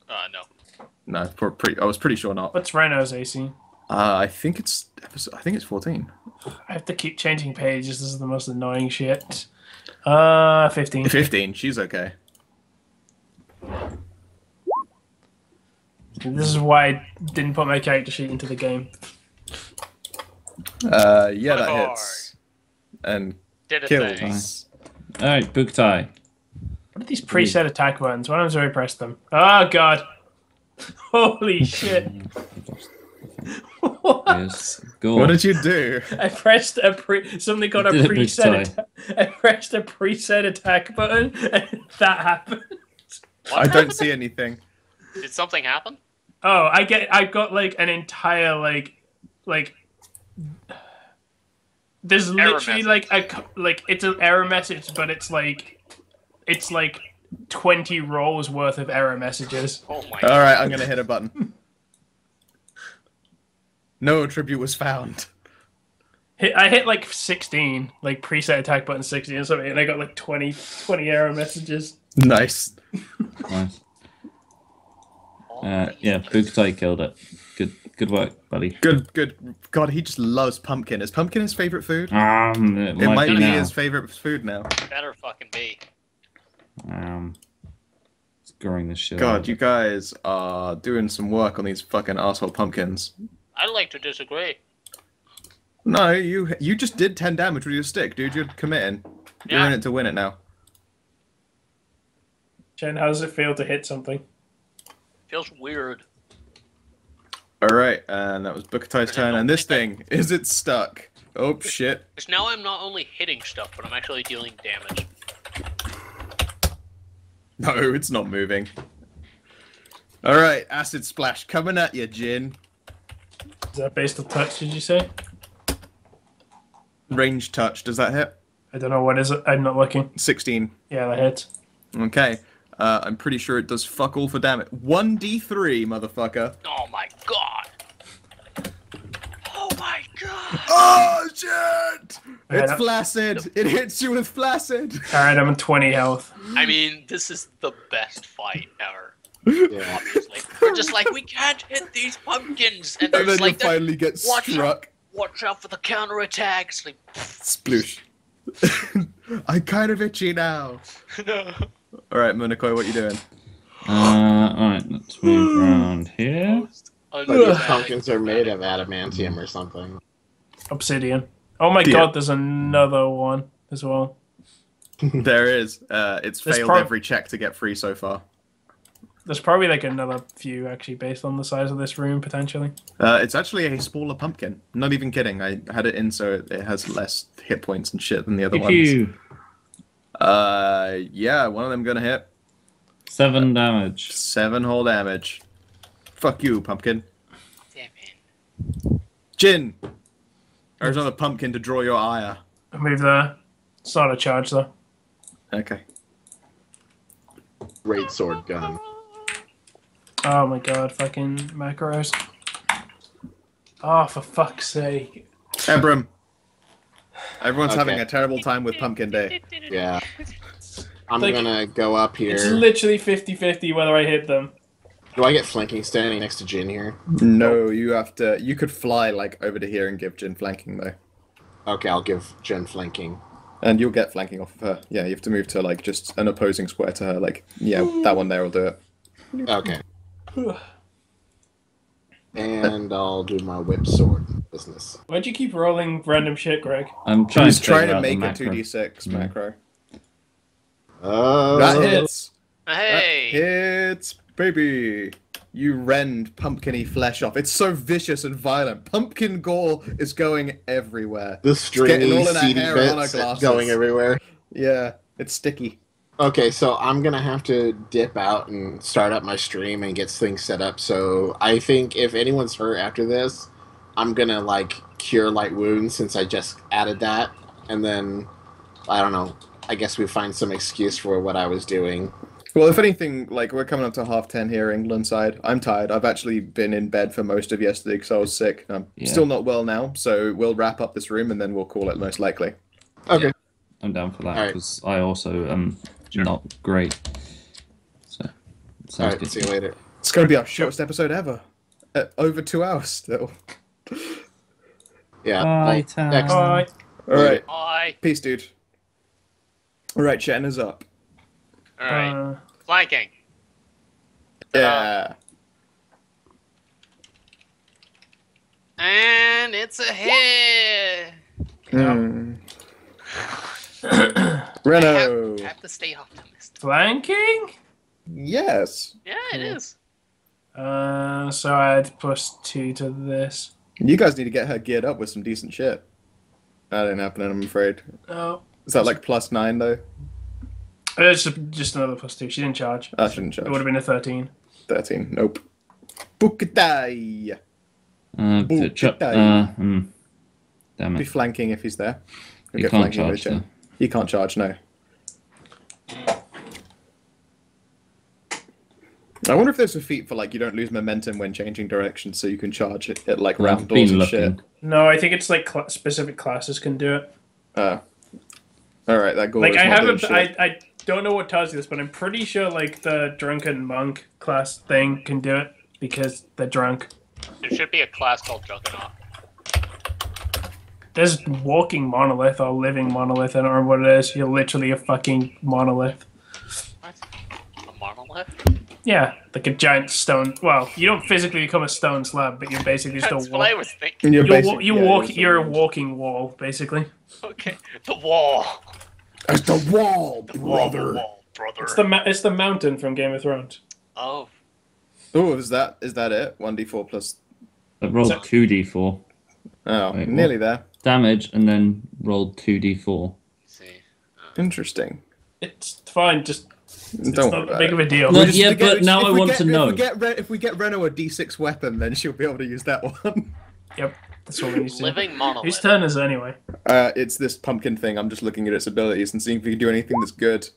No. No, I was pretty sure not. What's Rhino's AC? I think it's 14. I have to keep changing pages. This is the most annoying shit. 15. 15. She's okay. This is why I didn't put my character sheet into the game. Yeah, that hits. And Did a kills. Alright, Buktai. What are these preset attack buttons? Why don't I press them? Oh god. Holy shit. Yes, go. What did you do? I pressed something called a preset I pressed a preset attack button and that happened. I don't see anything. Did something happen? Oh, I got like an entire like there's Error literally message. like it's an error message, but it's like 20 rows worth of error messages. Oh my All right, I'm gonna hit a button. No attribute was found. I hit like 16, like preset attack button 16 or something, and I got like 20 error messages. Nice. Nice. Yeah, Buktai killed it. Good work, buddy. Good. God, he just loves pumpkin. Is pumpkin his favorite food? It It might be now. his favorite food now. Better fucking be. Scoring the shit. God, you guys are doing some work on these fucking asshole pumpkins. I'd like to disagree. No, you just did 10 damage with your stick, dude. You're committing. You're Yeah. in it to win it now. Jen, how does it feel to hit something? Feels weird. Alright, and that was Bukatai's turn, and this thing, is it stuck? Oh, shit. Because now I'm not only hitting stuff, but I'm actually dealing damage. No, it's not moving. Alright, Acid Splash coming at you, Jin. Is that based on touch, did you say? Range touch, does that hit? I don't know, what is it? I'm not looking. 16. Yeah, that hits. Okay. I'm pretty sure it does fuck all for damage. 1d3, motherfucker. Oh my god! Oh my god! Oh, shit! Yeah, It's that- flaccid. It hits you with flaccid. Alright, I'm at 20 health. I mean, this is the best fight ever. Yeah. Obviously. We're just like, we can't hit these pumpkins! And they're And then just you like, finally get watch out. struck. watch out for the counterattacks! Like, Sploosh. I'm kind of itchy now. no. Alright, Monokoi, what you doing? Alright, let's move around here. Like these pumpkins are made of adamantium or something. Obsidian. Oh my Yeah. god, there's another one as well. There is. It's There's failed every check to get free so far. There's probably like another few actually based on the size of this room potentially. It's actually a smaller pumpkin. Not even kidding. I had it in so it has less hit points and shit than the other ones. Pew. Yeah, one of them gonna hit. 7 damage. 7 whole damage. Fuck you, pumpkin. Damn it. Jin! There's another pumpkin to draw your ire. Move there. It's not a charge though. Okay. Great sword gun. Oh my god, fucking macros. Oh, for fuck's sake. Ebram. Everyone's having Okay. a terrible time with Pumpkin Day. Yeah. I'm Like, gonna go up It's here. literally 50-50 whether I hit them. Do I get flanking standing next to Jin here? No, you have to. You could fly like over to here and give Jin flanking though, Okay, I'll give Jin flanking. and you'll get flanking off of her. Yeah, you have to move to like just an opposing square to her. Like, yeah, that one there will do it. Okay. And I'll do my whip sword business. Why'd you keep rolling random shit, Greg? I'm trying He's to trying figure to out the make a macro. 2d6 Yeah. macro. Oh, That hits. Hey! That hits, baby. You rend pumpkin-y flesh off. It's so vicious and violent. Pumpkin gore is going everywhere. the getting all stringy, in her seedy hair and on her bits glasses. going everywhere. Yeah, it's sticky. Okay, so I'm gonna have to dip out and start up my stream and get things set up. So I think if anyone's hurt after this, I'm gonna like cure light wounds since I just added that, and then I don't know. I guess we find some excuse for what I was doing. Well, if anything, like we're coming up to 10:30 here, England side. I'm tired. I've actually been in bed for most of yesterday because I was sick. I'm still not well now, so we'll wrap up this room and then we'll call it most likely. Okay. I'm down for that because I also am not great. So, sounds good. See you later. It's going to be our shortest episode ever. Over 2 hours still. Yeah. Bye, Next. Bye. All right. Bye. Peace, dude. All right, Shatner's up. All right. Flanking. Yeah. And it's a hit. Renault. I have to stay optimistic. Flanking? Yes. Yeah, it is. So I had +2 to this. You guys need to get her geared up with some decent shit. That ain't happening, I'm afraid. Oh. Is that like +9 though? It's just another +2. She didn't charge. I shouldn't charge. It would have been a 13. 13. Nope. Bukatai. Damn Be it. flanking if he's there. He can't charge, though. He can't charge, no. I wonder if there's a feat for like you don't lose momentum when changing direction, so you can charge it at like round doors and shit. No, I think it's like specific classes can do it. All right, that goal. Like I haven't, I don't know what tells you this, but I'm pretty sure like the drunken monk class thing can do it because they're drunk. There should be a class called Juggernaut. There's walking monolith or living monolith. I don't remember what it is. You're literally a fucking monolith. What? A monolith? Yeah, like a giant stone. Well, you don't physically become a stone slab, but you're basically just That's a what wall. I was thinking. You're a walking wall, basically. Okay, the wall. It's the wall, brother. The wall, brother. It's the mountain from Game of Thrones. Oh. Oh, is that it? 1d4 plus. I rolled 2d4 Oh, Wait, nearly what? there. damage and then rolled 2d4. See. Interesting. It's fine. Just it's Don't not worry big of a deal. No, yeah, but now I want to know. If we get Reno a d6 weapon, then she'll be able to use that one. Yep, that's what we need to do. Living monolith. Whose turn is it anyway? It's this pumpkin thing. I'm just looking at its abilities and seeing if we can do anything that's good.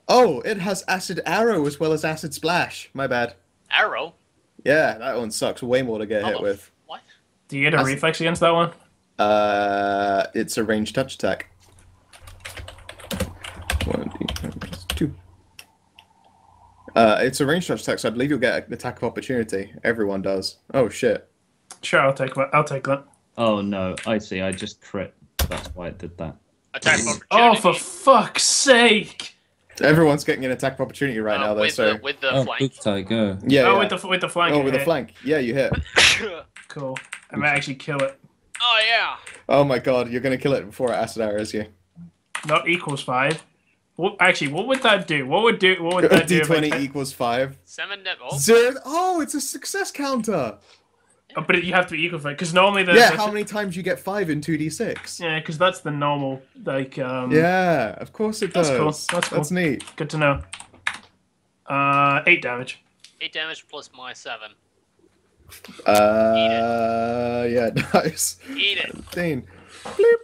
Oh, it has acid arrow as well as acid splash. My bad. Arrow? Yeah, that one sucks way more to get hit with. What? Do you get a reflex against that one? It's a ranged touch attack. 1d10 plus 2. It's a ranged touch attack, so I believe you'll get an attack of opportunity. Everyone does. Oh shit. Sure, I'll take that. Oh no, I see. I just crit. That's why it did that. Attack of opportunity. Oh, for fuck's sake! Everyone's getting an attack of opportunity right now, though. With the Oh, flank. Booktai, go. Yeah. Oh, yeah. with the flank. Oh, with the hit. flank. Yeah, you hit. Cool. I might actually kill it. Oh yeah. Oh my god, you're gonna kill it before it acid arrows you. Not equals 5. Well, actually, what would that do? What would that do? if I D20 ta- equals 5. 7 de- oh. 0. Oh, it's a success counter. Oh, but you have to be equal for it because normally Yeah, how many times you get 5 in 2d6? Yeah, because that's the normal like. Yeah, of course it does. That's cool. That's cool. That's neat. Good to know. 8 damage. 8 damage plus my 7. Yeah, nice. Eat it. 15. Bloop.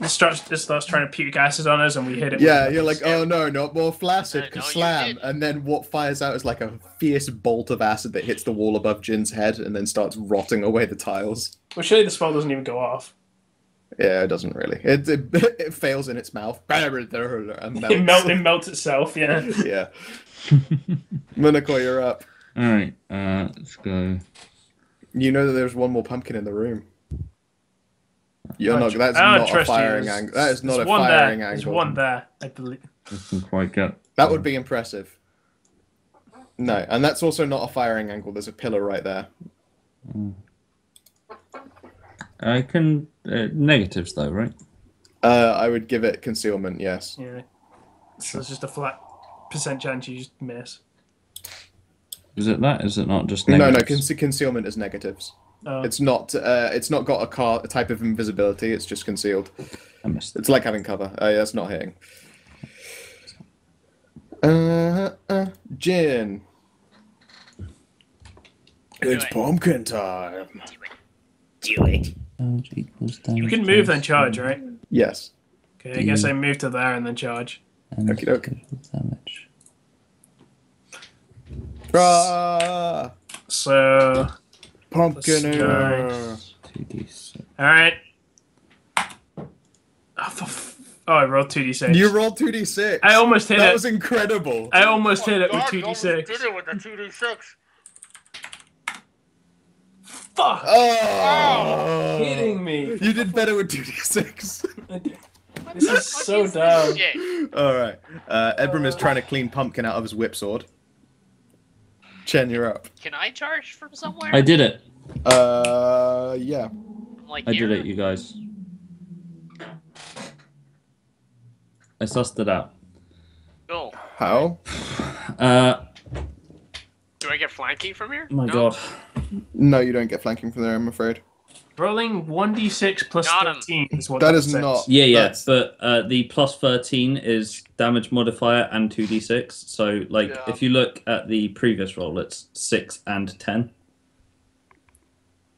It starts trying to puke acid on us, and we hit it. Yeah, you're like, oh no, not more flaccid, No, you slam. did. And then what fires out is like a fierce bolt of acid that hits the wall above Jin's head and then starts rotting away the tiles. Well, surely the spell doesn't even go off. Yeah, it doesn't really. It fails in its mouth. And It melts itself. Yeah. Yeah. Monaco, you're up. Alright, let's go. You know that there's one more pumpkin in the room. You're I not. don't That's I don't not a trust you. firing There's- angle. That is not there's a one firing there. angle. There's one there, I believe. Doesn't quite get. That would be impressive. No, and that's also not a firing angle. There's a pillar right there. I can. Negatives though, right? I would give it concealment. Yes. Yeah. So it's just a flat % chance you just miss. Is it that? Is it not just No, negatives? concealment is negatives. Oh. It's not. It's not got a type of invisibility. It's just concealed. I missed it. It's like having cover. Yeah, that's not hitting. Jin. It's it. pumpkin time. Do it. Damage equals You damage can move then plus charge, right? Yes. Okay, I guess I move to there and then charge. And Okie doke. damage. Ah, So, pumpkiner. 2d6. alright. Oh, I rolled 2d6. You rolled 2d6. I almost hit That it. was incredible. I almost hit it with God, you almost 2d6. did it with a 2d6. Fuck! Oh, Kidding me. You did better with 2d6. This is so dumb. Shit. All right. Ebram is trying to clean Pumpkin out of his whip sword. Chen, you're up. Can I charge from somewhere? I did it. Yeah. I'm like I did here? it, you guys. I sussed it out. Cool. How? Do I get flanking from here? Oh my No? god. No, you don't get flanking from there, I'm afraid. Rolling 1d6 plus Got him. 13 is what That is says. not. Yeah, That's- but the plus 13 is damage modifier and 2d6. So, like, Yeah. if you look at the previous roll, it's 6 and 10.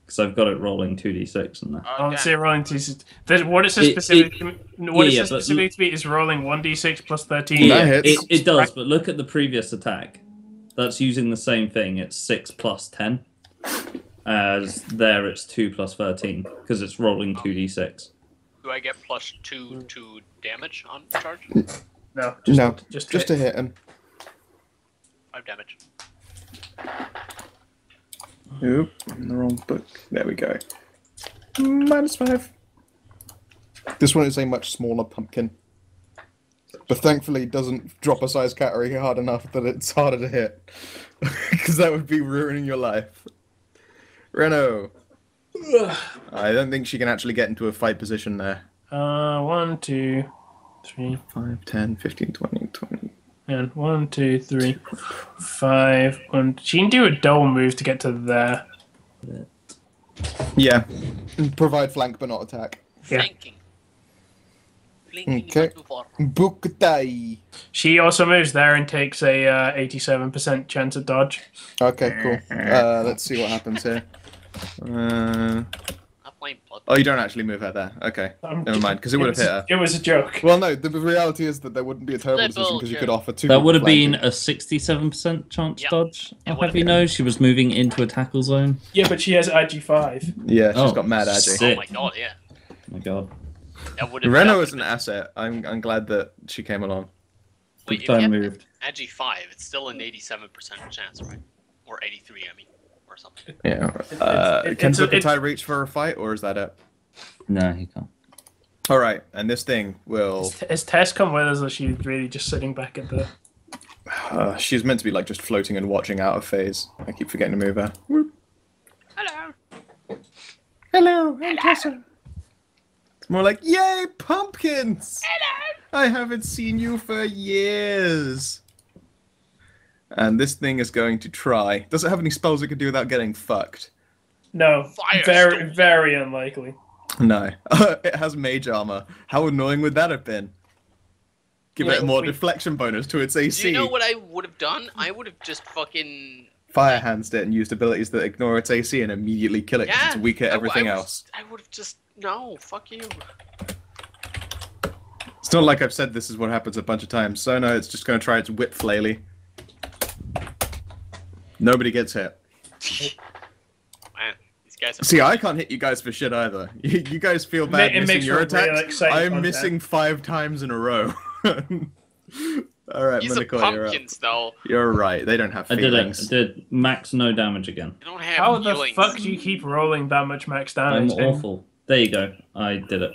Because I've got it rolling 2d6 and that. Oh, Okay. say rolling 2d6. What it says It- specifically, what it yeah, says but- specifically to me is rolling 1d6 plus 13. That Yeah, hits. it does, but look at the previous attack. That's using the same thing. It's 6 plus 10. As there, it's 2 plus 13. Because it's rolling 2d6. Do I get plus 2 to damage on charge? No, No, just just to hit him. 5 damage. Oop, in the wrong book. There we go. -5. This one is a much smaller pumpkin. But thankfully it doesn't drop a size category hard enough that it's harder to hit. Because that would be ruining your life. Reno. I don't think she can actually get into a fight position there. 1, 2, 3, 5, 10, 15, 20, 20. and 1, 2, 3, 5. She can do a double move to get to there. Yeah. Provide flank but not attack. Yeah. Flanking. Flanking Okay. is not too far. Bukutai. She also moves there and takes a 87% chance at dodge. Okay, cool. Let's see what happens here. Not playing blood. Oh, you don't actually move her there. Okay. Never mind, because it would have hit her. It was a joke. Well, no, the reality is that there wouldn't be a terrible Flip decision because you could bullshit. offer 2. That would have been flanking. a 67% chance Yep. dodge. It I'll would've have you know, she was moving into a tackle zone. Yeah, but she has IG5. Yeah, she's Oh, got mad agi. sick. Oh my god, yeah. Oh my god. That would have. Reno is an asset. I'm glad that she came along. Wait, Big if you time have moved. Agi 5, it's still an 87% chance, right? Or 83, I mean, or something. Yeah. It- Can it's a- Bukutai reach for a fight, or is that it? No, he can't. All right, and this thing will. Has Tess come with us, or is she really just sitting back at the... She's meant to be like just floating and watching out of phase. I keep forgetting to move her. Hello! Hello, I'm Tessa. It's more like, yay, pumpkins! Hello! I haven't seen you for years. And this thing is going to try. Does it have any spells it could do without getting fucked? No, Firestorm. very, very unlikely. No. It has mage armor. How annoying would that have been? Give it a more deflection bonus to its AC. Do you know what I would have done? I would have just fucking... Fire hands it and used abilities that ignore its AC and immediately kill it because Yeah! it's weak at everything else. I would have just... No, fuck you. It's not like I've said this is what happens a bunch of times. So no, it's just going to try its whip flaily. Nobody gets hit. Man, these guys are... See, I can't hit you guys for shit either. You guys feel bad It missing makes your for real attacks. exciting I'm content. missing 5 times in a row. Alright, These are Minico, you're up. pumpkins, though. You're right, they don't have I did it. feelings. I did max no damage again. They don't have How the healings. fuck do you keep rolling that much max I'm damage? awful. There you go. I did it.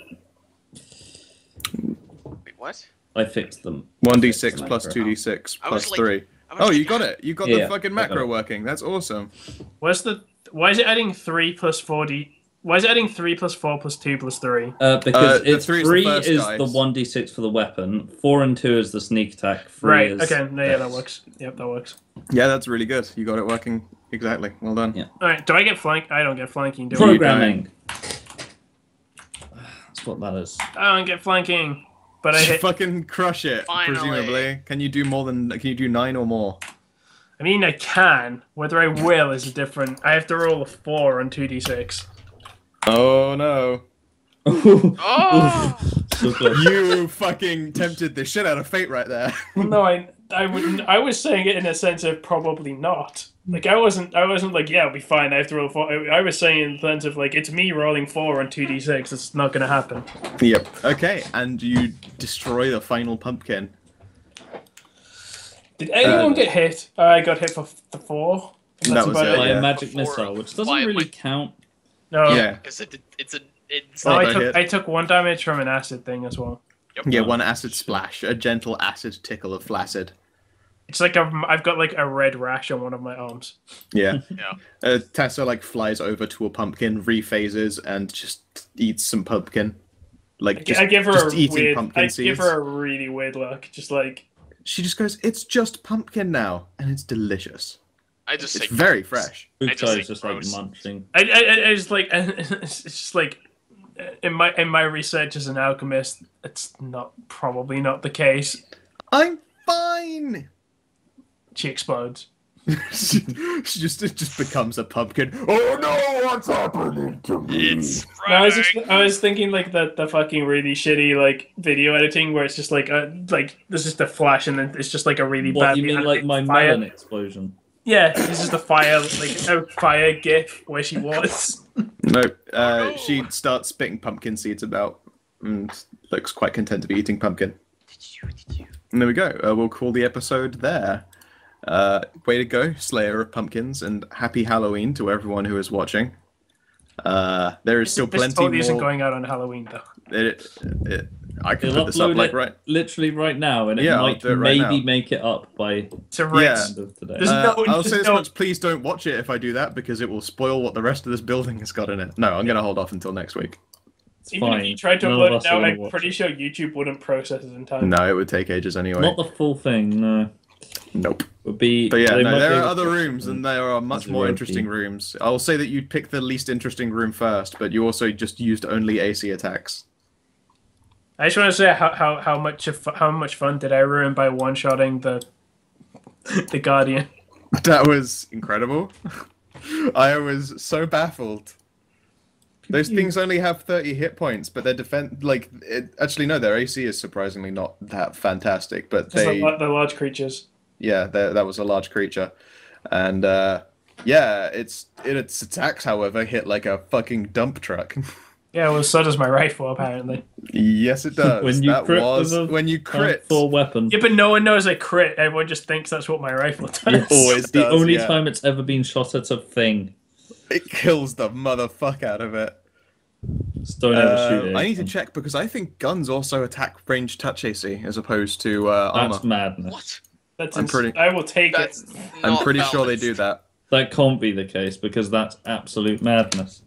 Wait, what? I fixed them. 1d6 plus Macro. 2d6 I was plus like- 3. I was Oh, like, you got it. You got Yeah, the fucking I got macro it. working. That's awesome. Why is it adding 3 plus 4d? Why is it adding 3 plus 4 plus 2 plus 3? Because the it's 3 is the 3 first is dice. the 1d6 for the weapon, 4 and 2 is the sneak attack, 3 Right, is... okay, no, yeah, that works. Yep, that works. Yeah, that's really good. You got it working exactly. Well done. Yeah. Alright, do I get flank? I don't get flanking, do I? Programming. That's what that is. I don't get flanking. But I hit... Fucking crush it, Finally. presumably. Can you do more than... Can you do 9 or more? I mean, I can. Whether I will is different. I have to roll a 4 on 2d6. Oh, no. Oh! So close. You fucking tempted the shit out of fate right there. No, I wouldn't. I was saying it in a sense of probably not. Like I wasn't like, yeah, it'll be fine. I have to roll 4. I was saying in the sense of like, it's me rolling 4 on 2d6. It's not gonna happen. Yep. Okay, and you destroy the final pumpkin. Did anyone get hit? I got hit for the 4. And That was about it, By yeah. a magic Before- missile, which doesn't Why- really why- count. No. Yeah. Because it's No, not a hit. I took 1 damage from an acid thing as well. Yep. Yeah, 1 acid splash, a gentle acid tickle of flaccid. It's like I've got like a red rash on one of my arms. Yeah. Yeah. Tessa like flies over to a pumpkin, rephases, and just eats some pumpkin. Like just, I give her just a eating weird. pumpkin I seeds. give her a really weird look, just like. She just goes, "It's just pumpkin now, and it's delicious. I just It's say very gross. fresh." I just Uktai say is just gross. like munching. I just like it's just like in my research as an alchemist, it's probably not the case. I'm fine. She explodes. It just becomes a pumpkin. Oh no, what's happening to me? It's No, Friday. I was thinking like the fucking really shitty like video editing where it's just like there's just a flash and then it's just like a really What bad. you mean, like my fire. melon explosion? Yeah, this is the fire like a fire gif where she was. No, no. she starts spitting pumpkin seeds about and looks quite content to be eating pumpkin. And there we go. We'll call the episode there. Way to go, Slayer of Pumpkins, and happy Halloween to everyone who is watching. There is still This plenty totally isn't more. going out on Halloween though. I can It'll put this up upload like it right. literally right now, and it Yeah, I'll might do it right maybe now. make it up by To Yeah. Rex. end of today. There's no- I'll say there's this no- much: please don't watch it if I do that, because it will spoil what the rest of this building has got in it. No, I'm gonna hold off until next week. It's Even fine. if you tried to None upload of it us are now, gonna I'm watch pretty it. sure YouTube wouldn't process it in time. No, it would take ages anyway. Not the full thing. No, Nope. would be. But yeah, they no, might there be are able other to- rooms, and there are much It's more really- interesting rooms. I'll say that you picked the least interesting room first, but you also just used only AC attacks. I just want to say how much fun did I ruin by one-shotting the Guardian. That was incredible. I was so baffled. Those things only have 30 hit points, but their defense, actually no, their AC is surprisingly not that fantastic. But Just they, the large creatures. yeah, that was a large creature, and yeah, its attacks, however, hit like a fucking dump truck. Yeah, well, so does my rifle apparently. Yes, it does. When you that crit was with a when you crit. full weapon. Yeah, but no one knows I crit. Everyone just thinks that's what my rifle does. Yes. Always the does, only yeah. time it's ever been shot at a thing. It kills the motherfuck out of it. Just don't ever shoot it. I need to check because I think guns also attack range touch AC as opposed to armor. That's madness. What? That's I'm pretty- I will take That's it. I'm not pretty sure they balanced. do that. That can't be the case because that's absolute madness.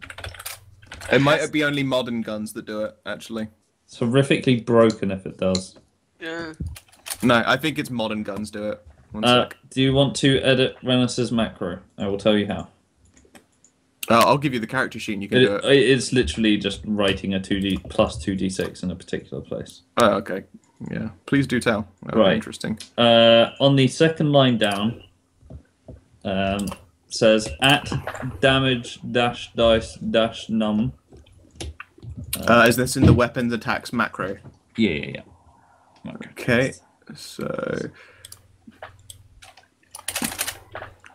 It might be only modern guns that do it, actually. It's horrifically broken if it does. Yeah. No, I think it's modern guns do it. One sec. Do you want to edit Renus's macro? I will tell you how. I'll give you the character sheet and you can do it. It's literally just writing a 2d plus 2d6 in a particular place. Oh, okay. Yeah. Please do tell. That would be Right. interesting. On the second line down, says at damage dash dice dash num. Is this in the weapons attacks macro? Yeah. Okay. So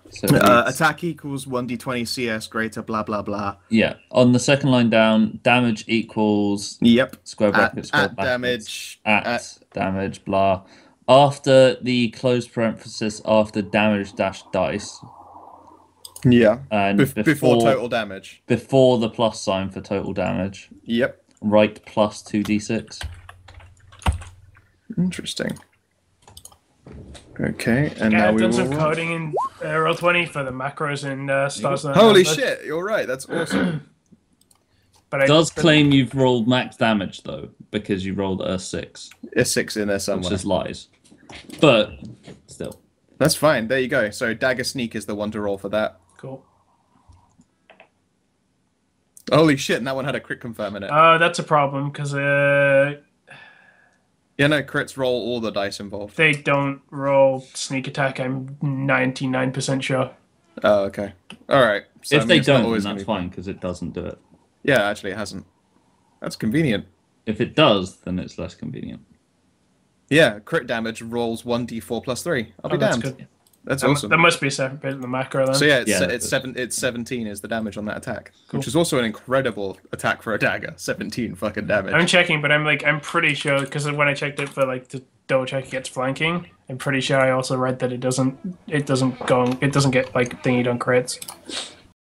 So it's- attack equals 1d20 CS greater blah blah blah. yeah. On the second line down, damage equals Yep. square bracket square At brackets, damage. at damage blah. After the close parenthesis after damage dash dice Yeah. and Before total damage. before the plus sign for total damage, Yep. write plus 2d6. Interesting. Okay, and Yeah, now I've we done will. some coding in Roll20 for the macros in Stars. Holy shit! You're right. That's awesome. But I Does claim you've rolled max damage though, because you rolled a 6, A 6 in there somewhere. which is lies. But still. That's fine. There you go. So dagger sneak is the one to roll for that. Cool. Holy shit! And that one had a crit confirm in it. That's a problem because Yeah, no, crits roll all the dice involved. they don't roll sneak attack. I'm 99% sure. Oh, okay. All right. So, If they it's not don't, then always that's gonna be fine, because it doesn't do it. Yeah, actually, it hasn't. That's convenient. If it does, then it's less convenient. Yeah, crit damage rolls 1d4 plus 3. I'll be damned. Good. That's awesome. That must be a separate bit in the macro then. So yeah, Yeah, it's 17 is the damage on that attack, Cool. which is also an incredible attack for a dagger. 17 fucking damage. I'm checking, but I'm pretty sure because when I checked it for like to double check against flanking, I'm pretty sure I also read that it doesn't get like thingied on crits.